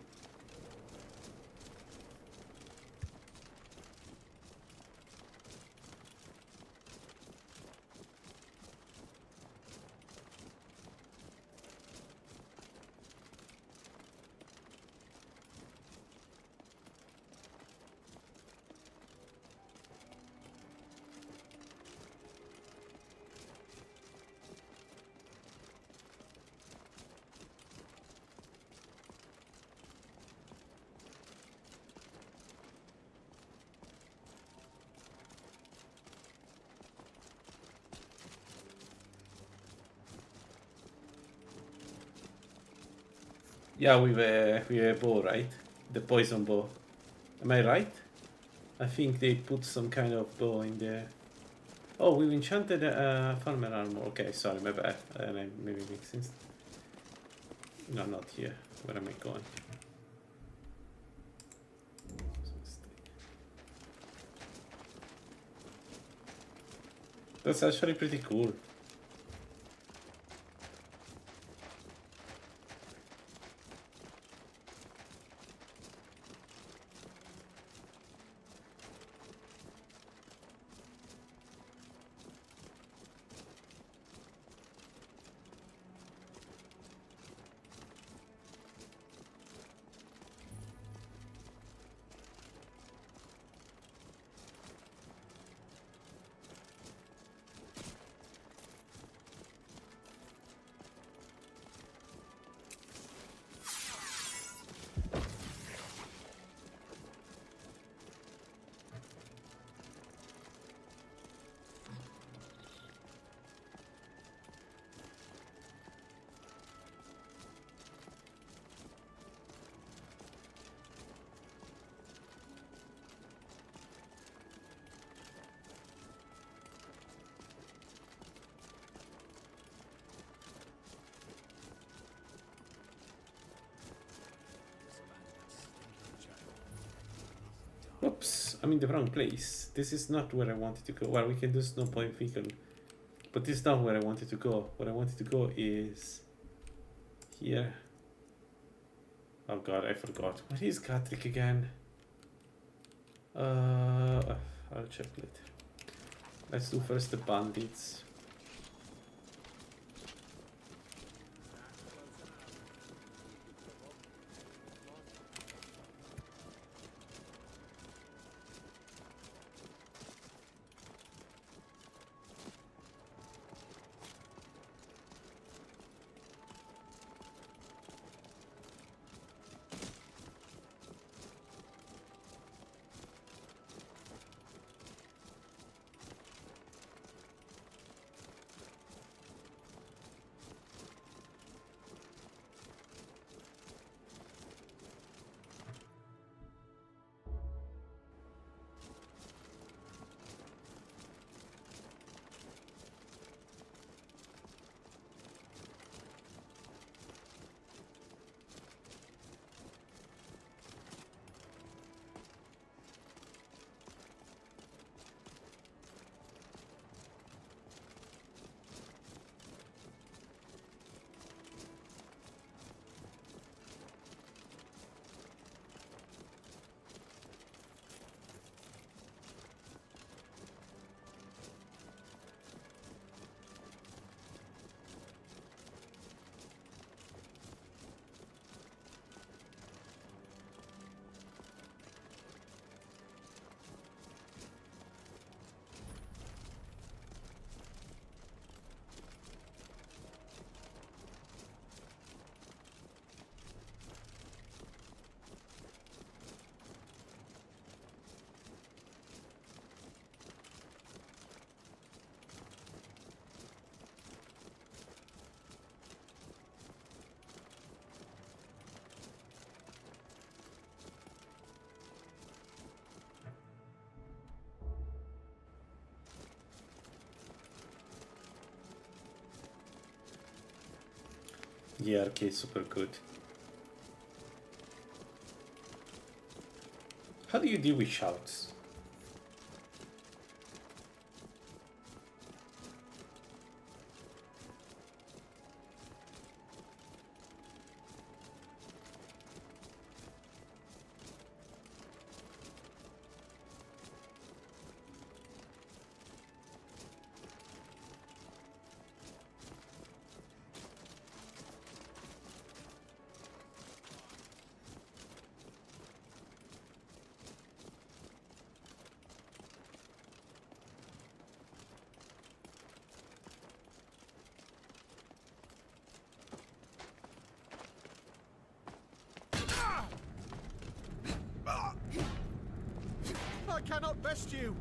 Yeah, with a bow, right? The poison bow. Am I right? I think they put some kind of bow in there. Oh, we've enchanted farmer armor. Okay, sorry, my bad. Maybe makes sense. No, not here. Where am I going? That's actually pretty cool. Oops, I'm in the wrong place. This is not where I wanted to go. Well, we can do snow point beacon, but this is not where I wanted to go. Where I wanted to go is here. Oh god, I forgot. What is Catrick again? I'll check it. Let's do first the bandits. Yeah, arcade's super good. How do you deal with shouts? I cannot best you!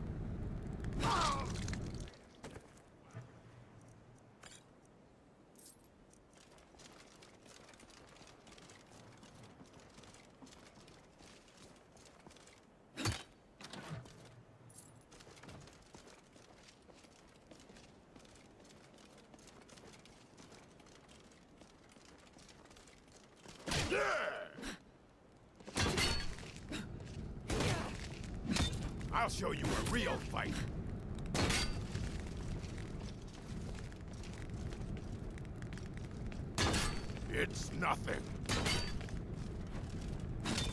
I'll show you a real fight. It's nothing.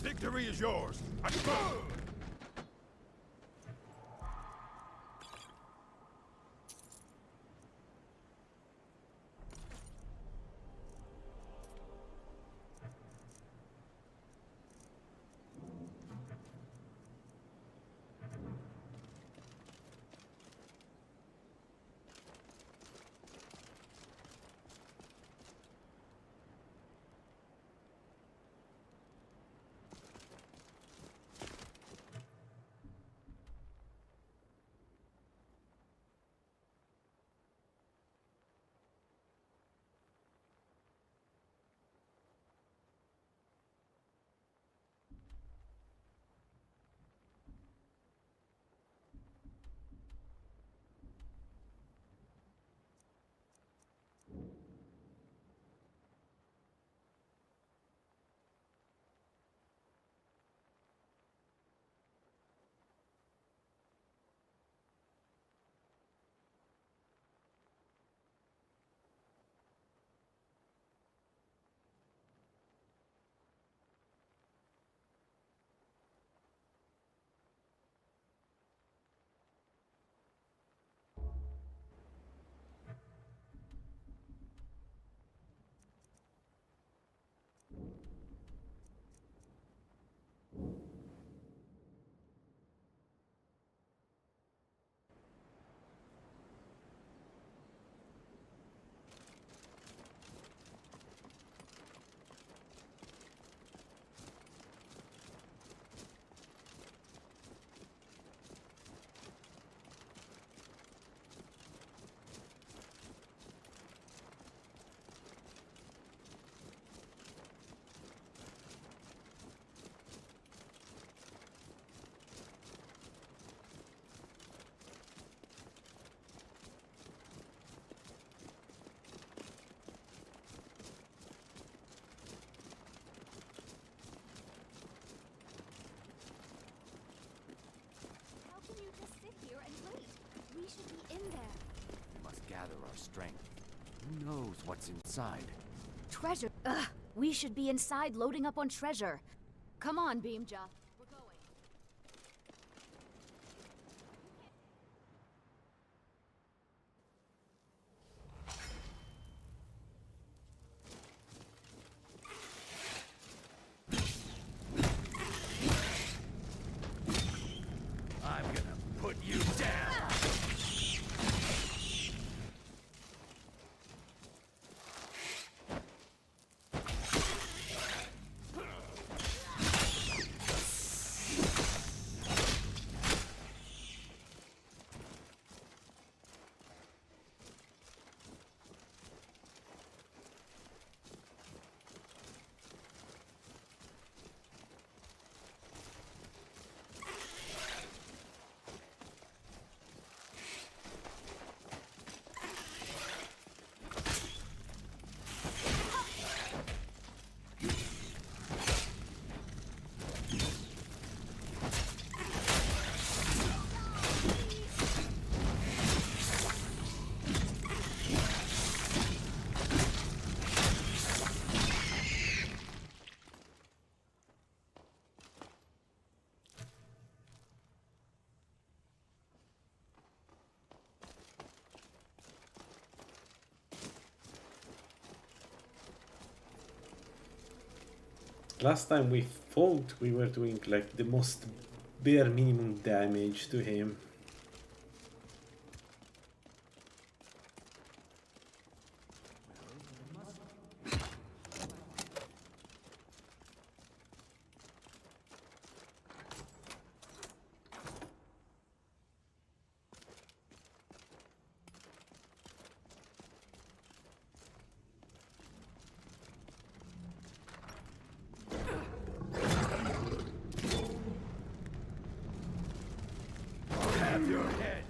Victory is yours. We should be in there. We must gather our strength. Who knows what's inside? Treasure. Ugh. We should be inside loading up on treasure. Come on, Beamja. We're going. I'm gonna put you down! Last time we fought, we were doing like the most bare minimum damage to him. Have your head.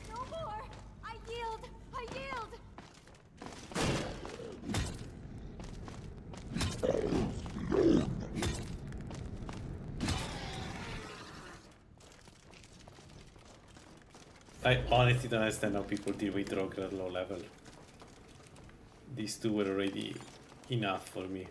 No more! I yield! I yield! I honestly don't understand how people deal with Rogue at low level. These two were already enough for me.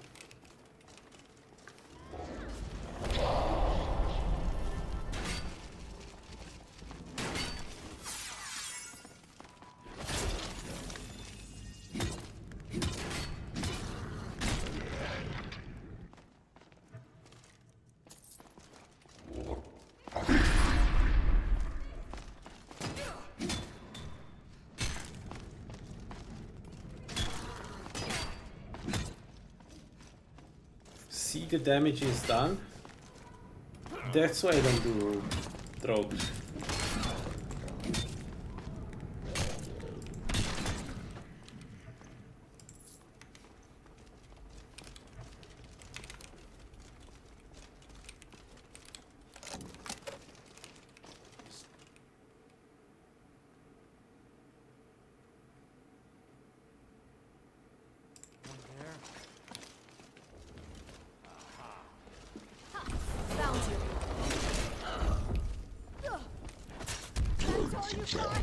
See, the damage is done. That's why I don't do drops. Found you. That's all you got?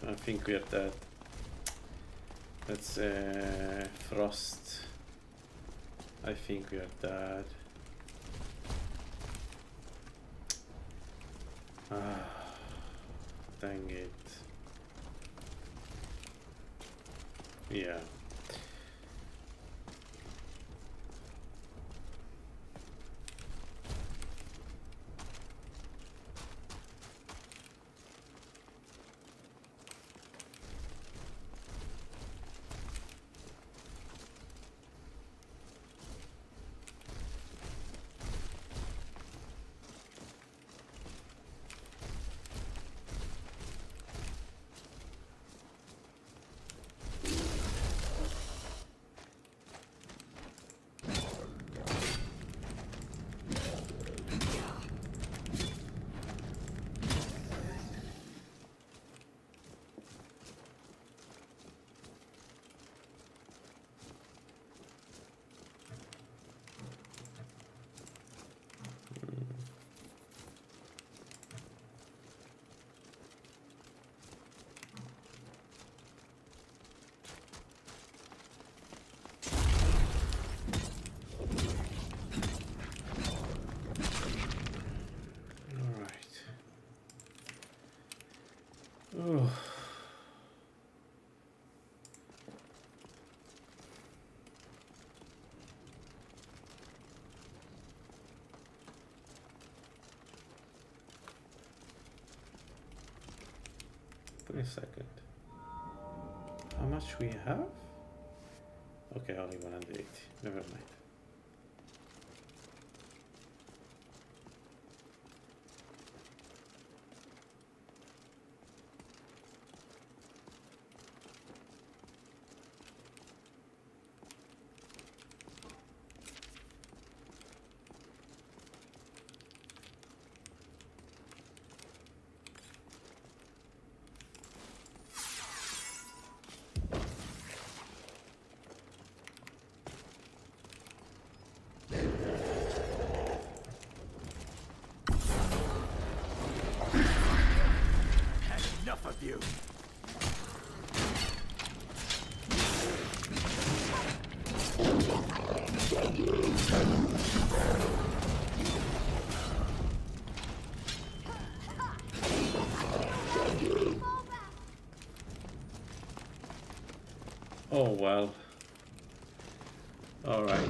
I think we are dead. That's Frost. I think we are dead. Ah, dang it. Yeah. Oh. Wait a second. How much we have? Okay, only 180. Never mind. of you. Oh well. All right.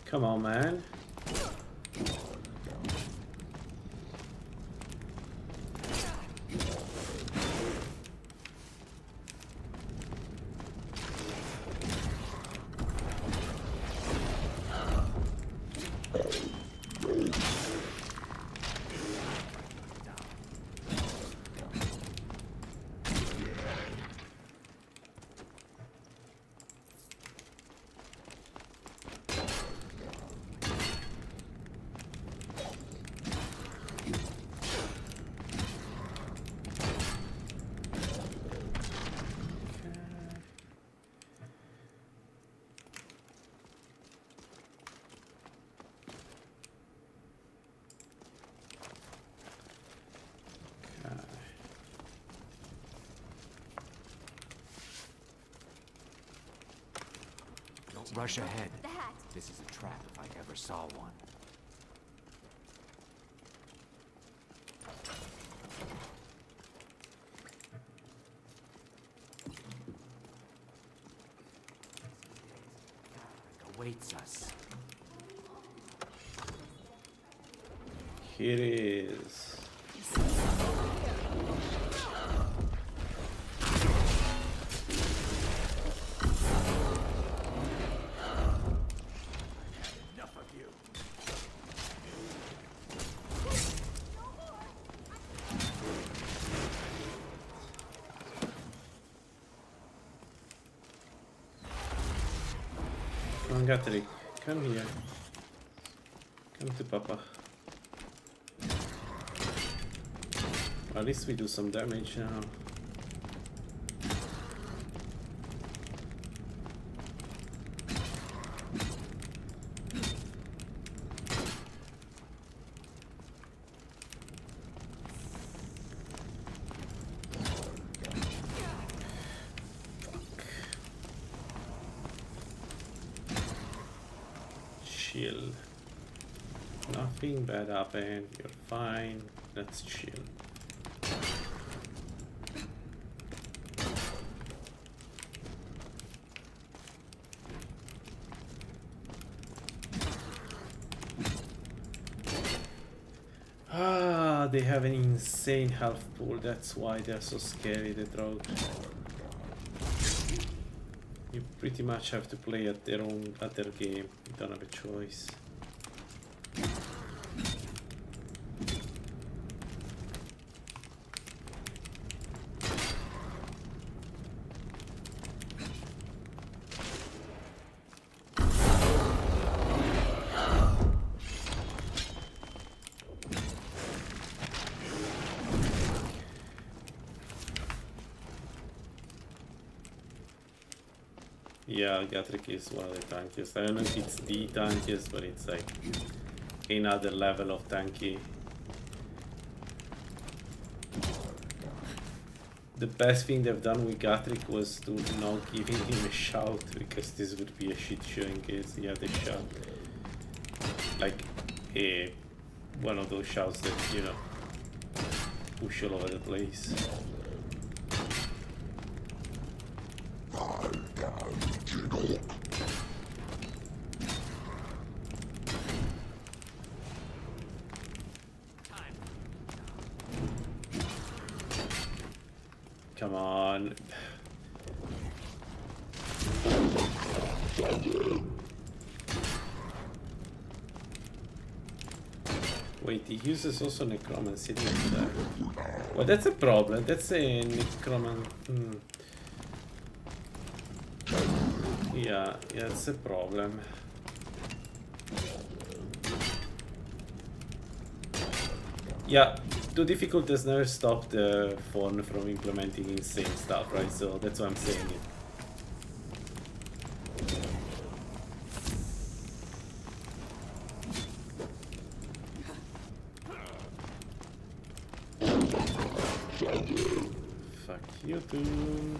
Come on, man. Don't rush ahead. This is a trap if I ever saw one. Awaits us. Here it is. Enough of you. Come on, Gatrik. Come here. Come to Papa. At least we do some damage now. Chill. Nothing bad happened. You're fine. Let's chill. Ah, they have an insane health pool. That's why they're so scary, the drones. You pretty much have to play at their game. You don't have a choice. Yeah, Gatrik is one of the tankiest. I don't know if it's the tankiest, but it's like another level of tanky. The best thing they've done with Gatrik was to not giving him a shout, because this would be a shit show in case he had a shout. Like one of those shouts that, you know, push all over the place. Come on. Wait, he uses also necromancy, didn't he? Well, that's a problem. That's a necroman. Yeah, it's a problem. Yeah, too difficult has never stopped the phone from implementing insane stuff, right? So that's why I'm saying it. Fuck you too.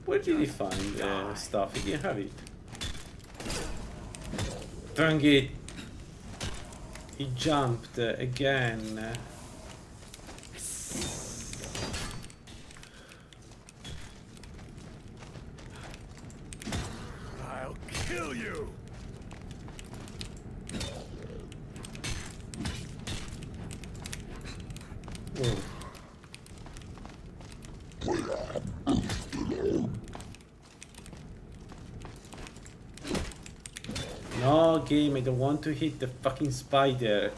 Where did he find stuff? He didn't have it. Dang it! He jumped again. I'll kill you! Whoa. No, game, I don't want to hit the fucking spider.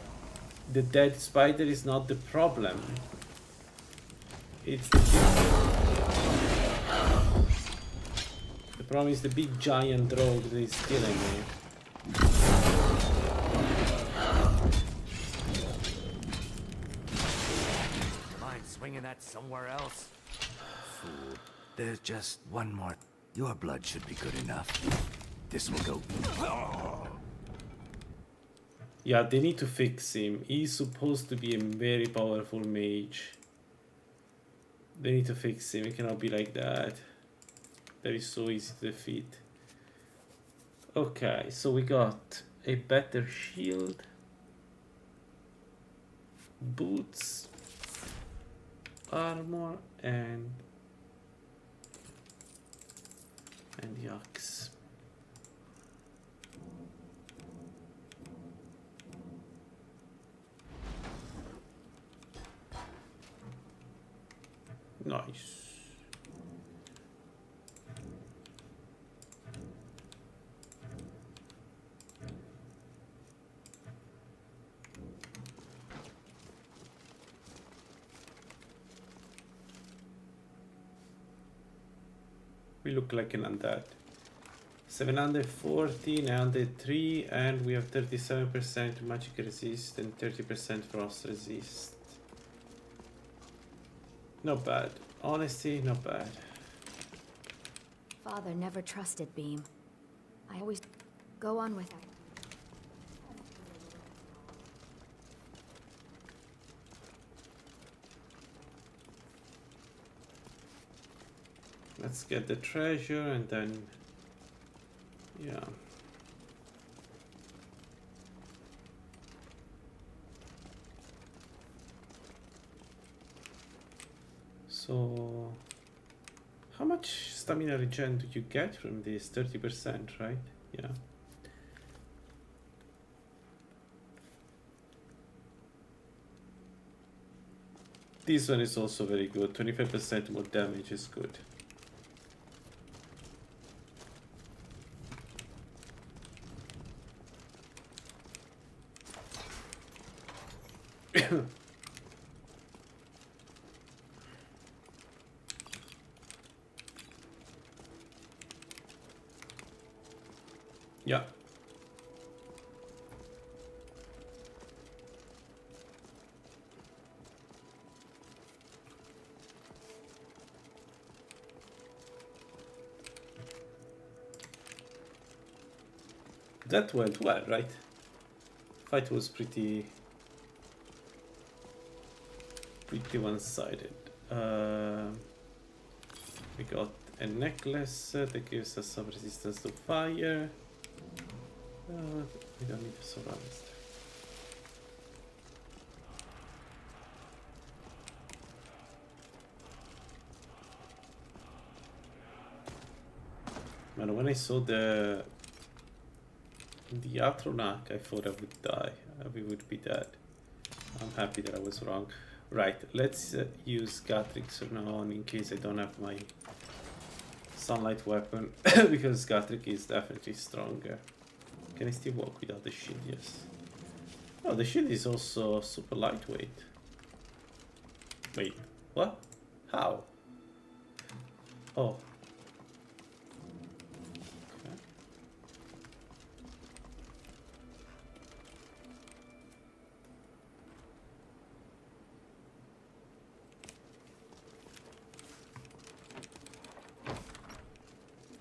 The dead spider is not the problem. It's the problem is the big giant rogue that is killing me. Mind swinging that somewhere else? Fool. There's just one more. Your blood should be good enough. This will go. Yeah, they need to fix him. He's supposed to be a very powerful mage. They need to fix him. He cannot be like that. That is so easy to defeat. Okay, so we got a better shield, boots, armor, and the axe. Nice. We look like an undead. 740, 903, and we have 37% magic resist and 30% frost resist. Not bad. Honestly, not bad. Father never trusted Beam. I always go on with it. Let's get the treasure and then, yeah. So, how much stamina regen do you get from this? 30%, right? Yeah. This one is also very good. 25% more damage is good. Yeah. That went well, right? Fight was pretty one-sided. We got a necklace that gives us some resistance to fire. We don't need to surround this. Man, when I saw the The Atronak, I thought I would die. We would be dead. I'm happy that I was wrong. Right, let's use Gatrix from now on in case I don't have my sunlight weapon. Because Gatrix is definitely stronger. Can I still walk without the shield? Yes. Oh, the shield is also super lightweight. Wait, what? How? Oh. Okay.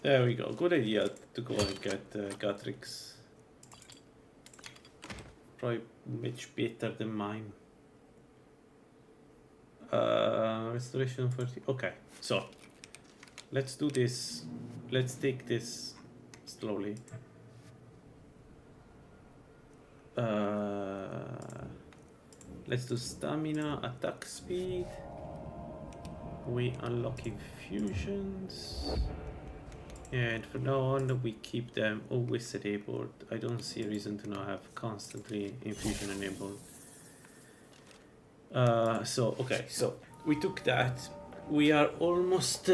There we go. Good idea to go and get Gatrix. Probably much better than mine. Restoration 40. Okay, so let's do this. Let's take this slowly. Let's do stamina, attack speed. We unlock infusions. And from now on, we keep them always enabled. I don't see a reason to not have constantly infusion enabled. Okay, so we took that. We are almost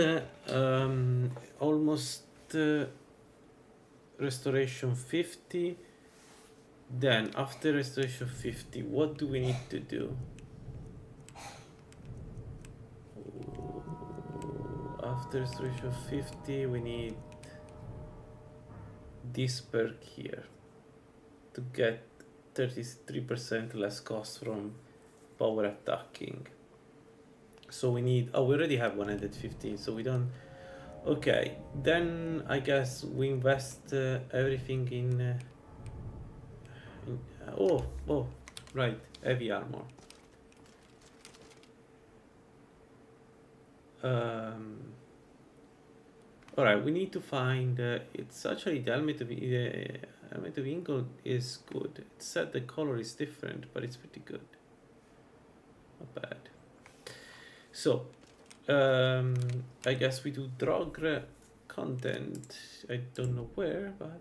restoration 50. Then after restoration 50, what do we need to do? After restoration 50, we need this perk here to get 33% less cost from power attacking. So we need, oh, we already have 115, so we don't. Okay, then I guess we invest everything in oh, right, heavy armor. Alright, we need to find, it's actually the helmet of Ingold is good. It said the color is different, but it's pretty good. Not bad. So, I guess we do Drogre content. I don't know where, but...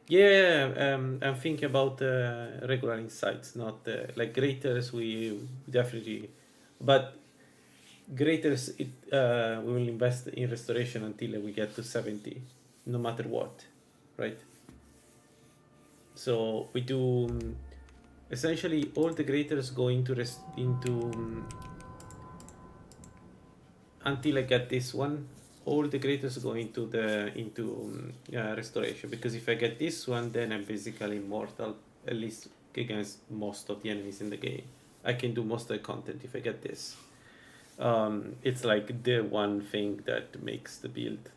Yeah, I'm thinking about regular insights, not like Graters, we definitely... But Graters, we will invest in restoration until we get to 70, no matter what, right? So we do essentially all the Graters go into until I get this one. All the Graters go into restoration, because if I get this one, then I'm basically immortal, at least against most of the enemies in the game. I can do most of the content if I get this. It's like the one thing that makes the build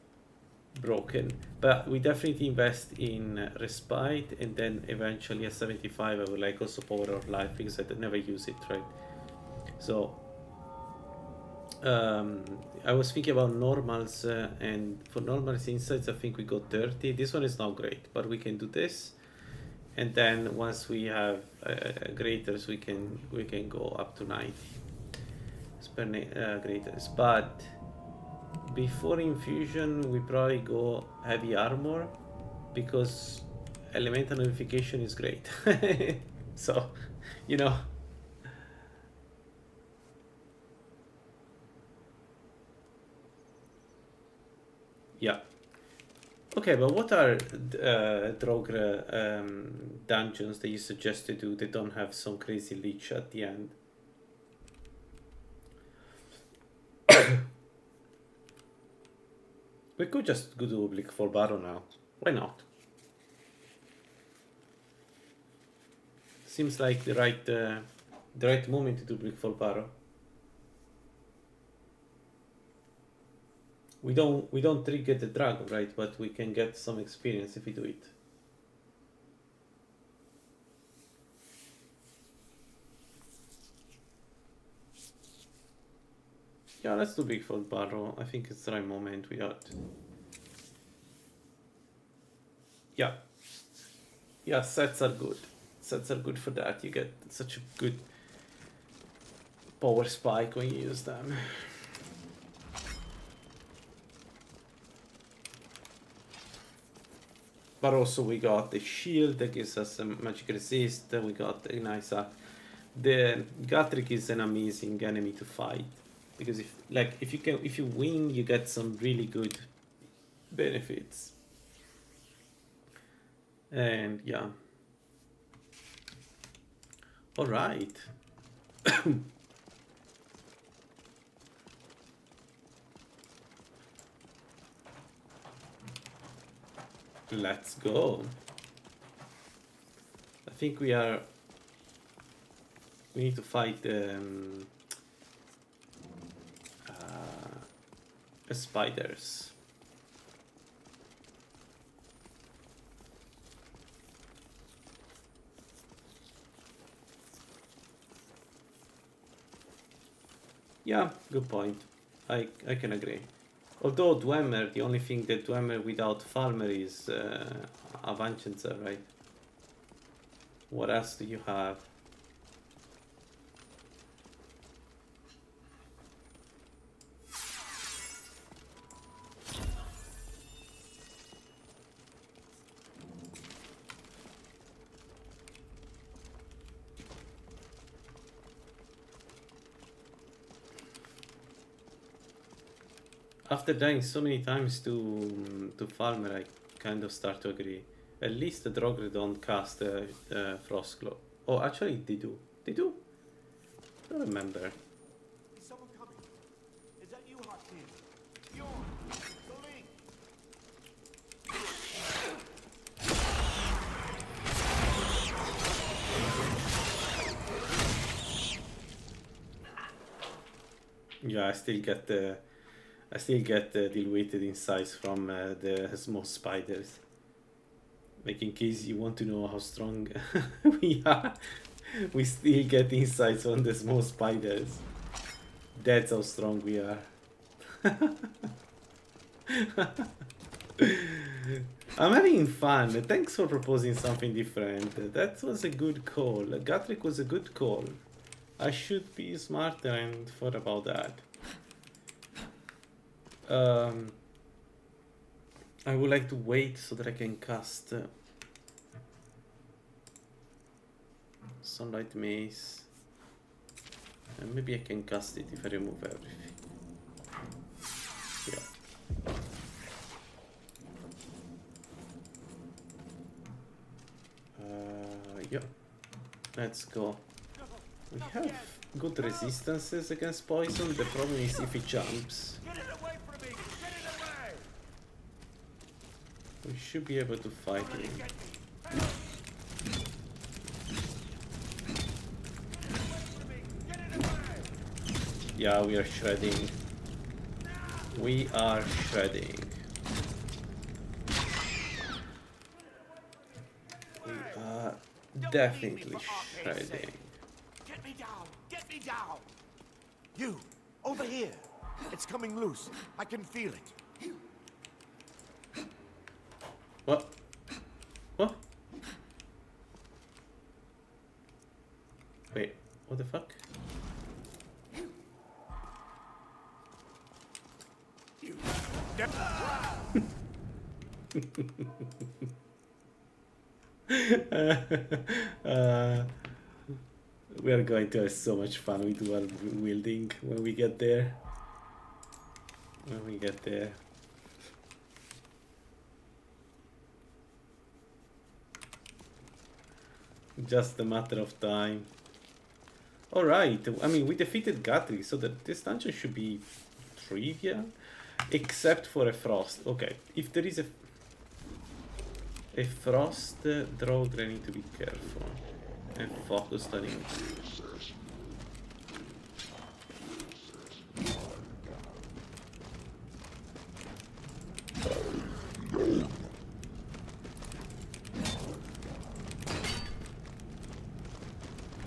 broken, but we definitely invest in respite, and then eventually at 75 I would like also power of life, because I never use it, right? So I was thinking about normals, and for normals insights I think we got 30. This one is not great, but we can do this, and then once we have graters, we can go up to 90 graters. But before infusion we probably go heavy armor, because elemental notification is great. So, you know. Yeah. Okay, but what are Drogre dungeons that you suggest to do that don't have some crazy leech at the end? We could just go to Blick for Barrow now. Why not? Seems like the right moment to do Blick for Barrow. We don't trigger the dragon, right? But we can get some experience if we do it. Yeah, let's do Big Fold Barrow. I think it's the right moment without... Yeah. Yeah, sets are good. Sets are good for that. You get such a good power spike when you use them. But also we got the shield that gives us a magic resist. We got a nice the Gatrick is an amazing enemy to fight because if you win, you get some really good benefits. And yeah. All right. Let's go. I think we need to fight spiders. Yeah, good point. I can agree. Although Dwemer, the only thing that Dwemer without Falmer is Avancenza, right? What else do you have? After dying so many times to Falmer, I kind of start to agree. At least the Drogre don't cast Frostglow. Oh, actually, they do. They do? I don't remember. Is someone coming? Is that you, Hakim? Bjorn! The Link! Yeah, I still get diluted insights from the small spiders. Like in case you want to know how strong we are, we still get insights on the small spiders. That's how strong we are. I'm having fun. Thanks for proposing something different. That was a good call. Gatrick was a good call. I should be smarter and thought about that. I would like to wait so that I can cast Sunlight Maze. And maybe I can cast it if I remove everything. Yeah. Yeah. Let's go. We have good resistances against poison. The problem is if it jumps. Get it away from me! Get it away! We should be able to fight it. Yeah, we are shredding. We are shredding. We are definitely shredding. Get me down! Get me down! You! Over here! It's coming loose. I can feel it. What? What? Wait, what the fuck? We are going to have so much fun with dual wielding when we get there. When we get there. Just a matter of time. Alright, I mean, we defeated Gatri, so that this dungeon should be trivial. Except for a frost. Okay, if there is a frost Drogre, I need to be careful and focused on it.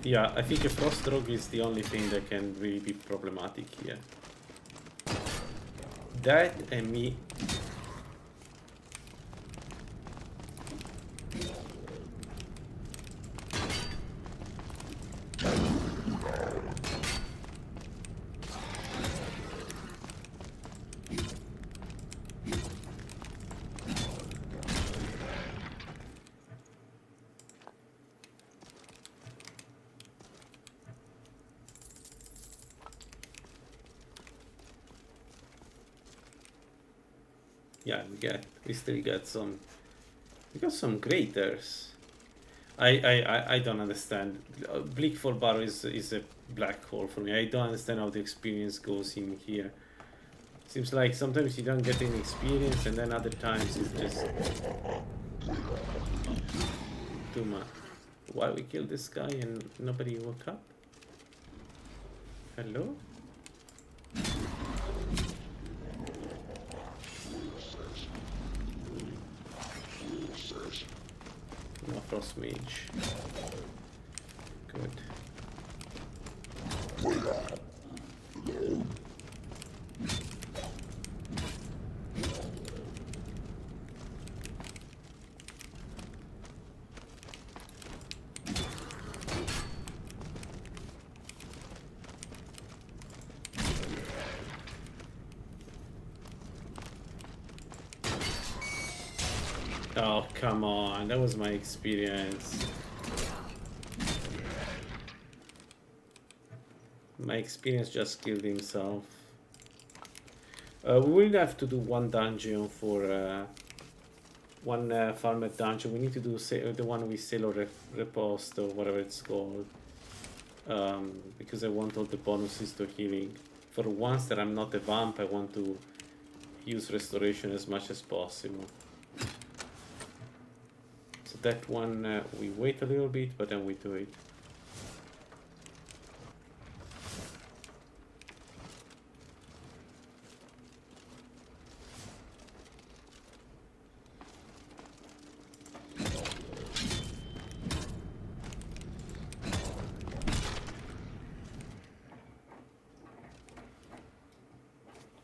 Yeah, I think a frost Drogre is the only thing that can really be problematic here. That and me. Yeah, we still got some. We got some graters. I don't understand. Bleak for Barrow is a black hole for me. I don't understand how the experience goes in here. Seems like sometimes you don't get any experience, and then other times it's just too much. Why we killed this guy and nobody woke up? Hello? No frost mage. Good. Oh, come on. That was my experience. My experience just killed himself. We will have to do one dungeon for one farmer dungeon. We need to do the one with Sailor Repost or whatever it's called. Because I want all the bonuses to healing. For once that I'm not a vamp, I want to use restoration as much as possible. So that one, we wait a little bit, but then we do it.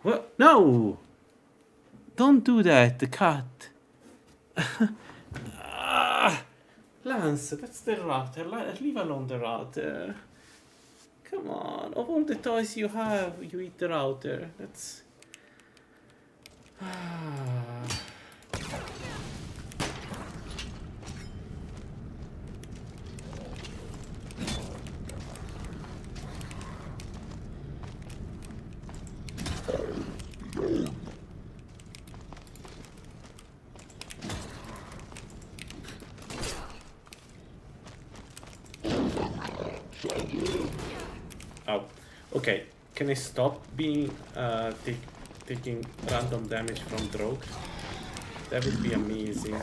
What? No! Don't do that, the cat. Lance, that's the router. Leave alone the router. Come on, of all the toys you have, you eat the router. That's... Oh, okay. Can I stop being taking random damage from Drogue? That would be amazing.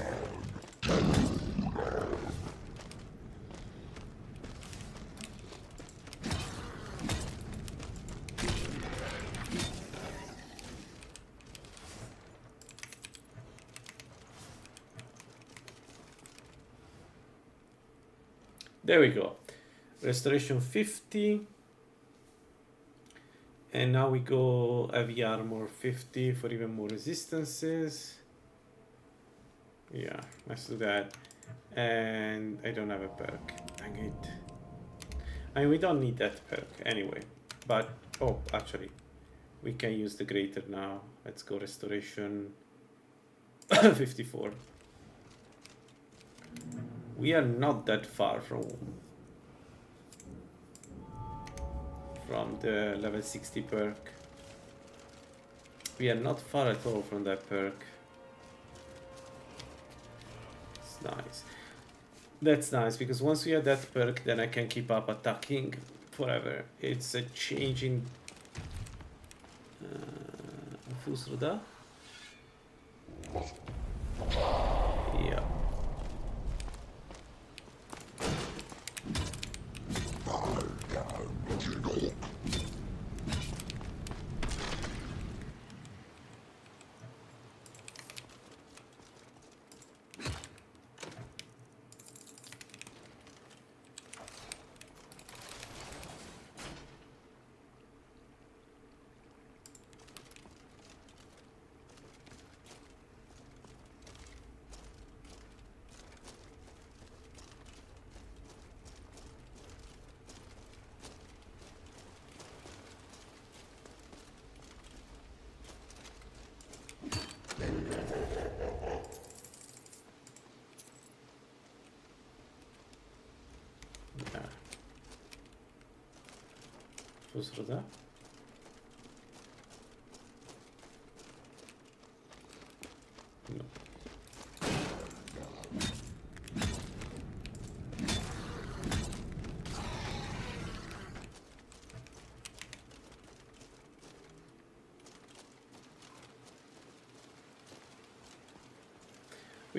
There we go. Restoration 50. And now we go heavy armor 50 for even more resistances. Yeah, let's do that. And I don't have a perk. Dang it. I mean, we don't need that perk anyway. But, oh, actually, we can use the greater now. Let's go restoration 54. We are not that far from the level 60 perk. We are not far at all from that perk. It's nice. That's nice, because once we have that perk, then I can keep up attacking forever. It's a change in... Fusruda? Yeah.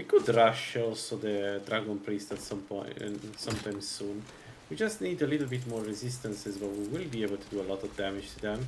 We could rush also the Dragon Priest at some point, sometime soon. We just need a little bit more resistances, but we will be able to do a lot of damage to them.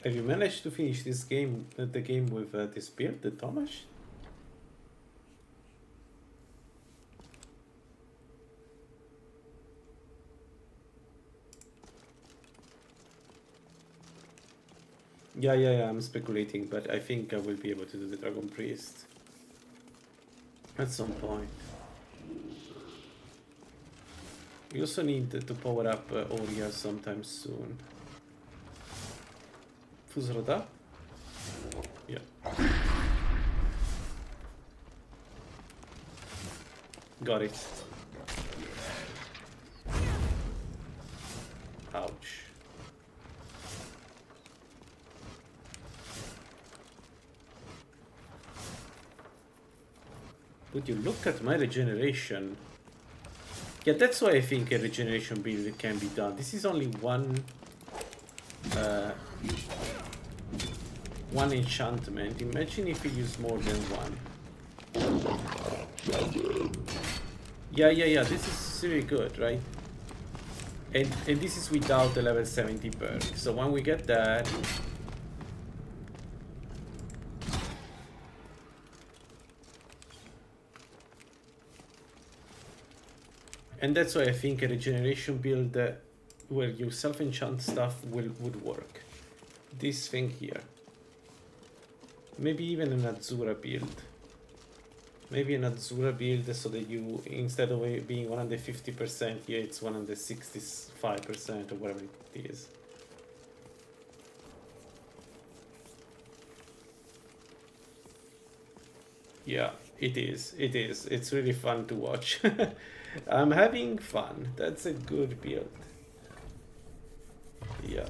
Have you managed to finish this game, the game with this build, the Thomas? Yeah, I'm speculating, but I think I will be able to do the Dragon Priest at some point. We also need to power up Oria sometime soon. Fuzroda? Yeah. Got it. Ouch. Would you look at my regeneration? Yeah, that's why I think a regeneration build can be done. This is only one enchantment. Imagine if we use more than one. Yeah. This is really good, right? And this is without the level 70 perk. So when we get that, and that's why I think a regeneration build where you self-enchant stuff would work. This thing here. Maybe even an Azura build. Maybe an Azura build so that you, instead of it being 150% here, it's 165% or whatever it is. Yeah, it is. It's really fun to watch. I'm having fun. That's a good build. Yeah.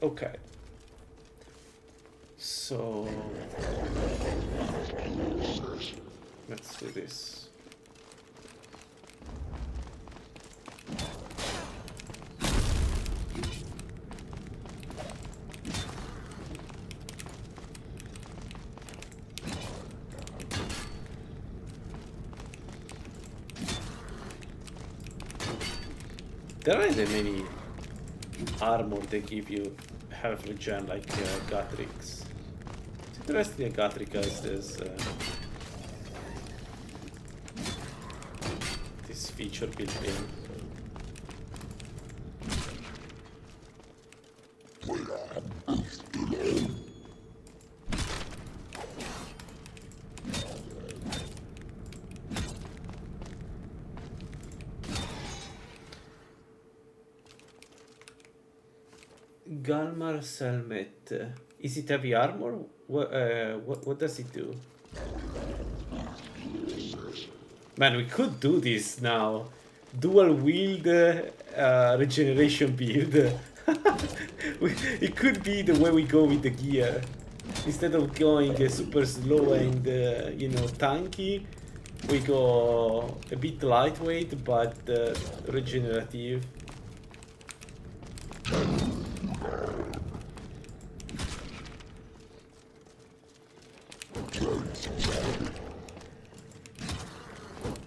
Okay. So let's do this. There aren't that many armor that give you health regen like Gatrix. It's interesting that Gatrix has this feature built in. Galmar Selmet. Is it heavy armor? What does it do? Man, we could do this now. Dual wield regeneration build. It could be the way we go with the gear. Instead of going super slow and tanky, we go a bit lightweight but regenerative.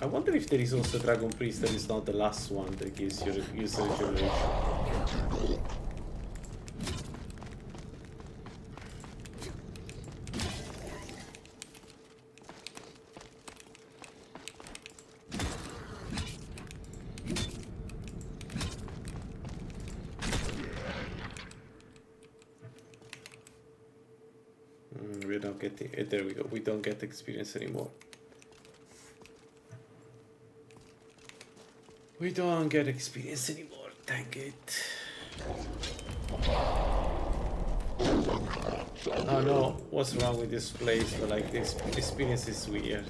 I wonder if there is also Dragon Priest that is not the last one that gives you regeneration. not getting. There we go. We don't get experience anymore. We don't get experience anymore. Dang it. Oh no, what's wrong with this place? But like, this experience is weird.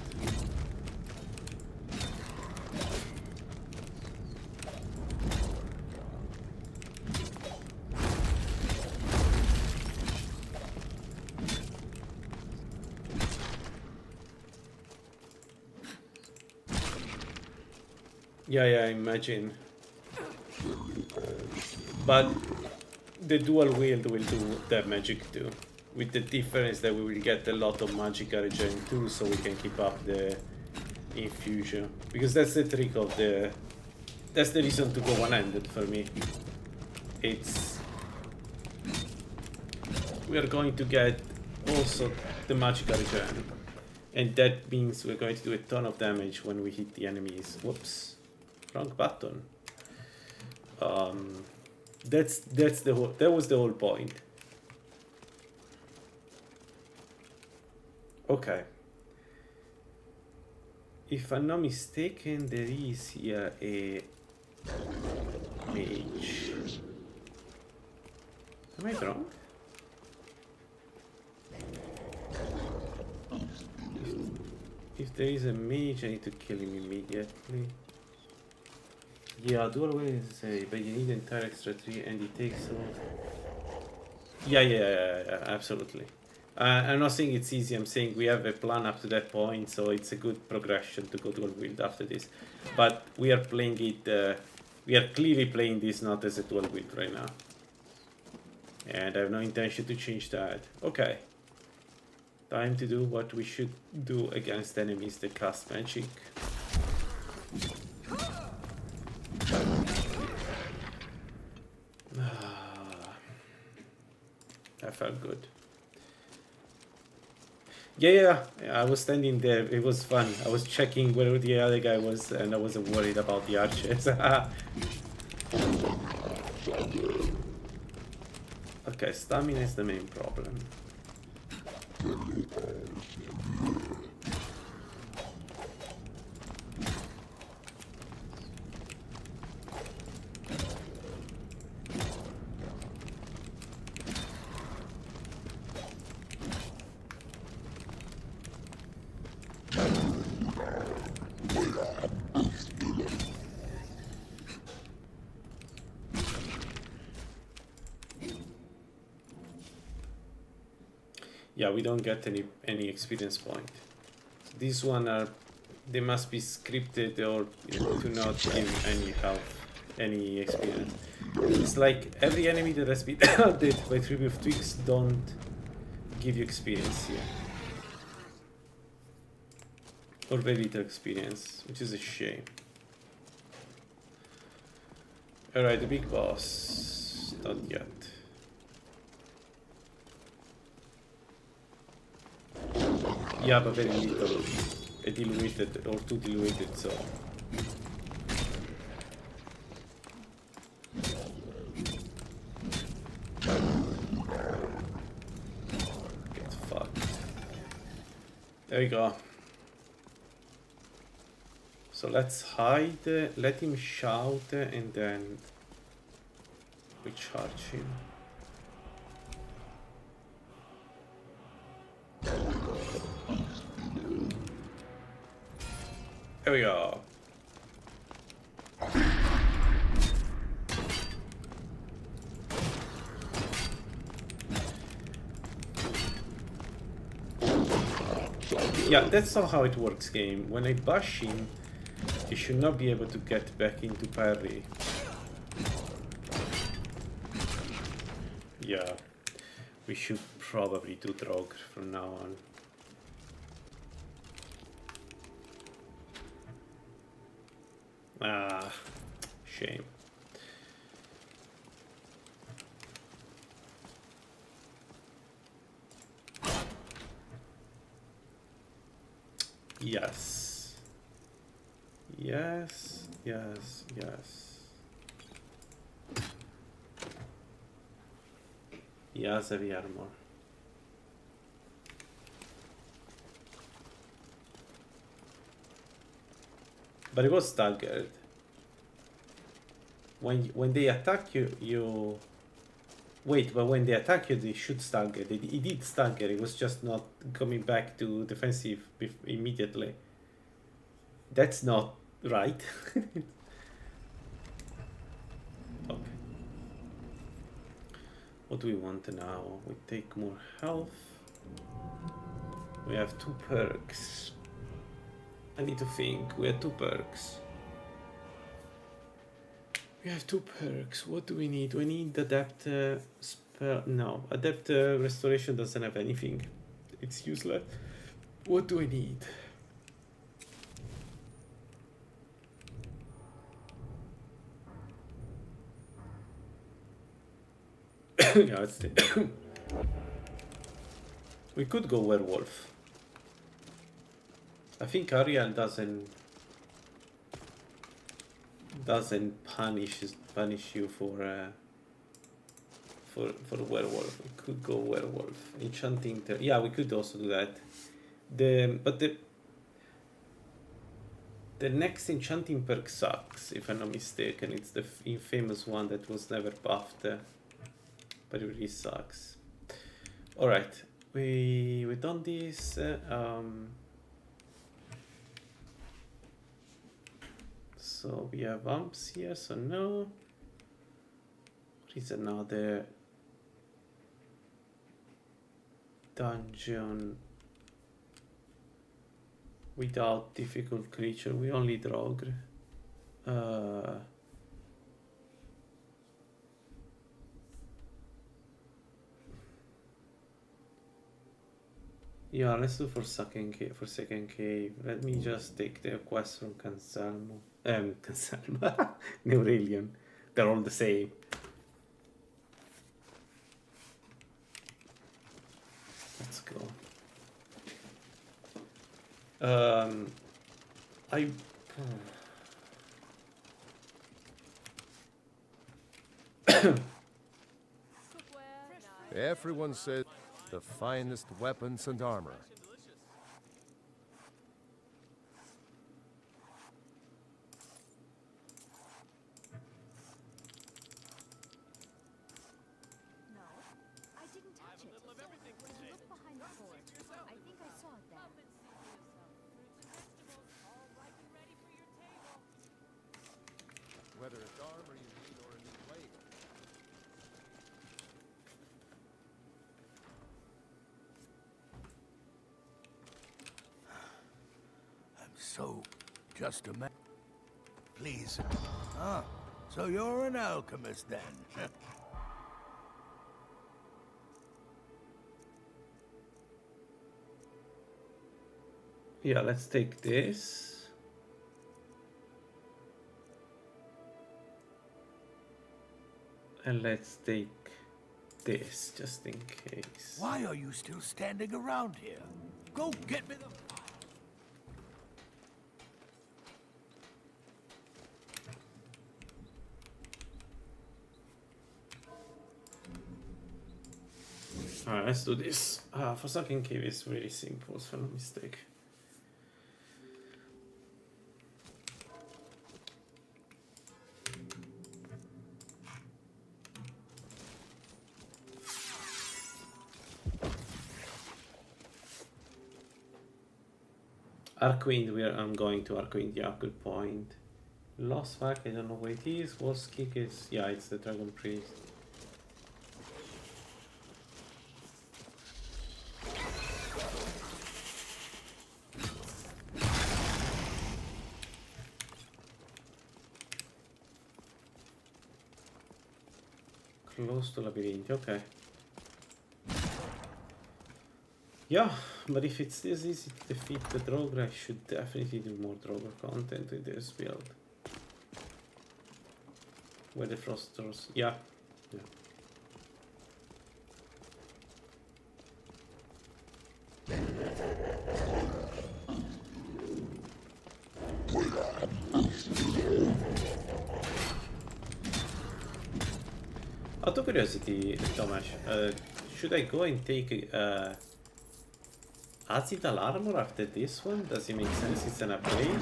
Yeah, I imagine. But the dual wield will do that magic too. With the difference that we will get a lot of magic regen too, so we can keep up the infusion. Because that's the trick of the... That's the reason to go one-handed for me. It's... We are going to get also the magic regen. And that means we're going to do a ton of damage when we hit the enemies. Whoops. Wrong button. That's the whole... That was the whole point. Okay. If I'm not mistaken, there is here a mage. Am I wrong? If there is a mage, I need to kill him immediately. Yeah, dual way is a, but you need the entire extra tree and it takes all. Yeah, absolutely. I'm not saying it's easy, I'm saying we have a plan up to that point, so it's a good progression to go dual wield after this. But we are playing it, we are clearly playing this not as a dual wield right now. And I have no intention to change that. Okay. Time to do what we should do against enemies that cast magic. That felt good. Yeah, I was standing there. It was fun. I was checking where the other guy was, and I wasn't worried about the archers. Okay, stamina is the main problem. Yeah, we don't get any experience point. So these one are, they must be scripted or to not give any health, any experience. It's like every enemy that has been added by Tribute of Twigs don't give you experience here. Or very little experience, which is a shame. Alright, the big boss. Not yet. Yeah, but very little. A diluted or too diluted, so. Get fucked. There we go. So let's hide, let him shout, and then we charge him. There we go. Yeah, that's not how it works, game. When I bash him, he should not be able to get back into parry. Yeah, we should probably do Drog from now on. Ah, shame. Yes. Yes, yes, yes. Yes, heavy armor. But it was staggered. When they attack you, wait. But when they attack you, they should stagger. It did stagger. It was just not coming back to defensive immediately. That's not right. Okay. What do we want now? We take more health. We have 2 perks. I need to think. We have 2 perks. We have 2 perks. What do we need? We need Adept spell. No, Adept Restoration doesn't have anything. It's useless. What do I need? Yeah, let's take. We could go werewolf. I think Ariel doesn't punish you for werewolf. We could go werewolf. Enchanting. Yeah, we could also do that. But the next enchanting perk sucks, if I'm not mistaken. It's the infamous one that was never buffed, but it really sucks. All right, we done this. So we have bumps here, so no. What is another dungeon without difficult creature? We only Drogr. Yeah, let's do for second cave. Let me just take the quest from Cansalmo. Cansalmo. Neuralion. They're all the same. Let's go. Everyone says the finest weapons and armor. No, I didn't touch it. Look behind the fort. I think I saw it there. Whether it's armor you need or a new blade. So, just a minute. Please. Ah, so you're an alchemist then? Yeah, let's take this. And let's take this, just in case. Why are you still standing around here? Go get me the... Alright, let's do this. For second cave is really simple, so no mistake. Arcwind, I'm going to Arcwind, yeah, good point. Lost Vac, I don't know where it is. Wolf's Kick is, yeah, it's the Dragon Priest. Close to Labyrinth, okay. Yeah, but if it's this easy to defeat the Droger, I should definitely do more Droger content with this build. Where the Frosters, yeah. Out of curiosity, Tomasz, should I go and take Azidal armor after this one? Does it make sense? It's an upgrade?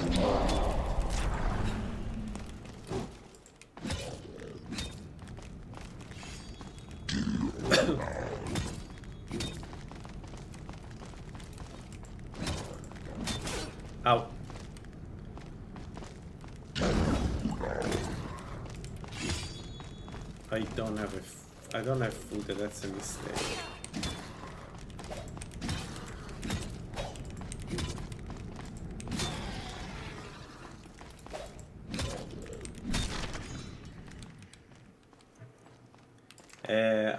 Ow. I don't have food, that's a mistake.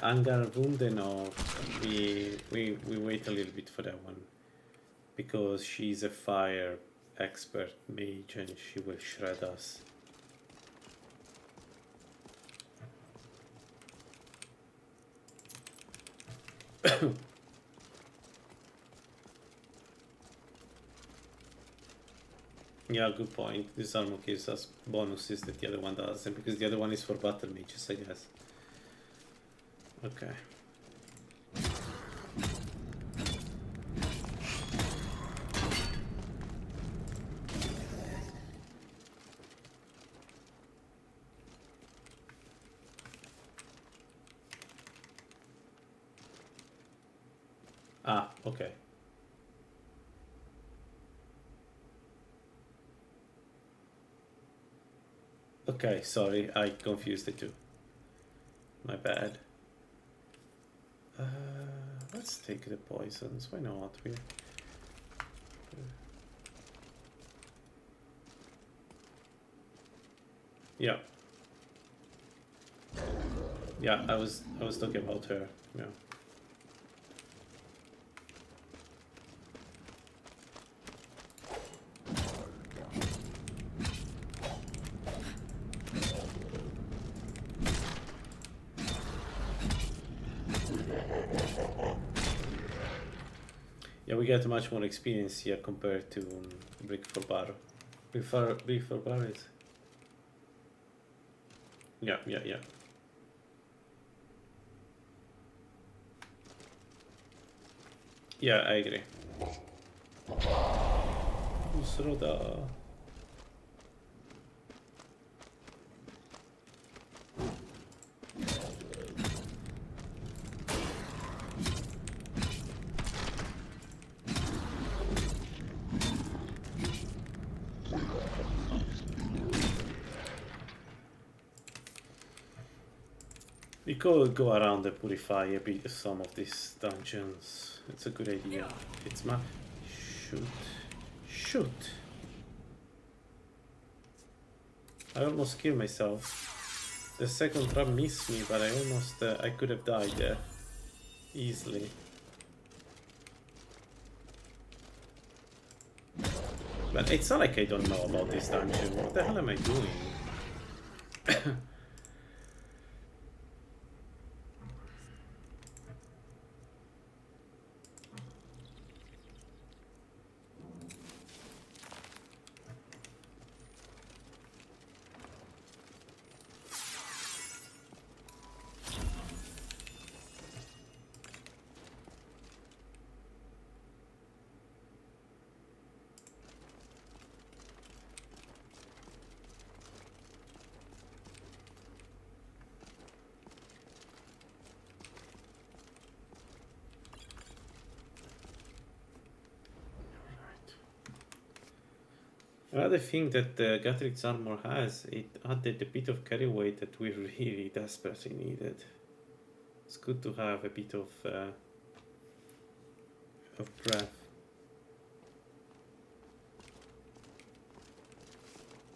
Angarwunde, no. We wait a little bit for that one. Because she's a fire expert mage and she will shred us. Yeah, good point. This armor gives us bonuses that the other one doesn't, because the other one is for battle mages, I guess. Okay. Ah, okay. Okay, sorry, I confused the two. My bad. Let's take the poisons. Why not? Yeah. Yeah, I was talking about her. Yeah. Yeah, we get much more experience here compared to Brick for Bar. Brick for Bar is... Yeah. Yeah, I agree. Usroda. We could go around and purify a bit of some of these dungeons. It's a good idea. It's my... Shoot. I almost killed myself. The second trap missed me, but I almost... I could have died there. Easily. But it's not like I don't know about this dungeon. What the hell am I doing? Another thing that Gathric's armor has, it added a bit of carry weight that we really desperately needed. It's good to have a bit of breath.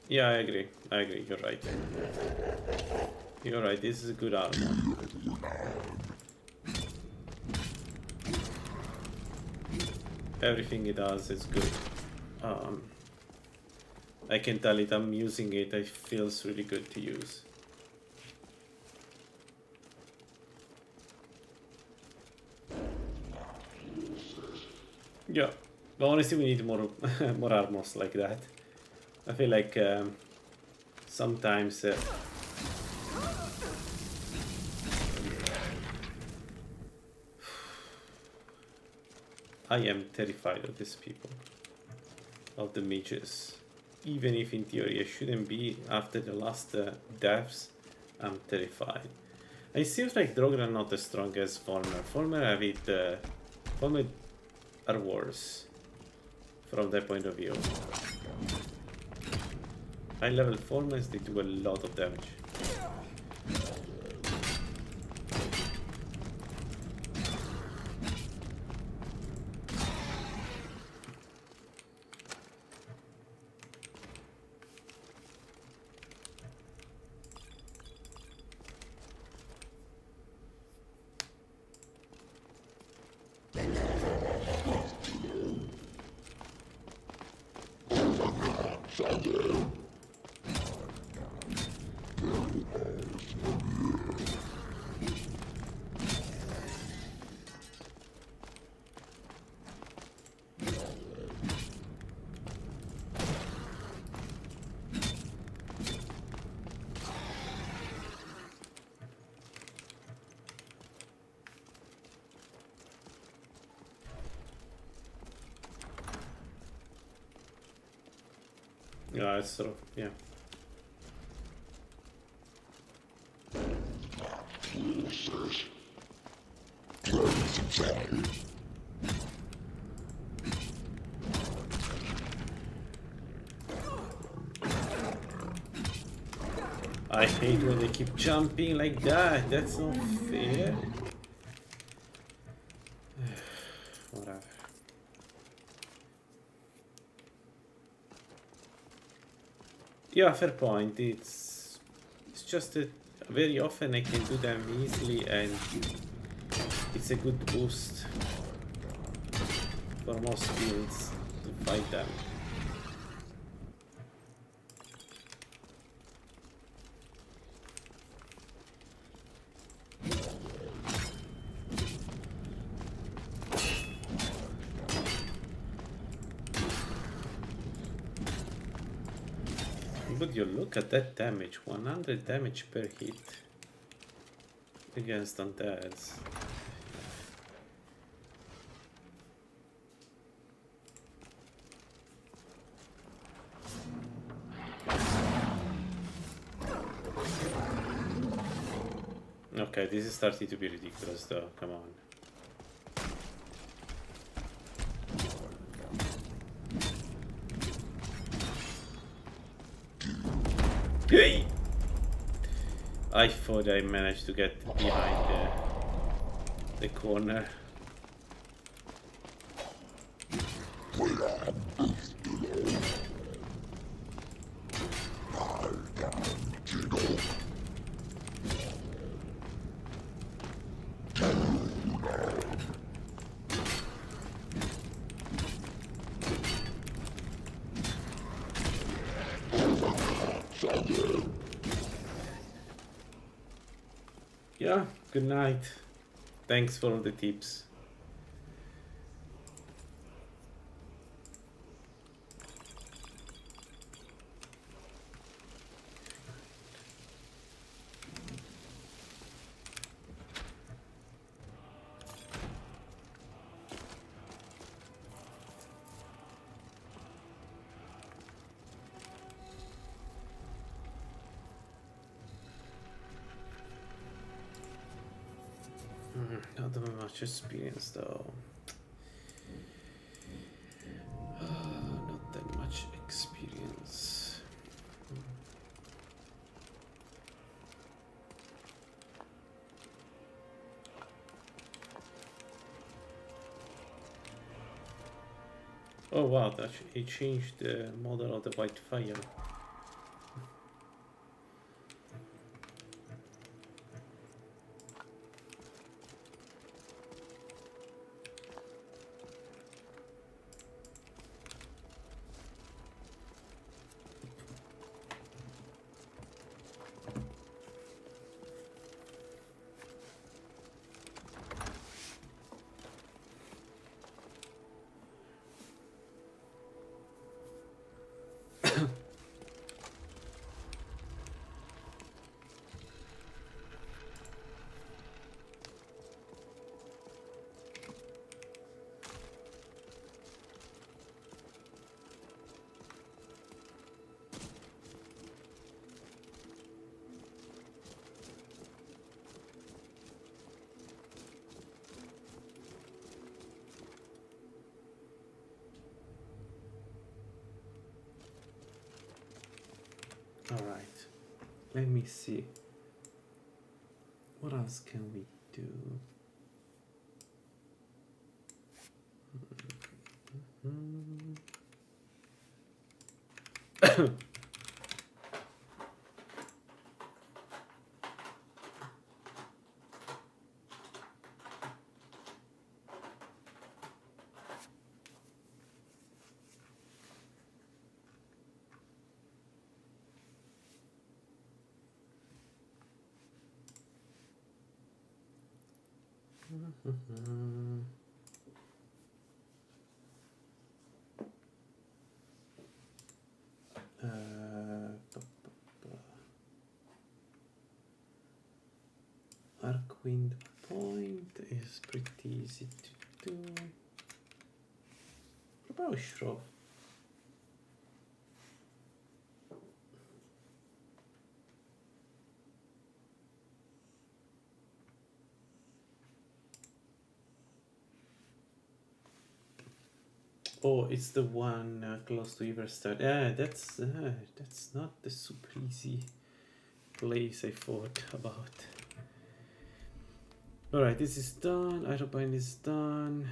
Yeah, I agree. You're right. You're right. This is a good armor. Everything it does is good. I can tell it, I'm using it, it feels really good to use. Yeah, but honestly we need more more armors like that. I feel like sometimes I am terrified of these people, of the mages. Even if in theory I shouldn't be after the last deaths, I'm terrified. It seems like Drogon are not as strong as Former. Former have it... Former are worse. from that point of view. High level formers, they do a lot of damage. Yeah, it's sort of, yeah. I hate when they keep jumping like that. That's not fair. Whatever. Yeah, fair point. It's just that very often I can do them easily, and it's a good boost for most skills to fight them. Would you look at that damage? 100 damage per hit against undeads. Okay, this is starting to be ridiculous though, come on. Hey! I thought I managed to get behind the corner. Yeah, good night. Thanks for all the tips. Not that much experience though. Not that much experience. Oh wow, that he changed the model of the white fire. Alright, let me see. What else can we do? Arcwind Point is pretty easy to do. What about Shrove? Oh, it's the one close to Everstad. Yeah, that's not the super easy place I thought about. Alright, this is done. Irobind is done.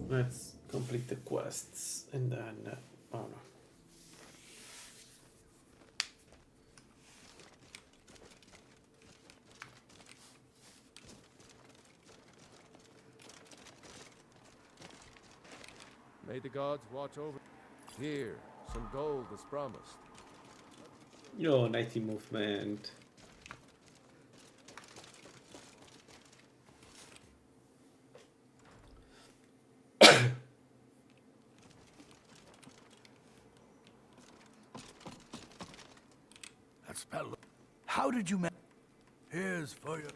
Let's complete the quests and then oh no. May the gods watch over. Here, some gold as promised. Yo, 90 movement. That spell. How did you Here's for your...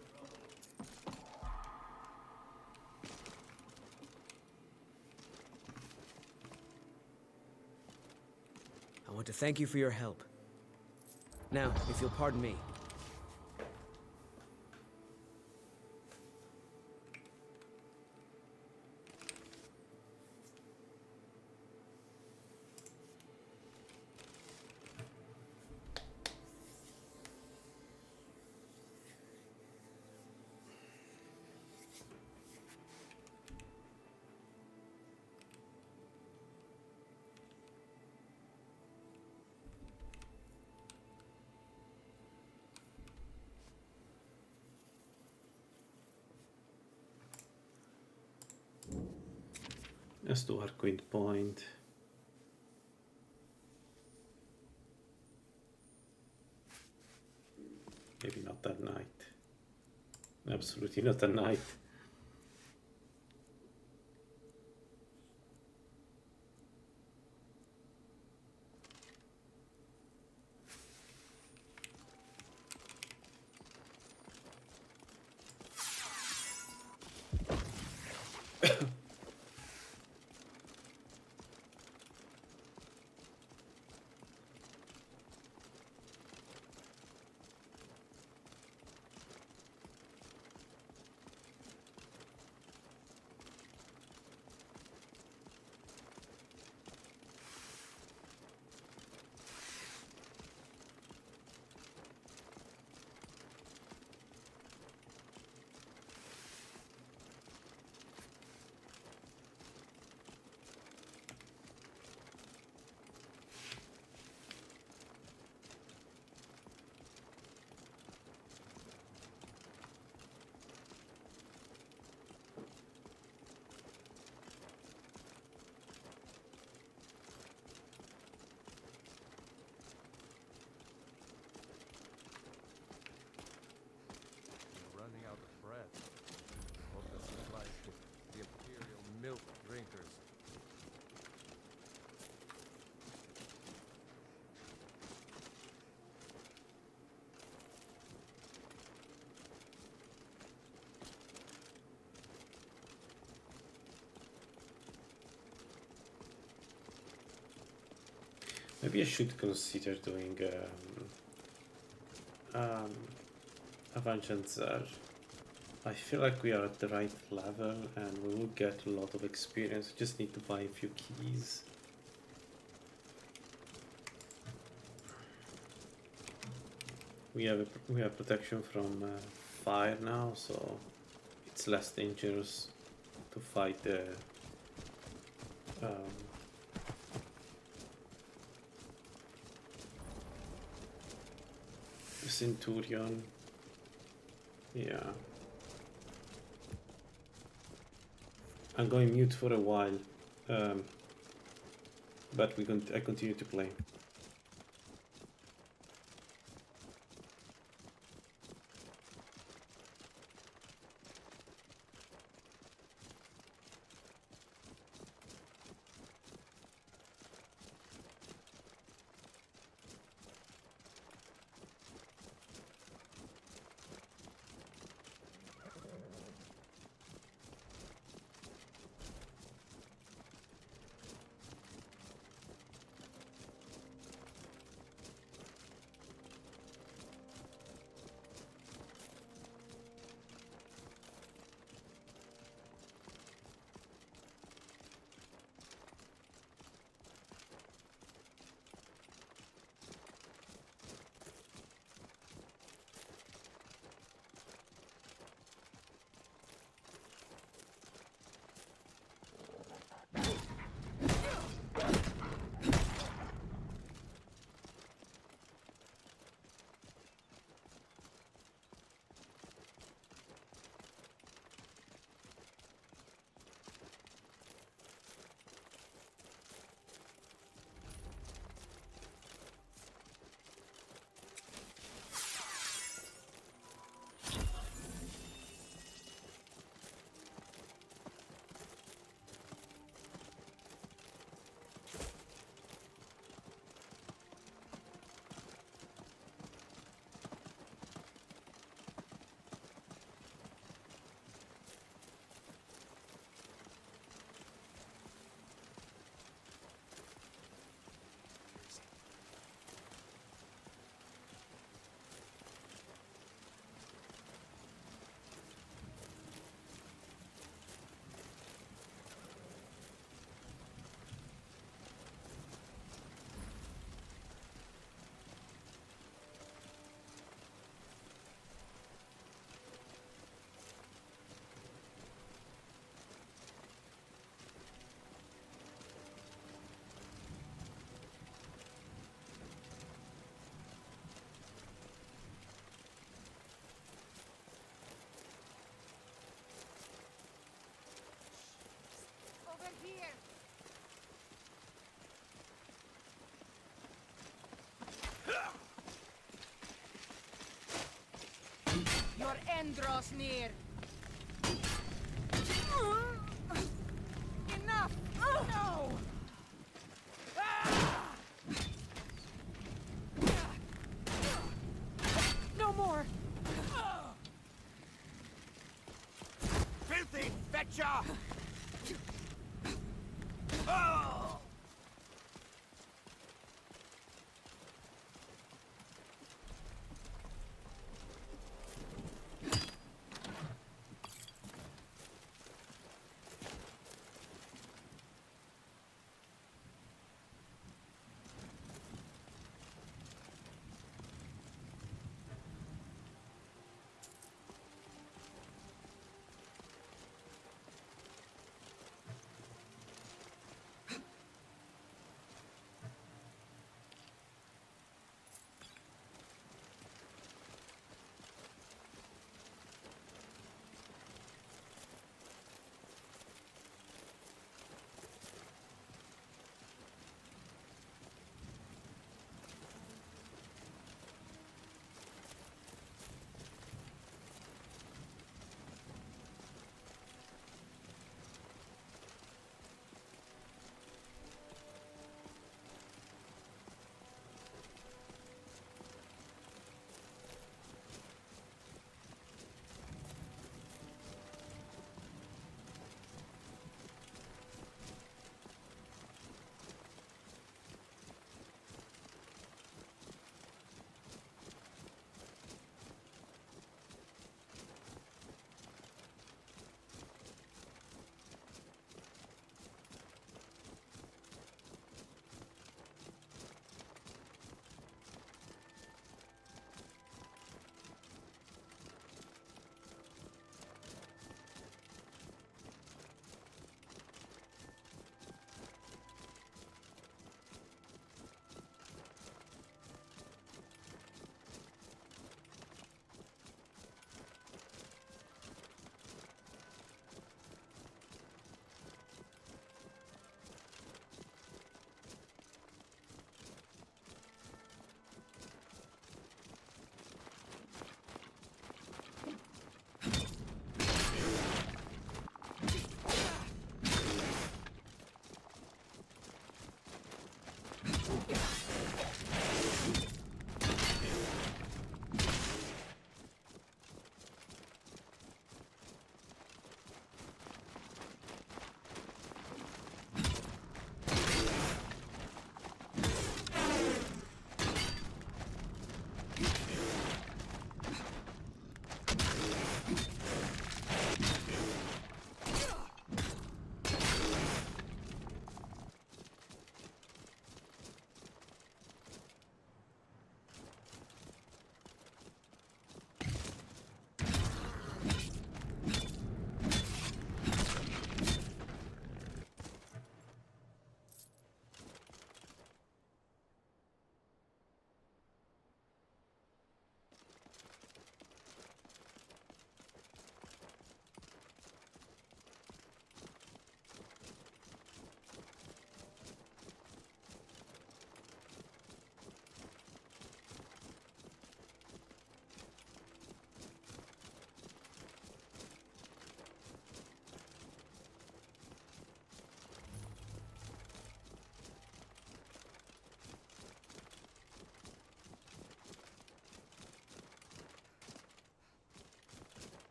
I want to thank you for your help. Now, if you'll pardon me. Let's do Arcwind Point. Maybe not that night. Absolutely not at night. Running out of breath. Hope this is like the Imperial milk drinkers. Maybe I should consider doing Avancanzar. I feel like we are at the right level and we will get a lot of experience. We just need to buy a few keys. We have protection from fire now, so it's less dangerous to fight the Centurion. Yeah. I'm going mute for a while, but I continue to play. Over here. Your end draws near. Enough! No! No more! Filthy fetcher! Oh!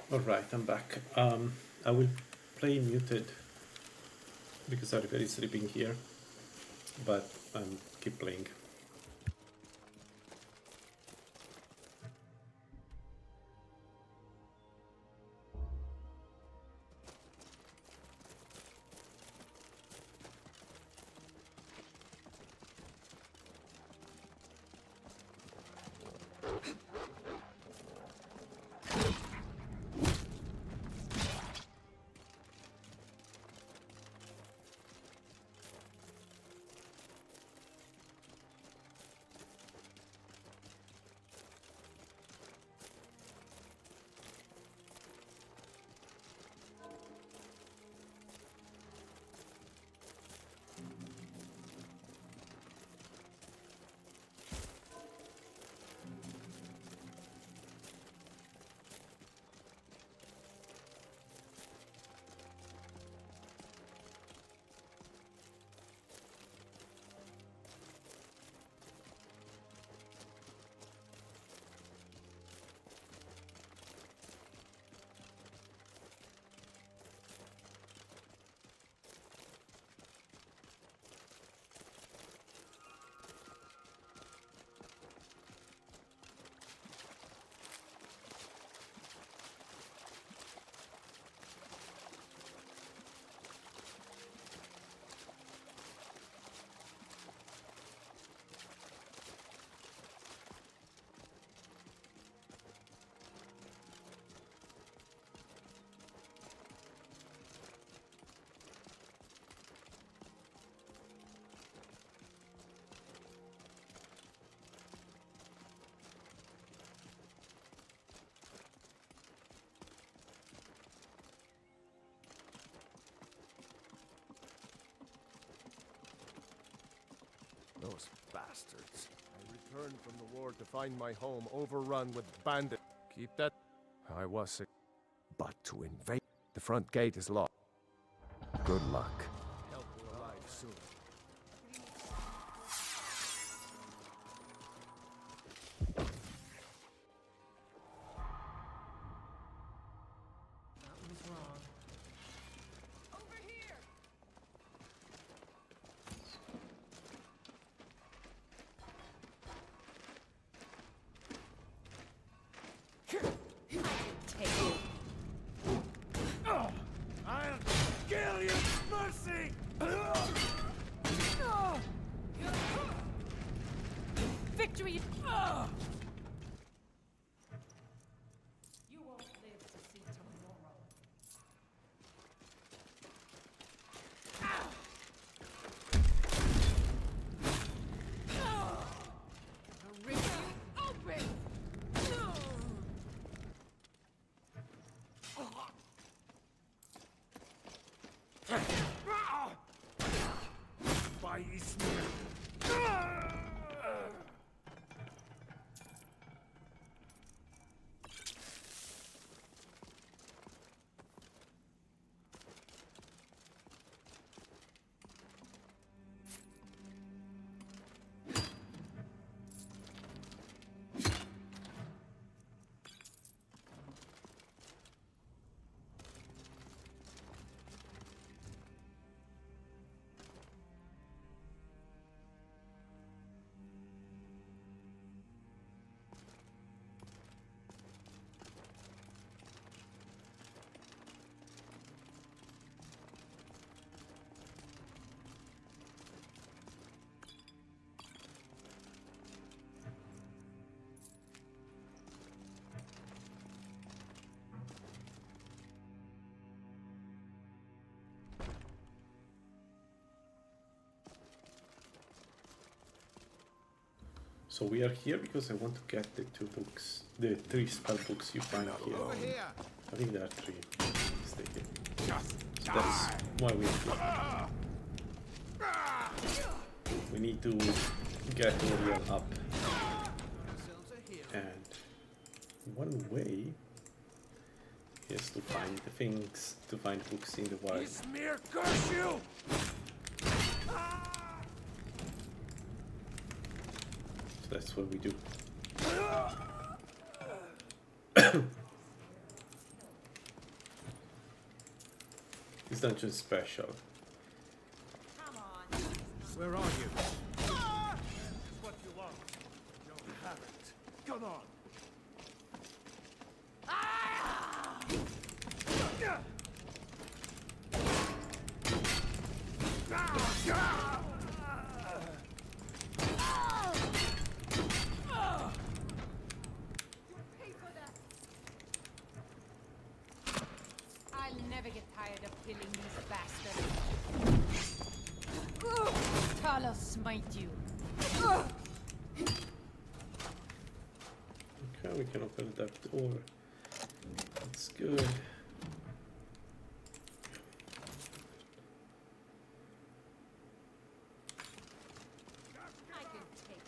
Alright, I'm back. I will play muted because Ariel is sleeping here, but keep playing. Those bastards. I returned from the war to find my home overrun with bandits. Keep that. I was sick. But to invade. The front gate is locked. Good luck. Help will arrive soon. Something's wrong. Over here! Take it. I'll kill you! Mercy! Victory! You won't live to see tomorrow. The rings open! By Ismail! So we are here because I want to get the 2 books, the 3 spell books you find here. Over here. I think there are 3. Mistaken. So that's why we are here. We need to get Oriel up. And one way is to find the things, to find books in the wild. Ismail, curse you! So that's what we do. This dungeon is special. Where are you? This is what you want. You'll have it. Come on. I'll never get tired of killing these bastards. Talos smite you. Okay, we can open that door. That's good. I can take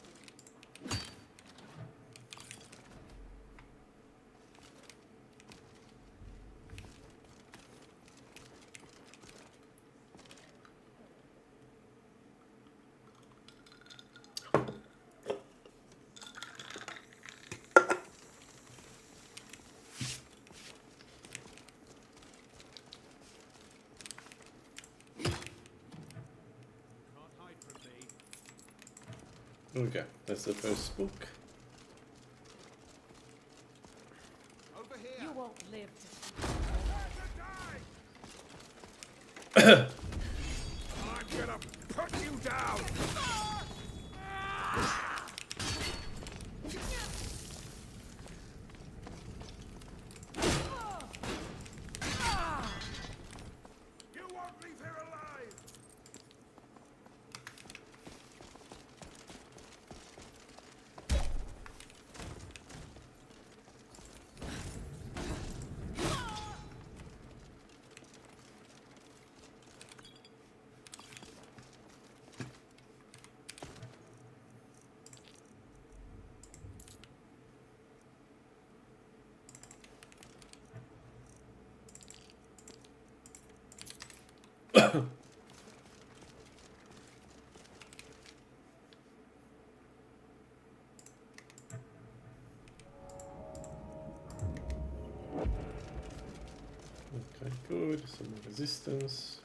you. Okay, that's the first book. You won't live to see. I'm gonna put you down! You won't leave here alive! Okay, good. Some more resistance.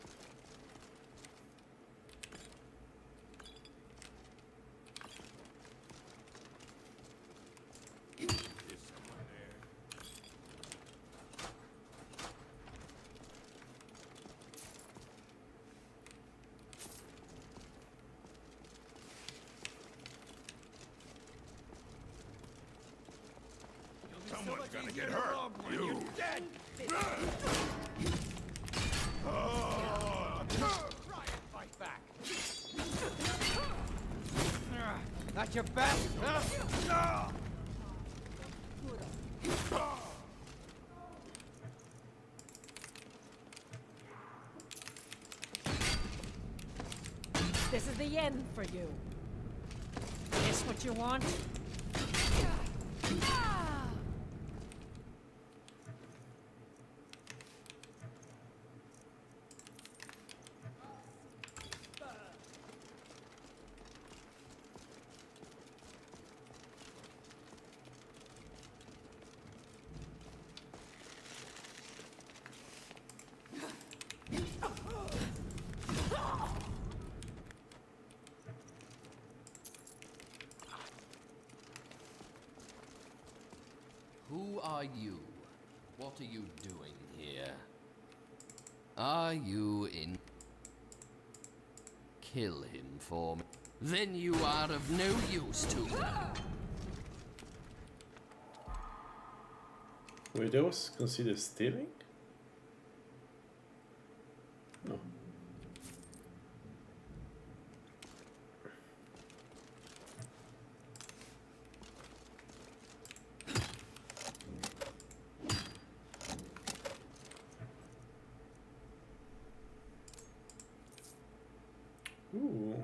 Is someone there? Someone's gonna get hurt. You dead. Fight back. Not your best, huh? This is the end for you. This what you want? Who are you? What are you doing here? Are you in... Kill him for me. Then you are of no use to me. Were those considered stealing? No. Ooh.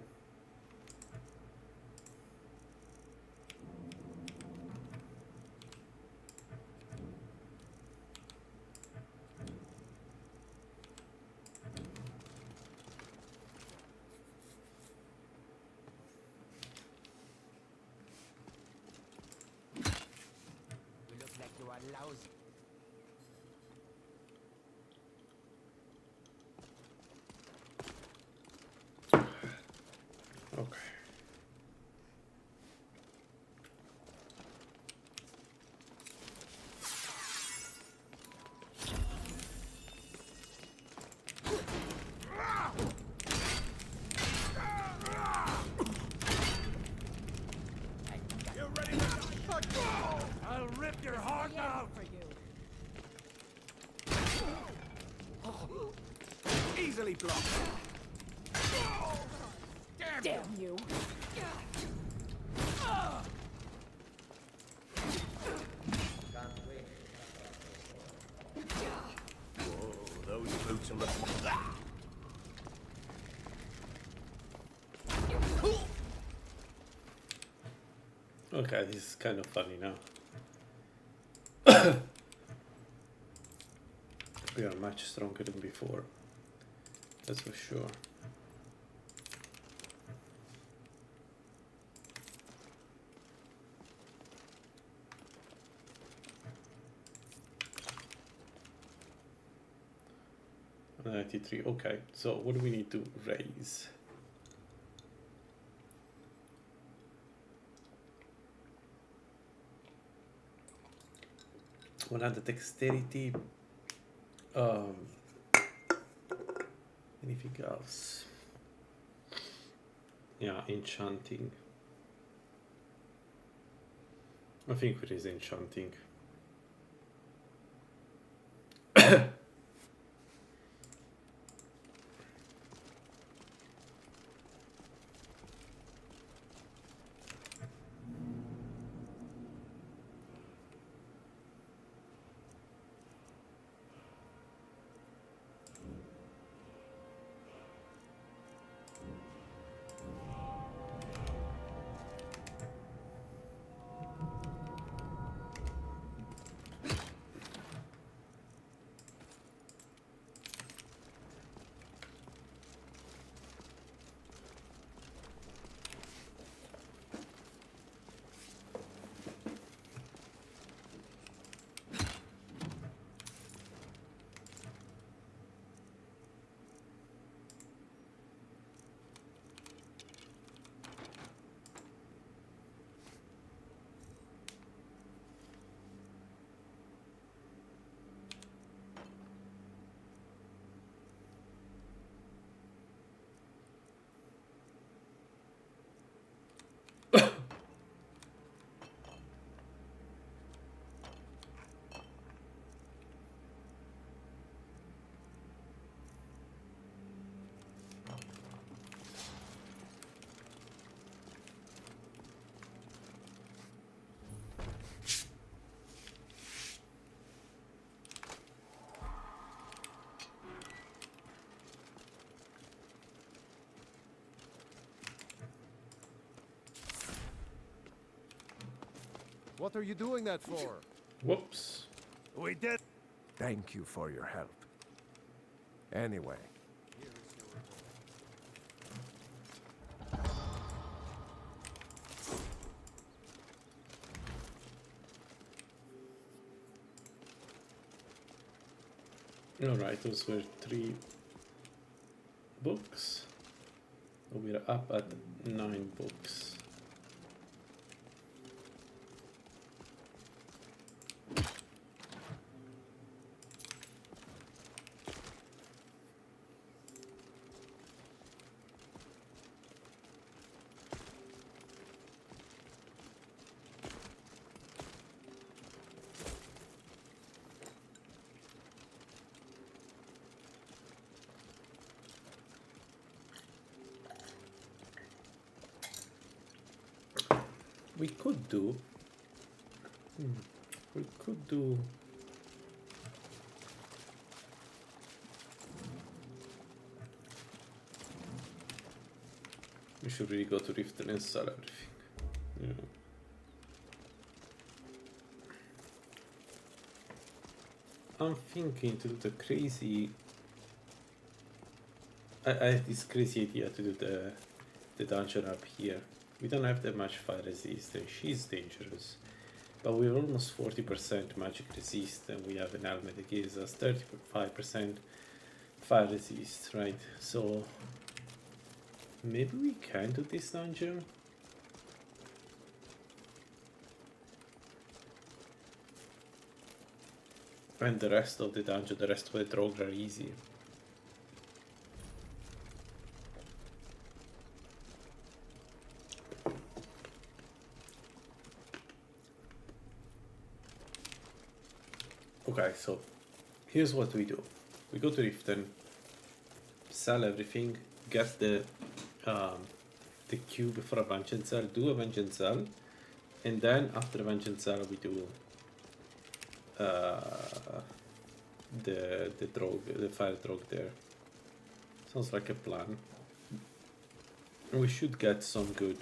You look like you are lousy. Okay. You ready to die? I'll rip your heart out! For you. Easily blocked. Damn you. Whoa, those boots are looking... Okay, this is kind of funny now. We are much stronger than before. That's for sure. $93. Okay, so what do we need to raise? One had the dexterity. Anything else? Yeah, enchanting. I think it is enchanting. What are you doing that for? Whoops. We did. Thank you for your help. Anyway. Alright, those were 3 books. We're up at 9 books. We could do. We could do. We should really go to Riften and sell everything. Yeah. I'm thinking to do the crazy. I have this crazy idea to do the dungeon up here. We don't have that much fire resist, and she's dangerous. But we're almost 40% magic resist, and we have an helmet that gives us 35% fire resist, right? So Maybe we can do this dungeon? And the rest of the dungeon, the rest of the drogs are easy. Okay, so here's what we do. We go to Riften, sell everything, get the cube for a vengeance cell, do a vengeance cell, and then after the vengeance cell we do the drog, the fire drog there. Sounds like a plan. And we should get some good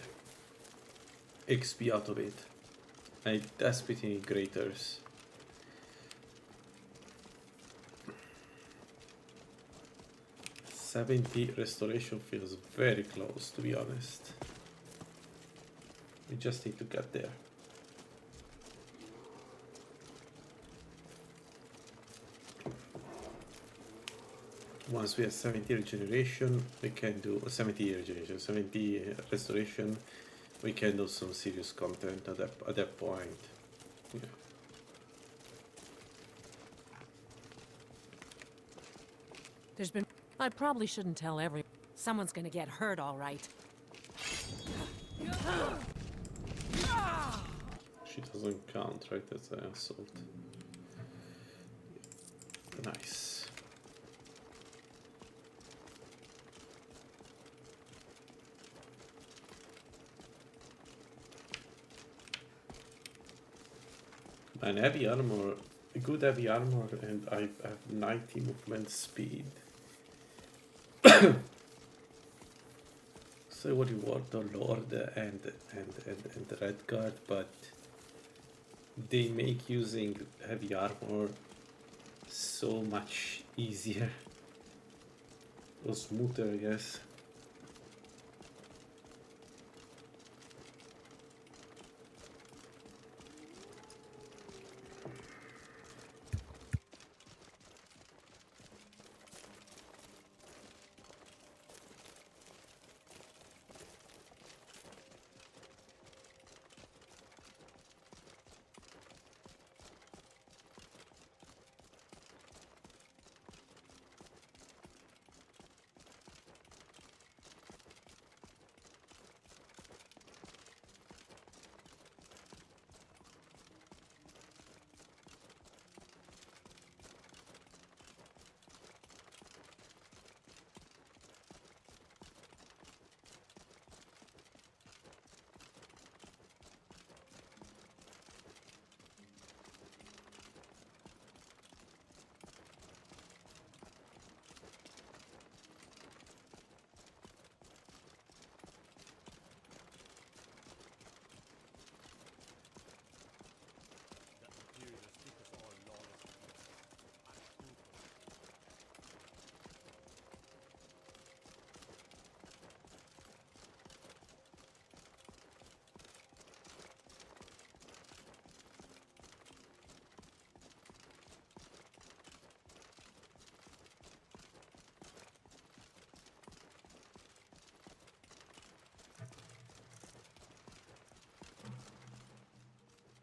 XP out of it. I desperately need graters. $70 restoration feels very close, to be honest. We just need to get there. Once we have 70 regeneration, we can do 70 regeneration, 70 restoration. We can do some serious content at that point. Yeah. There's been... I probably shouldn't tell everyone. Someone's gonna get hurt, all right. She doesn't count, right? That's an assault. Nice. And heavy armor, good heavy armor, and I have 90 movement speed. So what you want, the Lord and the Red Guard, but they make using heavy armor so much easier or smoother, I guess.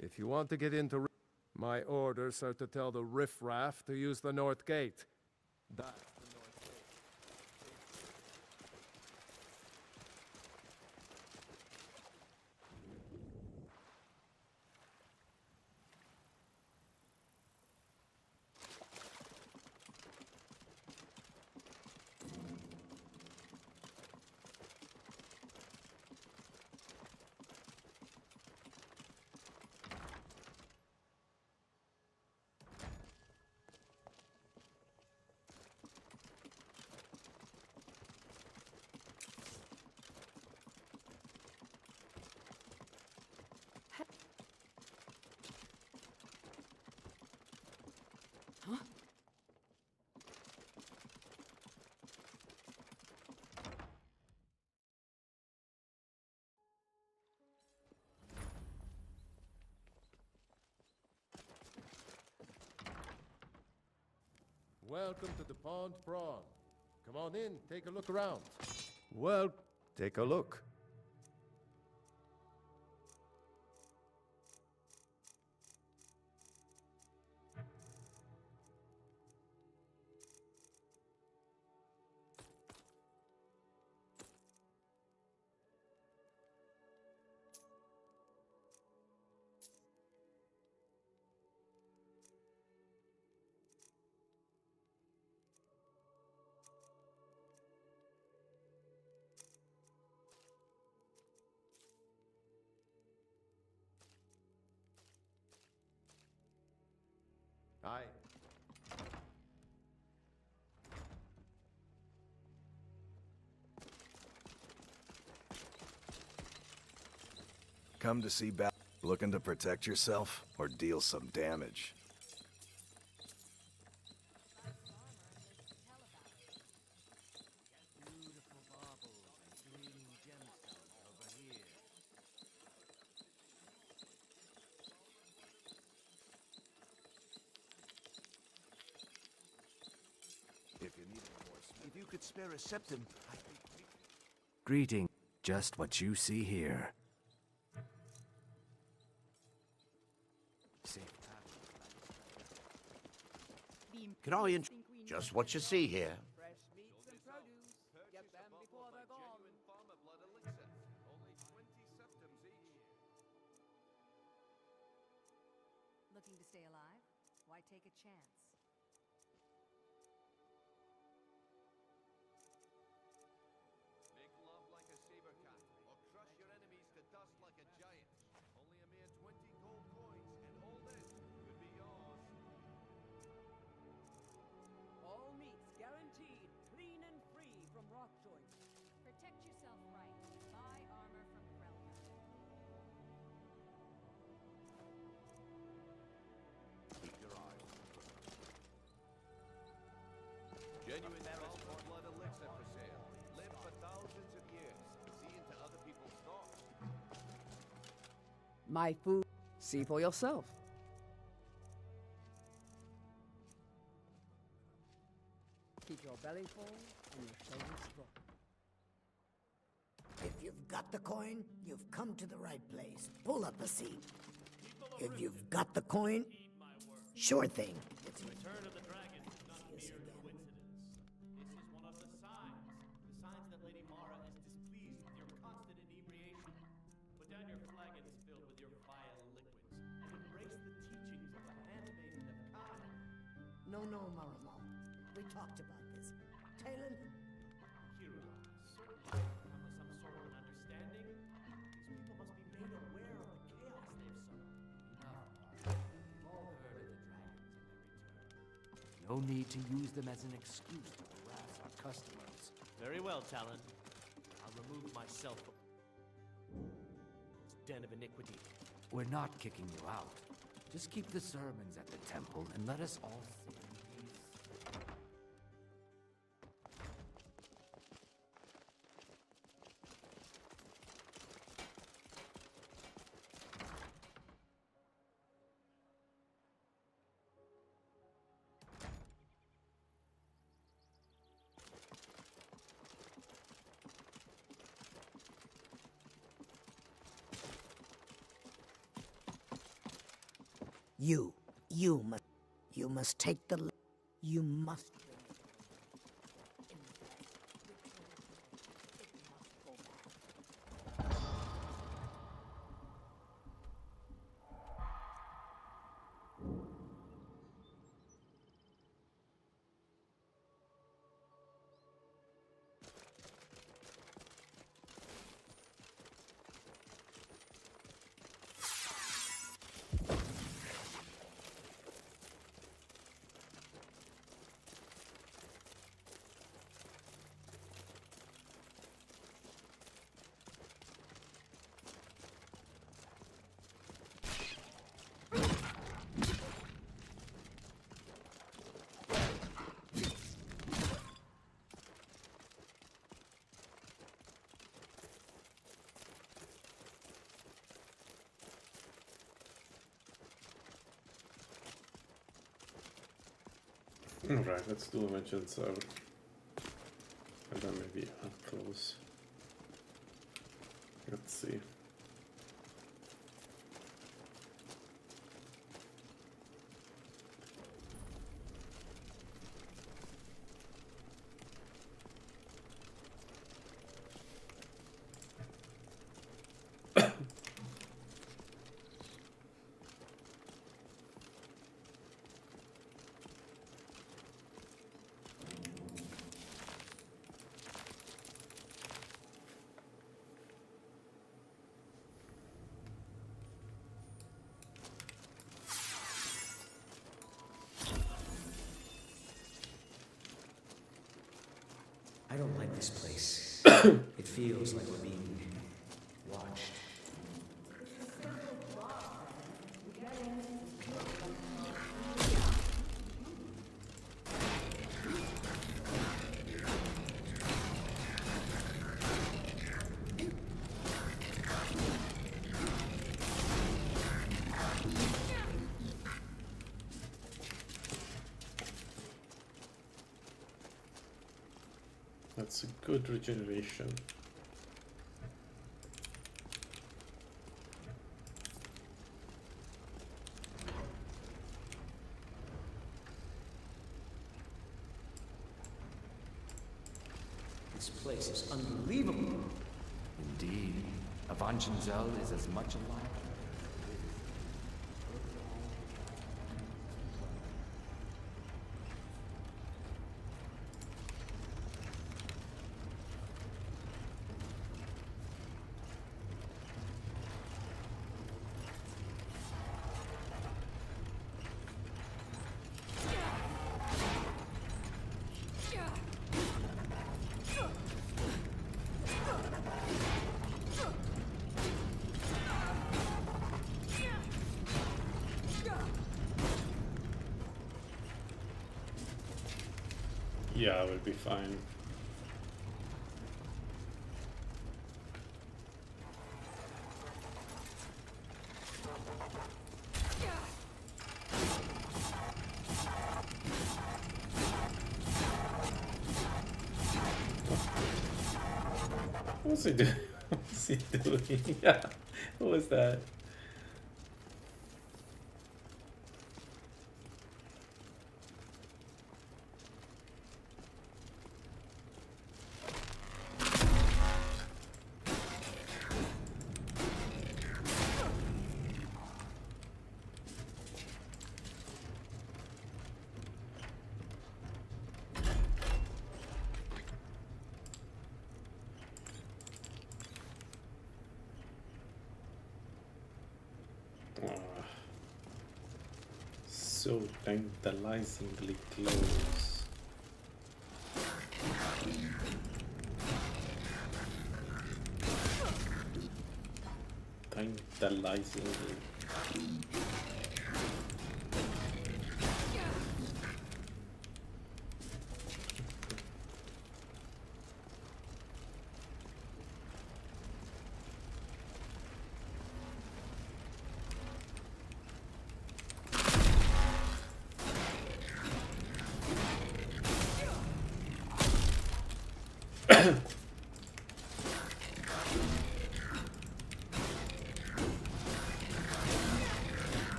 If you want to get into... My orders are to tell the riffraff to use the north gate. That's the north gate. Welcome to the Pond Prawn. Come on in, take a look around. Well, Take a look. Aye. Come to see battle. Looking to protect yourself or deal some damage? Beautiful baubles and gleaming gemstones over here. If you need more, if you could spare a septum, I'd be... Greeting. Just what you see here. Can I just what you see here? Fresh meats and produce. Get them before they're gone. Looking to stay alive? Why take a chance? Make love like a saber cat, or crush your enemies to dust like a giant. Only a mere 20 gold coins, and all this could be yours. All meats guaranteed, clean and free from rock joints. Protect yourself right. Buy armor from Relka. Keep your eyes on the ground. Genuine blood elixir for sale. Live for thousands of years. See into other people's thoughts. My food. See for yourself. Keep your belly full and your shoulders strong. If you've got the coin, you've come to the right place. Pull up a seat. If you've got the coin, sure thing. It's Return of the Dragon is not mere coincidence. This is one of the signs. The signs that Lady Mara is displeased with your constant inebriation. Put down your flagons filled with your vile liquids, and embrace the teachings of the handmaiden of Khan. No, Maramo. We talked about this. Talon? Kira, certainly come to some sort of an understanding. These people must be made aware of the chaos they've sowed. Enough, Mara. We've all heard of the dragons and their return. No need to use them as an excuse to harass our customers. Very well, Talon. I'll remove myself from this den of iniquity. We're not kicking you out. Just keep the sermons at the temple and let us all sit in peace. You must take the... You must... Alright, let's do a vengeance out. And then maybe up close. see. I don't like this place. It feels like we're being watched. That's a good regeneration. This place is unbelievable. Indeed. Avanchenzell is as much alive. Yeah, I will be fine. What's he doing? What's he doing? Yeah, what was that? So tantalizingly close. Tantalizingly.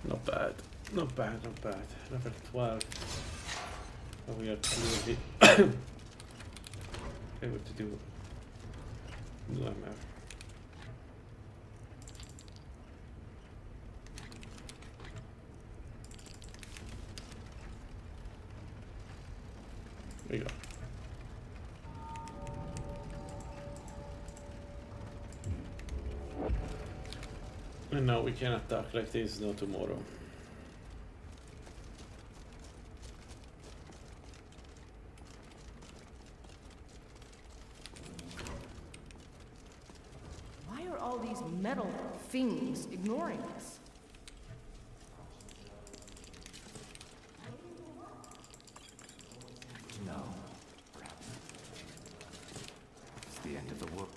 Not bad, not bad, not bad. Level 12. Oh, we are clearly able to do new MF. There you go. And now we can attack like this, no tomorrow. Why are all these metal fiends ignoring us? No. It's the the end of the world.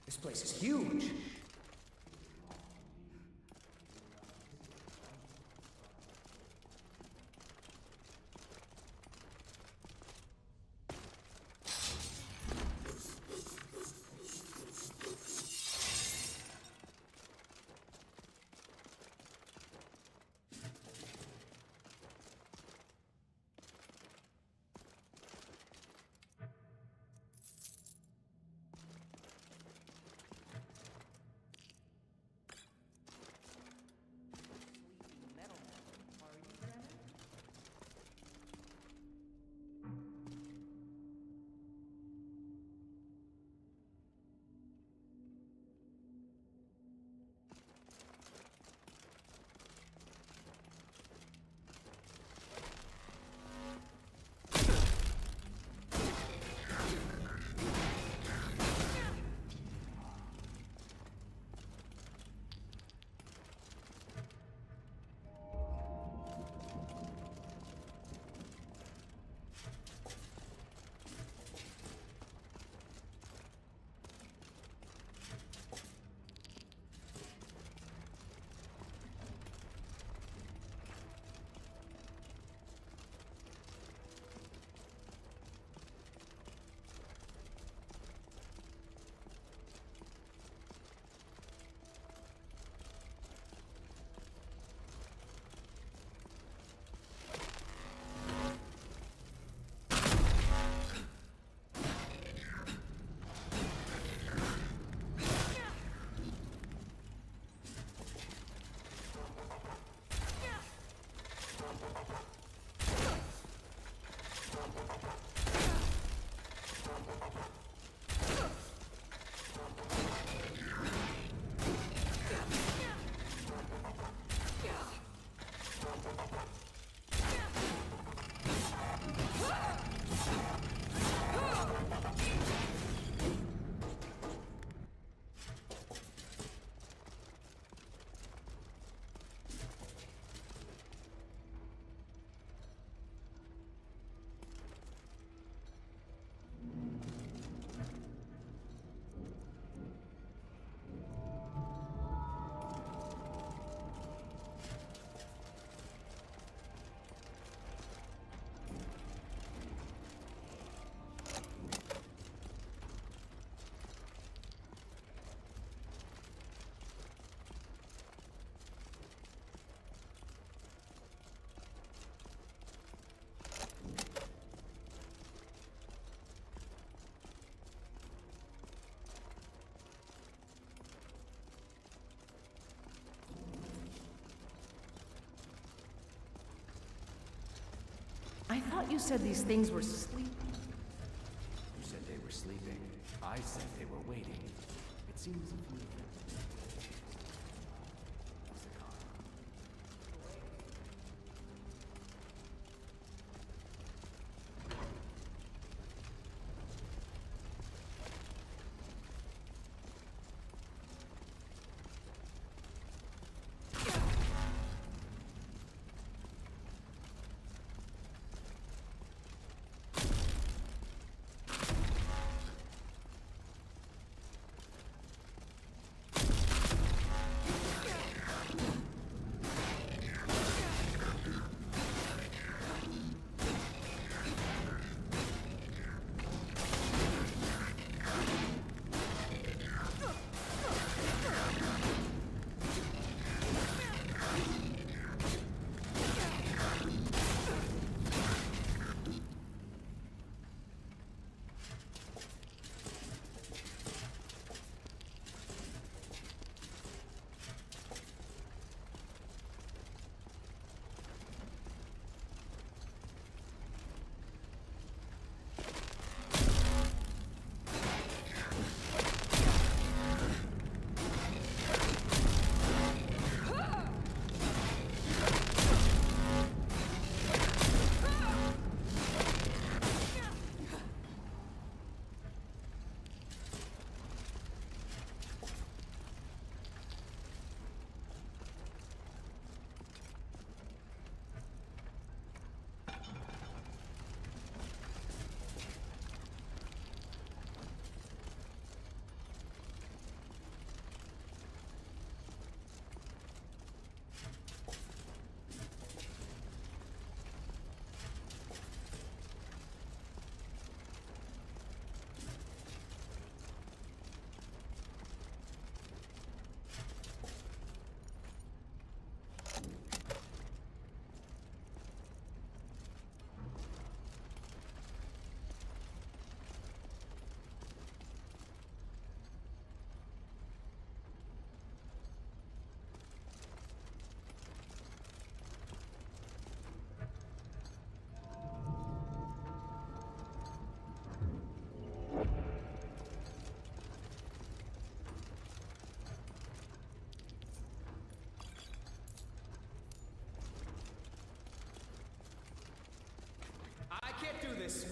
This place is huge. I thought you said these things were sleeping. You said they were sleeping. I said they were waiting. It seems a few of them.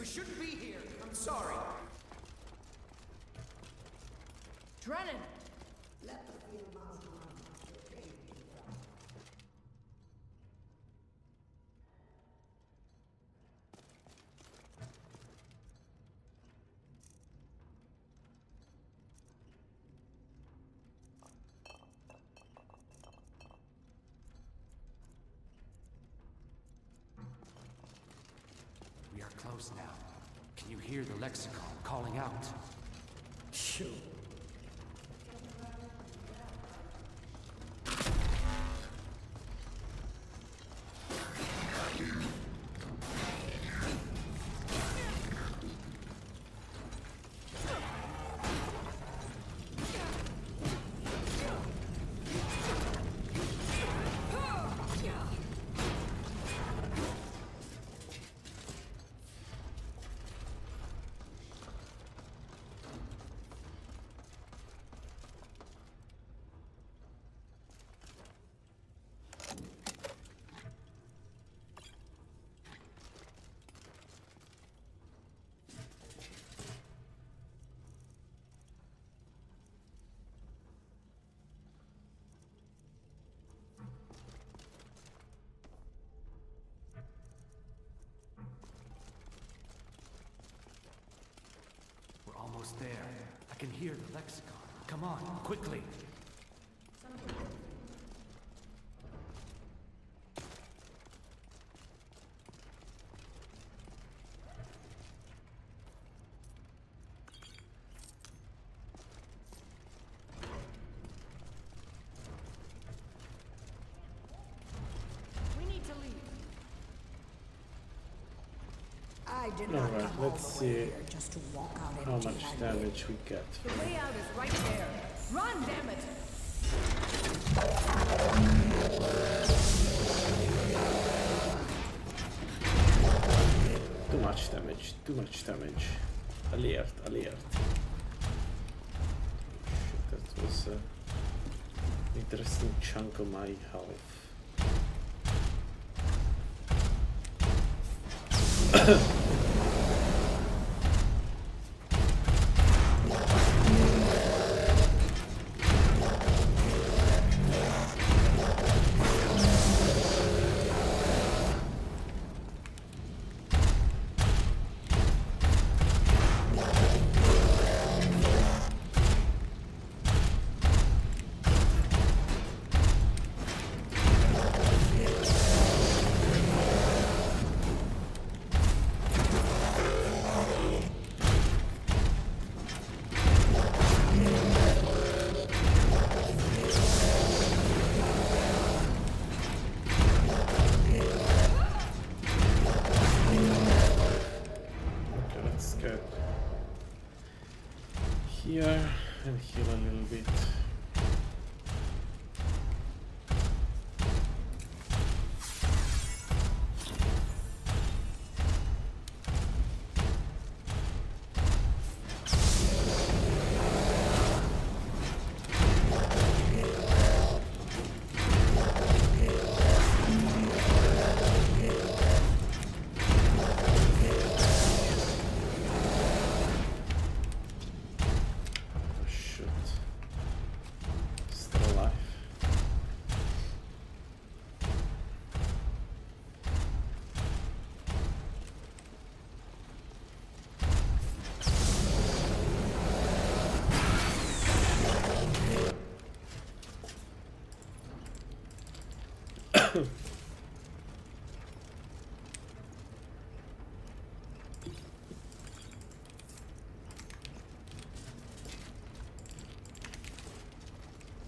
We shouldn't be here. I'm sorry. Drennan! Let the field mouse run. We are close now. Can you hear the lexicon calling out? Shoot. We're almost there. I can hear the lexicon. Come on, quickly. We need to leave. I did not Alright, come all let's the way see here just to walk out how empty much handed. damage we get. The way out is right there. Run, damn it! Too much damage, too much damage. Alert, alert. Shit, that was an interesting chunk of my health. Here and heal a little bit.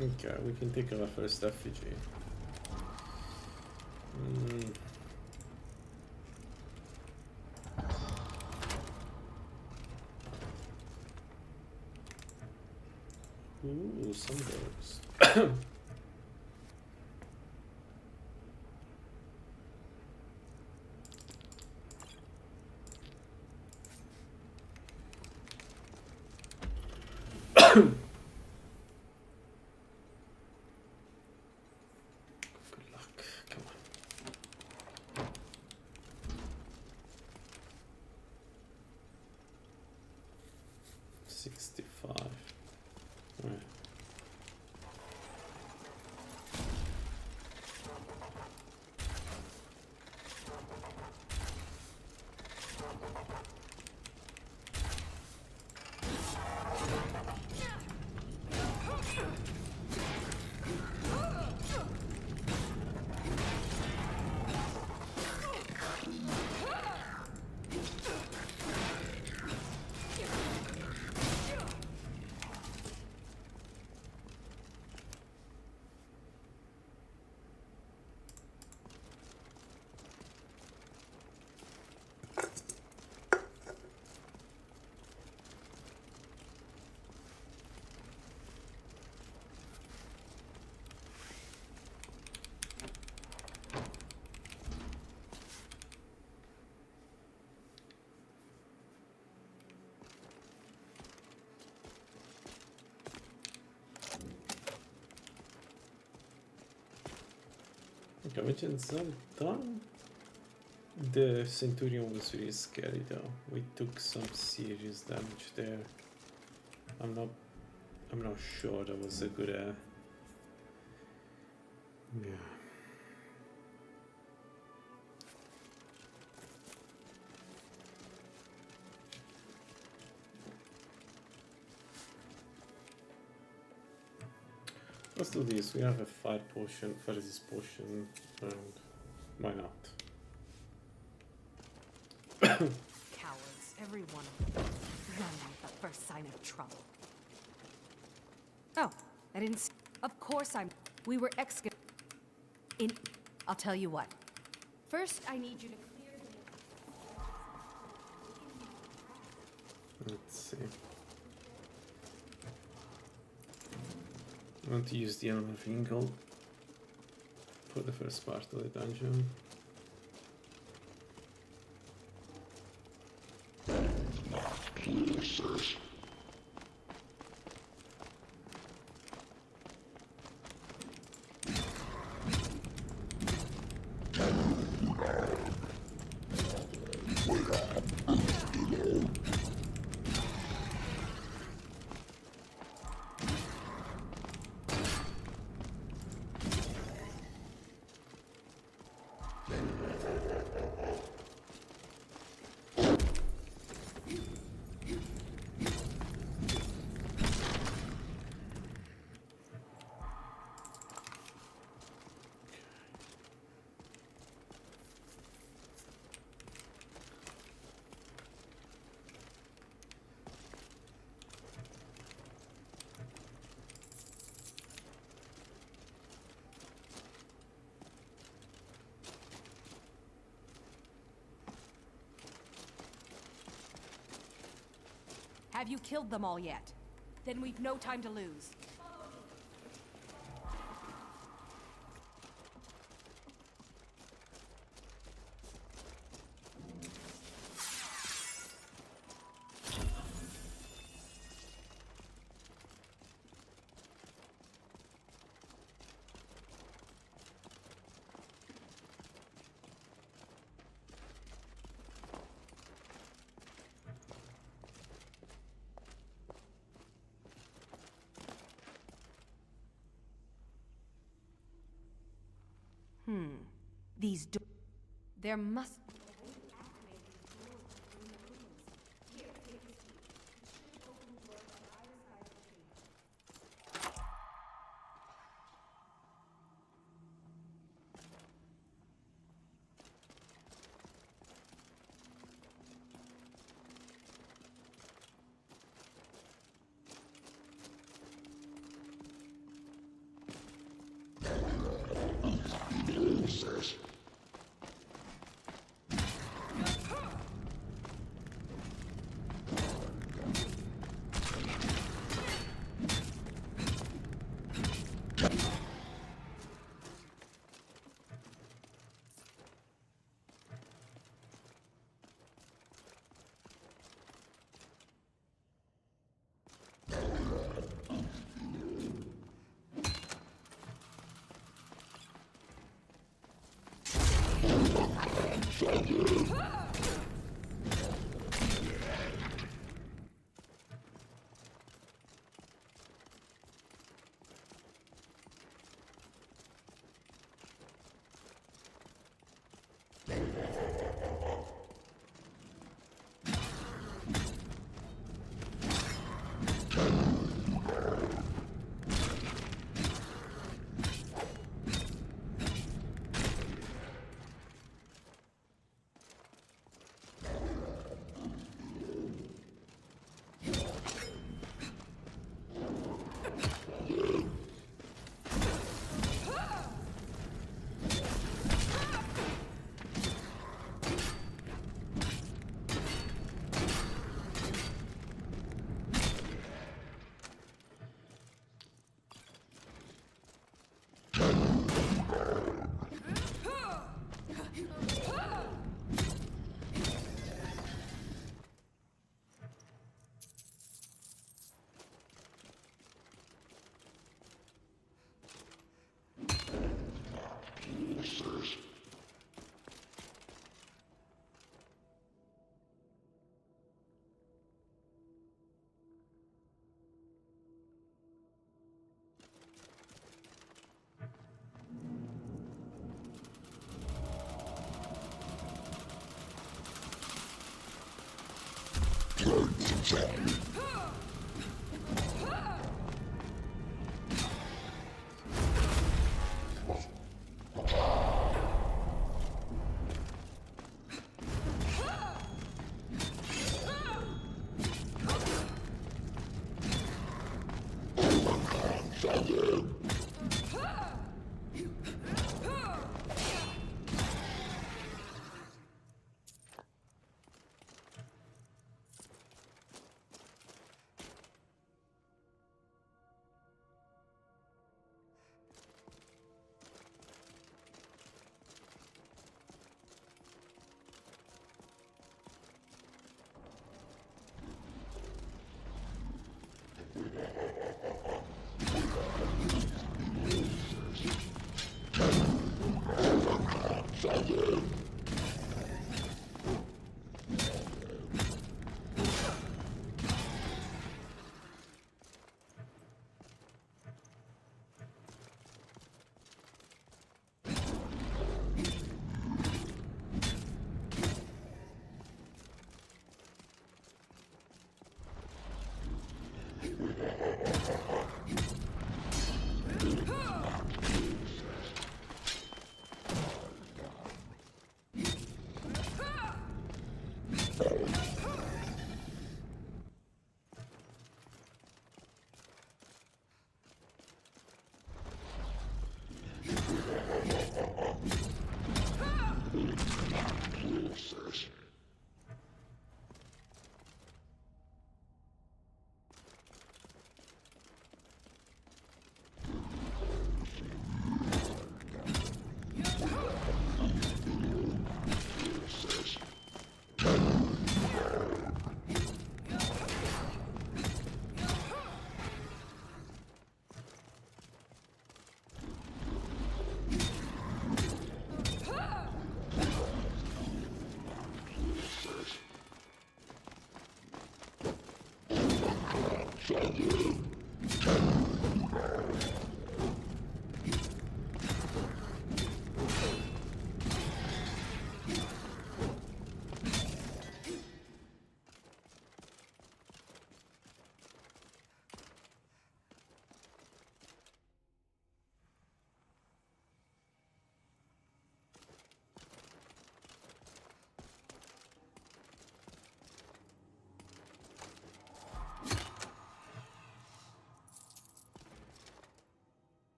Okay, we can take our first effigy. Ooh, some birds. Okay, missions are done. The Centurion was really scary though. We took some serious damage there. I'm not sure that was a good yeah. Let's do this. We have a fire potion, fire resist potion, and why not? Cowards, every one of them. Running at the first sign of trouble. Oh, I didn't see. Of course we were in. I'll tell you what. First, I need you to clear the... Let's see. I want to use the element of Ingold for the first part of the dungeon. Have you killed them all yet? Then we've no time to lose. These there must...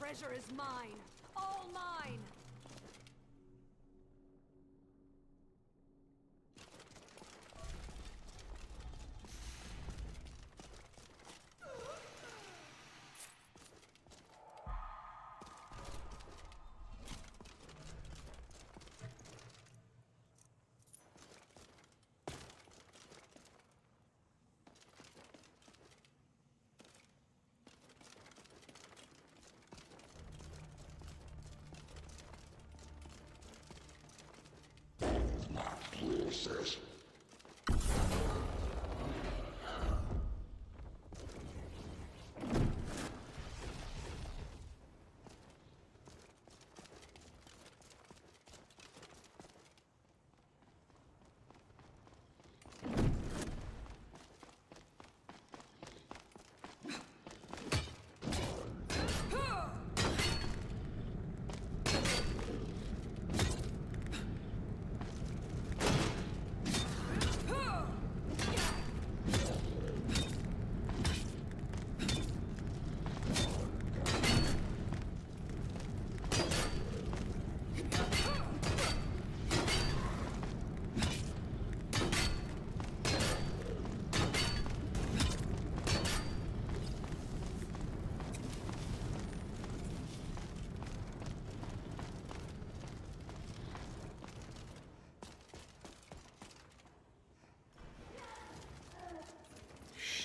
treasure is mine. All mine.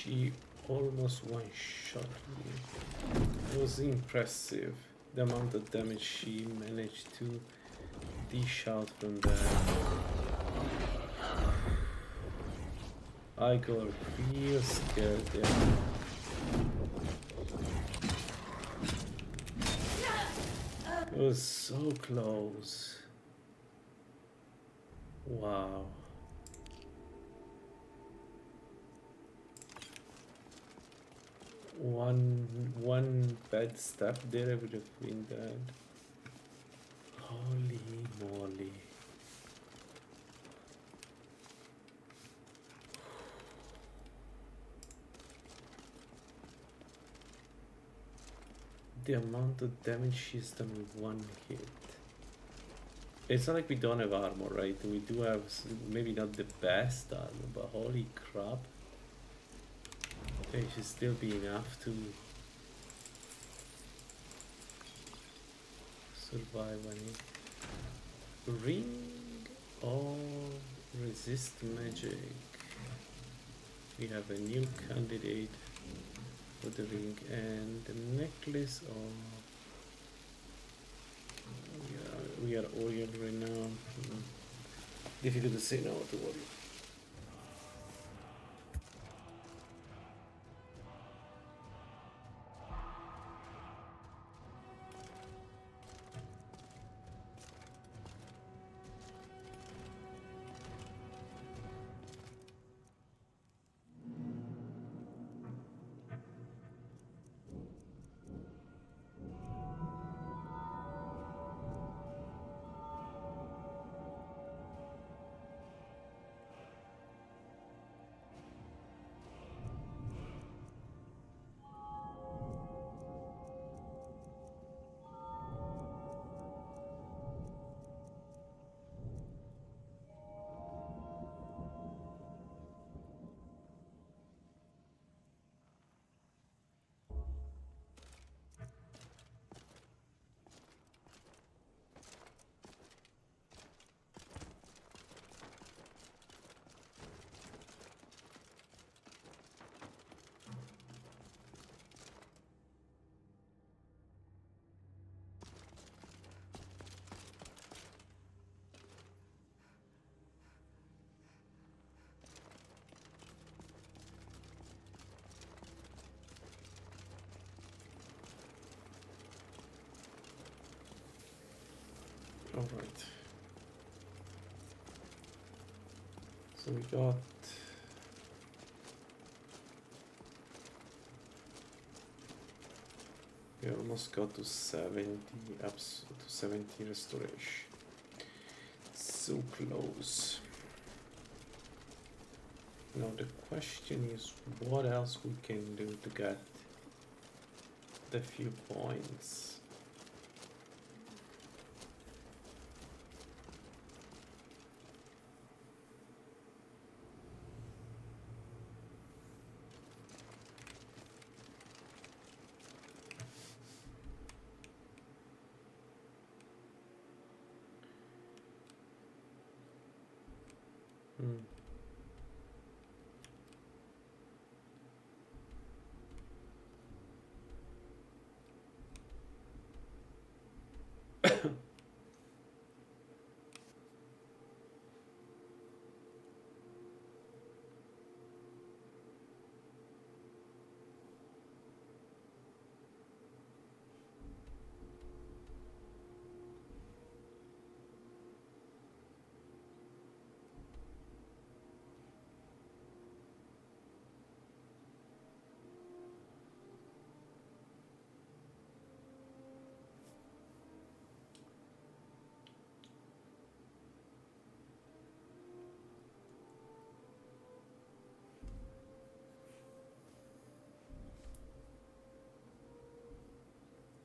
She almost one-shot me. It was impressive the amount of damage she managed to dish out from that. I got real scared there. It was so close. Wow. One bad step there, I would have been dead. Holy moly. The amount of damage she's done with one hit. It's not like we don't have armor, right? We do have maybe not the best armor, but holy crap. It should still be enough to survive any ring or resist magic. We have a new candidate for the ring and the necklace of we are Orient right now. Difficult to say no to worry. All right. So we got we almost got to 70 up to 70 restoration. So close. Now the question is what else we can do to get the few points.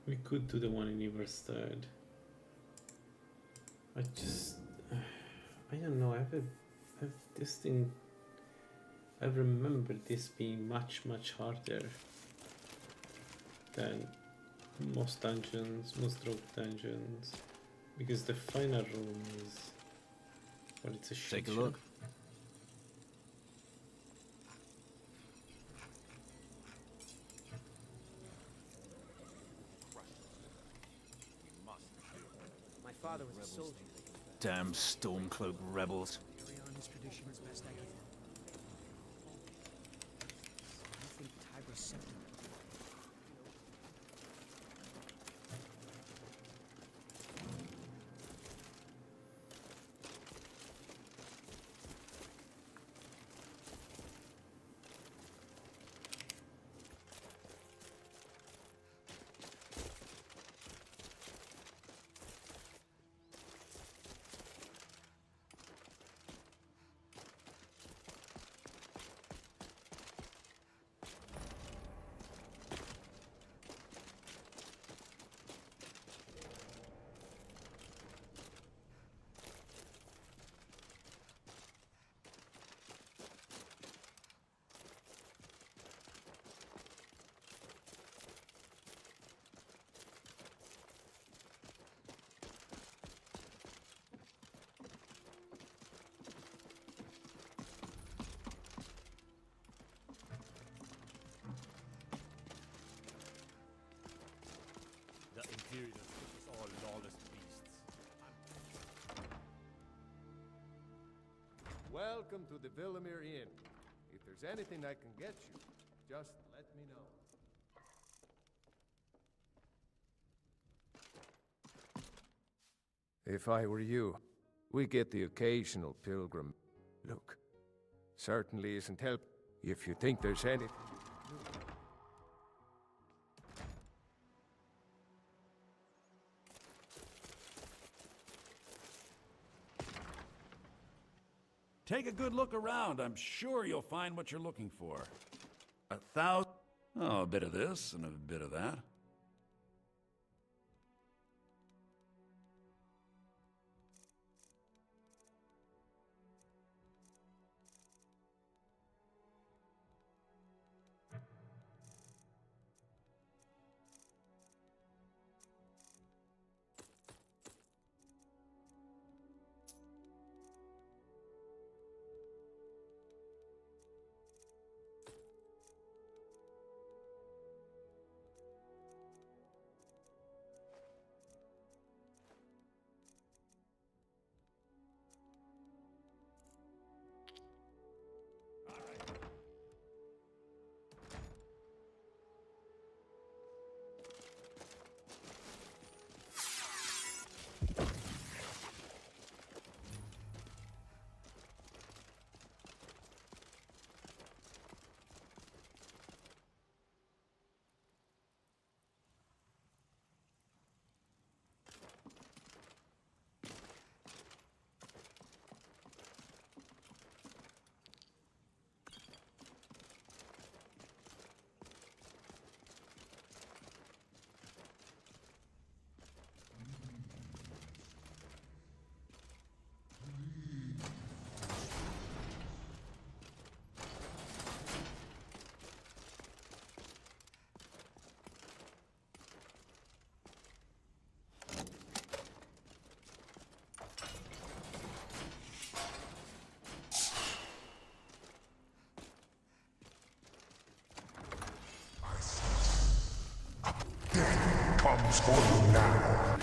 We could do the one in Everstead. I just, I don't know. I have this thing. I remember this being much harder than most dungeons, most rogue dungeons, because the final room is, well, it's a shit Take a show. look. My father was a soldier. Damn Stormcloak rebels. Carry on his tradition as best I can. I think Tiber's scepter. The Imperials is all lawless beasts. Welcome to the Villamere Inn. If there's anything I can get you, just let me know. If I were you, we get the occasional pilgrim. Look, certainly isn't help. If you think there's anything you can do. Take a good look around. I'm sure you'll find what you're looking for. 1,000. Oh, a bit of this and a bit of that. Comes for you now.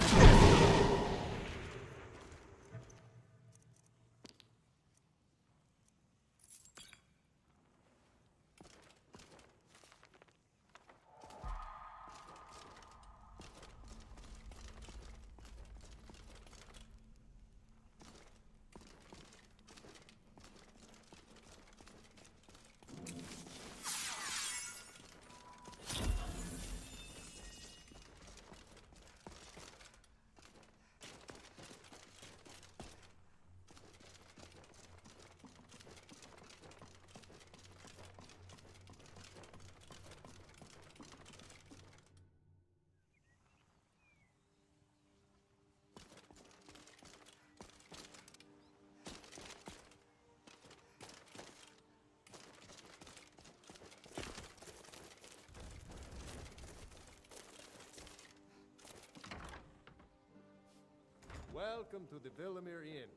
Welcome to the Villamere Inn.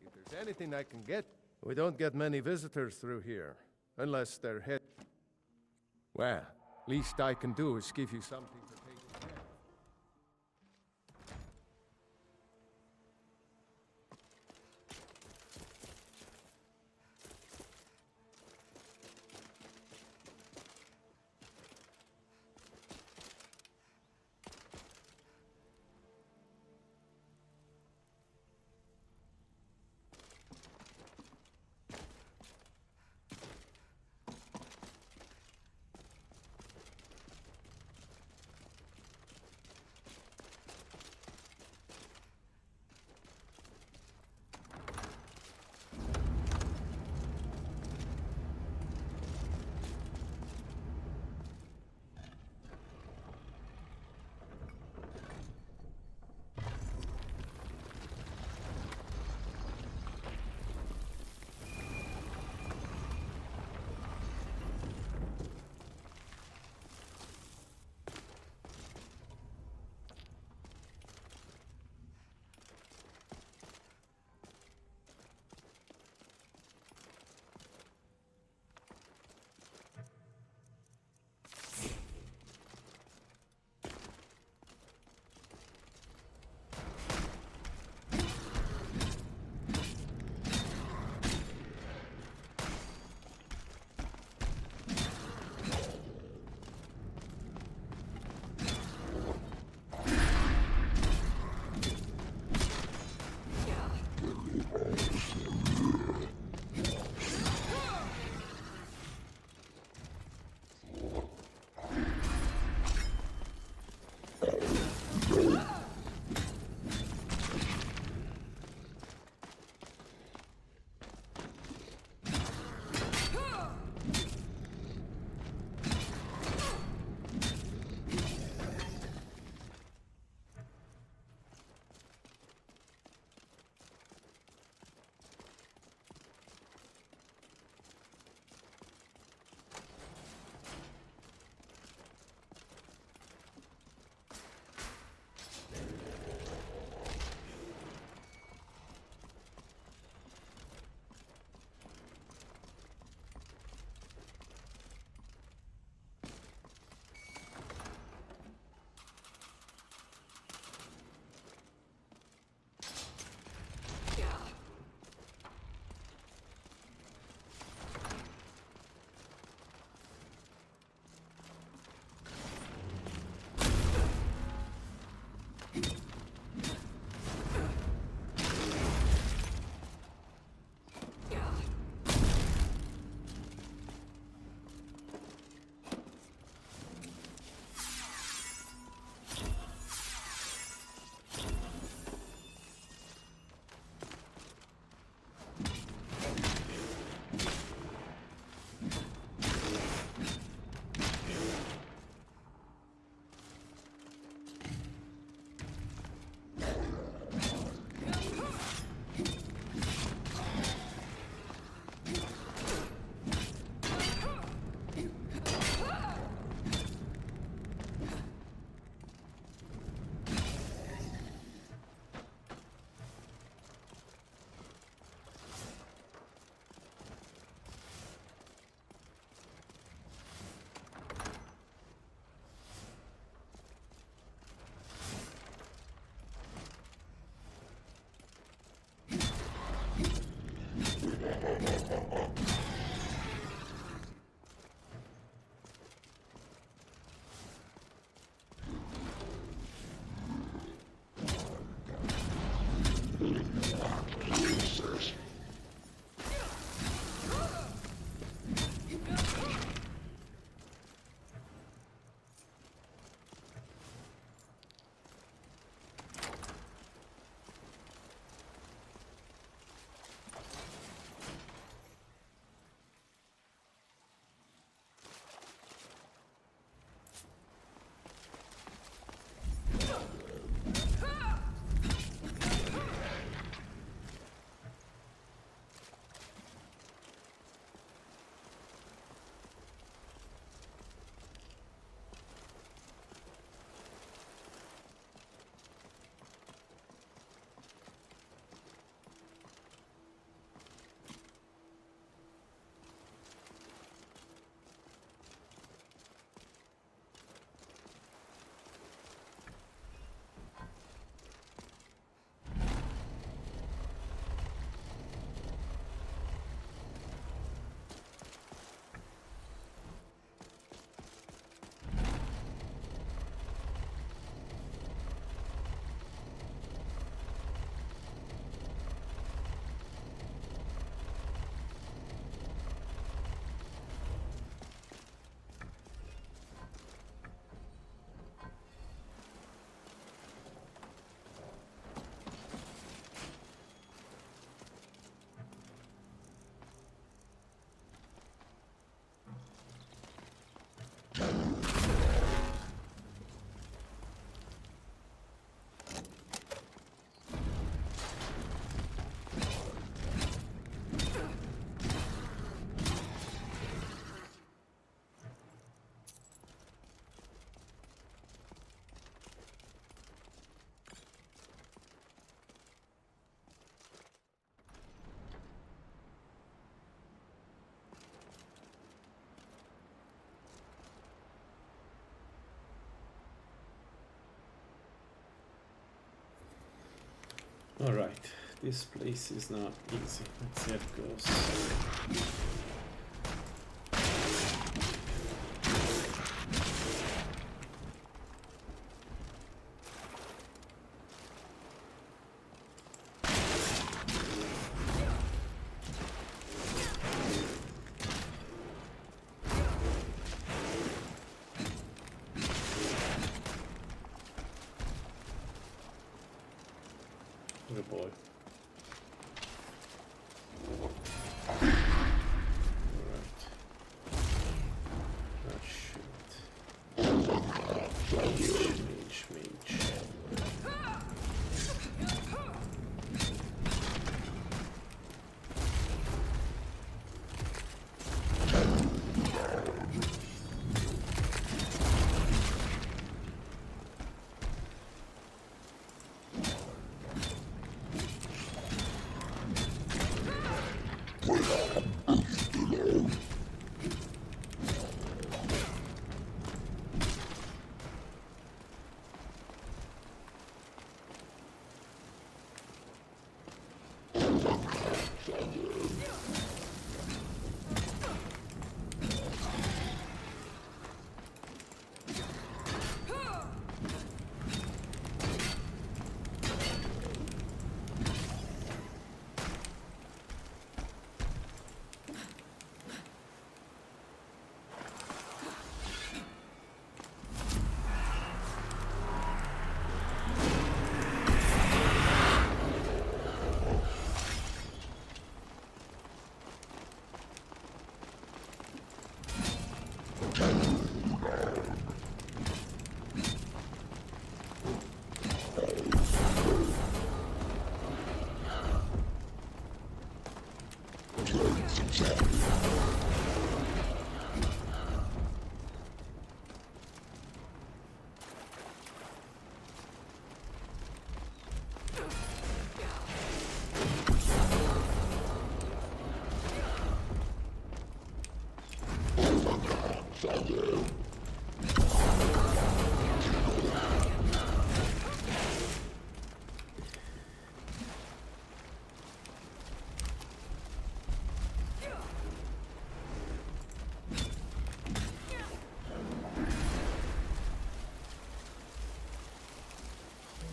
If there's anything I can get... We don't get many visitors through here, unless they're head... Well, least I can do is give you something to take care of. Alright, this place is not easy. Let's see how it goes. Good boy. Alright. Oh shoot. Mage.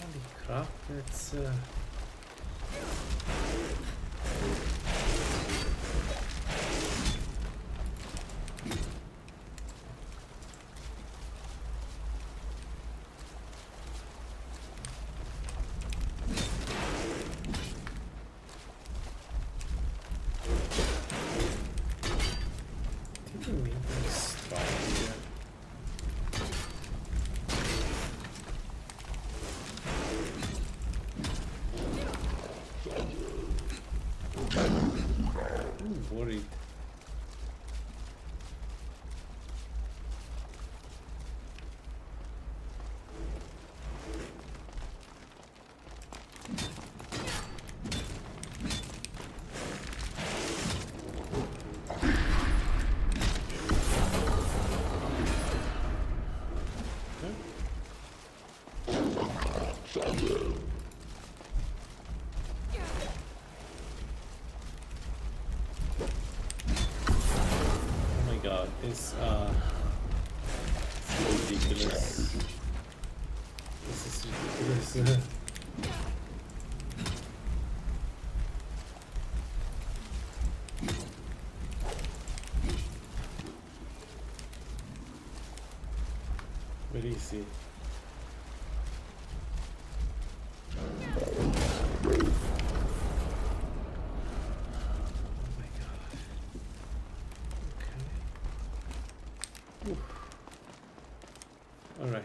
Holy crap, it's didn't mean to start here. I'm worried. Oh my god, it's ridiculous. This is ridiculous. Where is he? All right.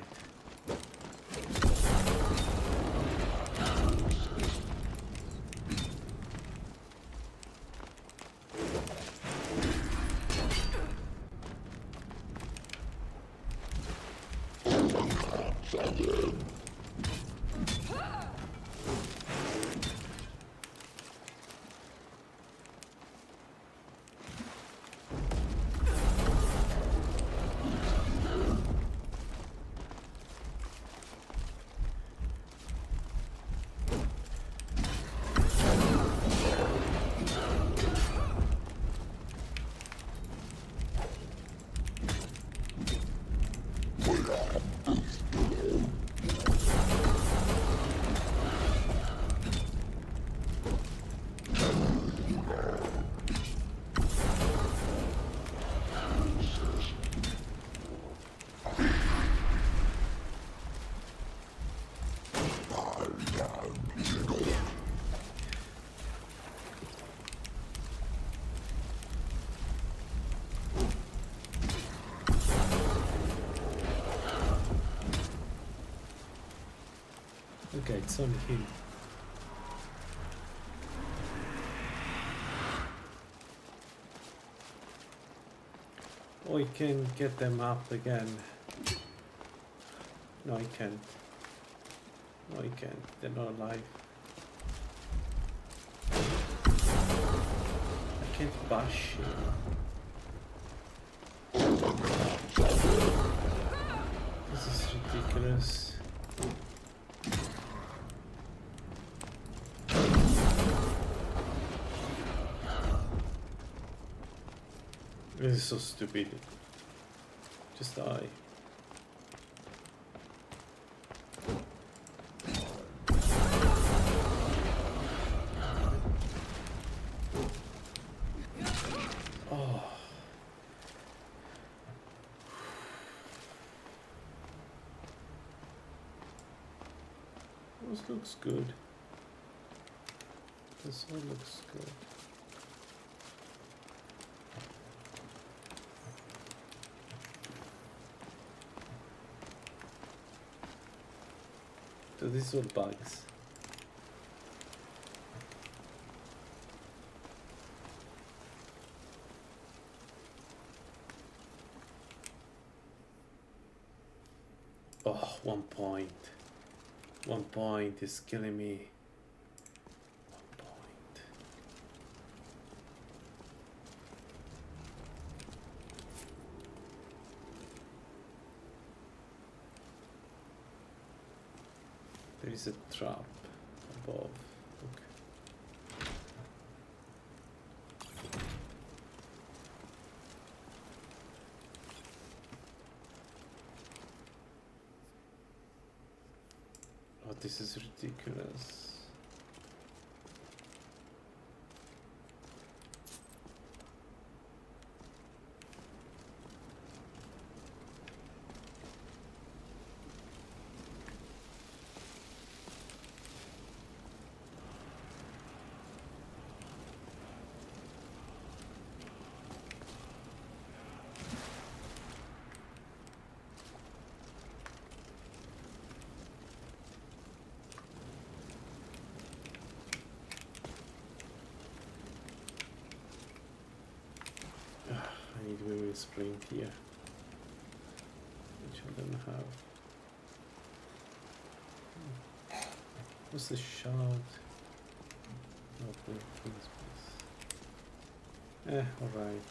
Okay, it's only him. Oh, I can get them up again. No, I can't. No, I can't. They're not alive. I can't bash him. This is ridiculous. This is so stupid. Just die. Oh. This looks good. This one looks good. So these are bugs. Oh, 1 point. 1 point is killing me. 1 point. There is a trap above. Okay. Oh, this is ridiculous. I need to move sprint here, which I don't have. What's the shot? No, please. Alright.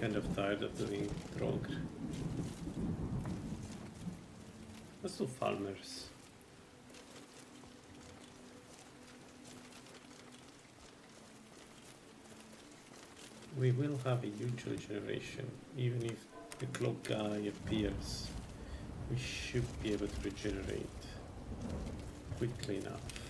kind of tired of doing Drog. Let's do farmers. We will have a huge regeneration, even if the cloak guy appears. We should be able to regenerate quickly enough.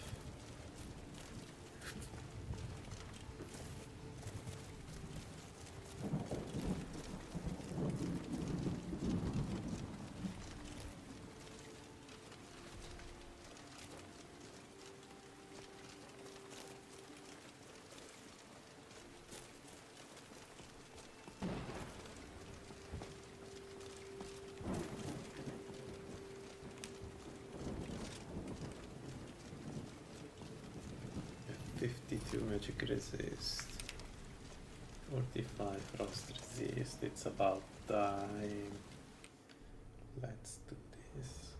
Magic resist, 45 frost resist. It's about time. Let's do this.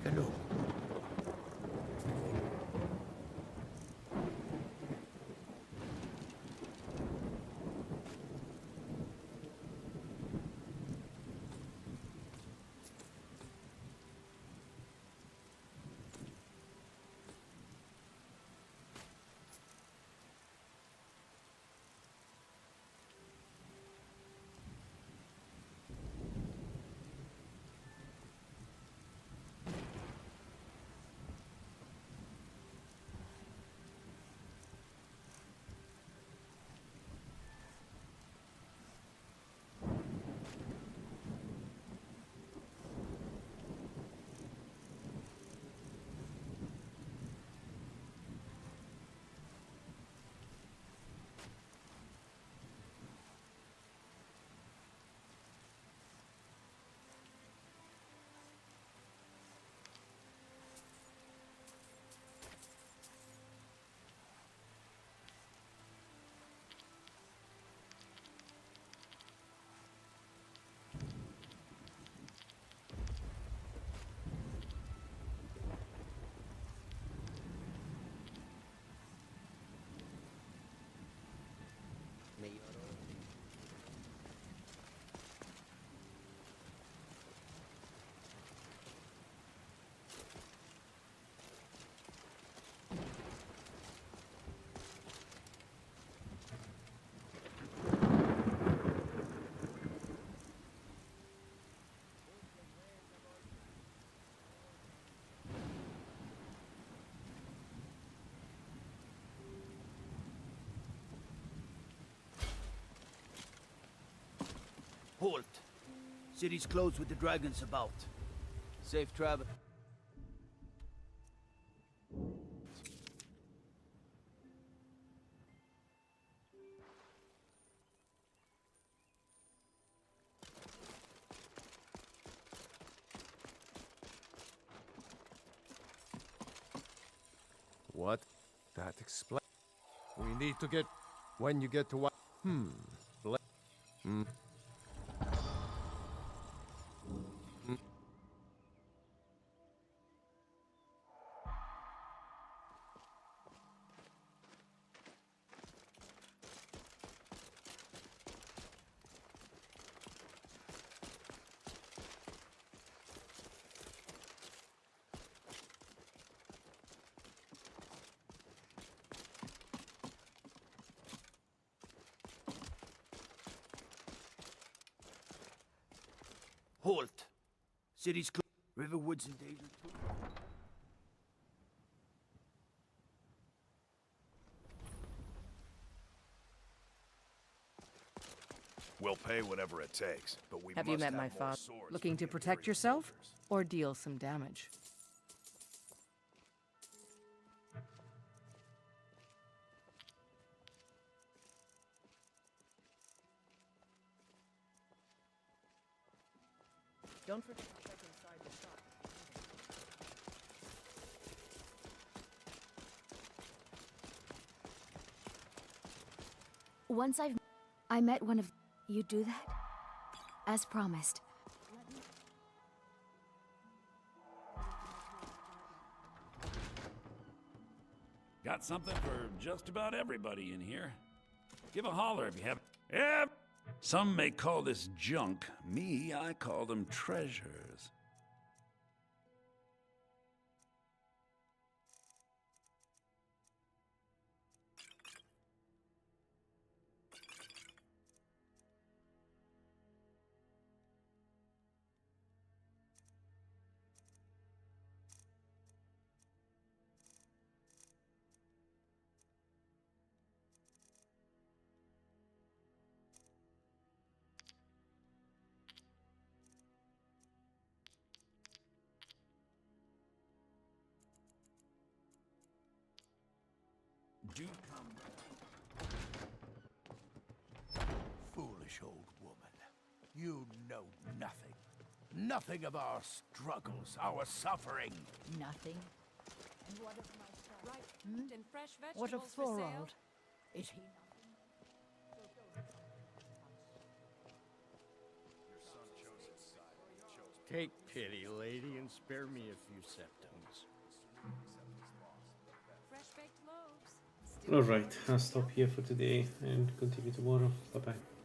take a look. Halt! City's closed with the dragons about. Safe travel. What? That explains. We need to get. When you get to what? Halt! City's closed. Riverwood's in danger too. We'll pay whatever it takes, but we Have must you met have my more father? swords Looking for to the protect Imperial yourself soldiers. or deal some damage? Don't forget to check inside the shop. Once I met one of... You do that? As promised. Got something for just about everybody in here. Give a holler if you have... Yeah! Some may call this junk. Me, I call them treasures. Do come. Foolish old woman. You know nothing. Nothing of our struggles, our suffering. Nothing. And what of my son? Right, and fresh What of vegetables for sale? Thorold? Is he nothing? Your son chose his side. He chose Take pity, lady, and spare me a few septums. Fresh baked loaves. Alright, I'll stop here for today and continue tomorrow. Bye bye.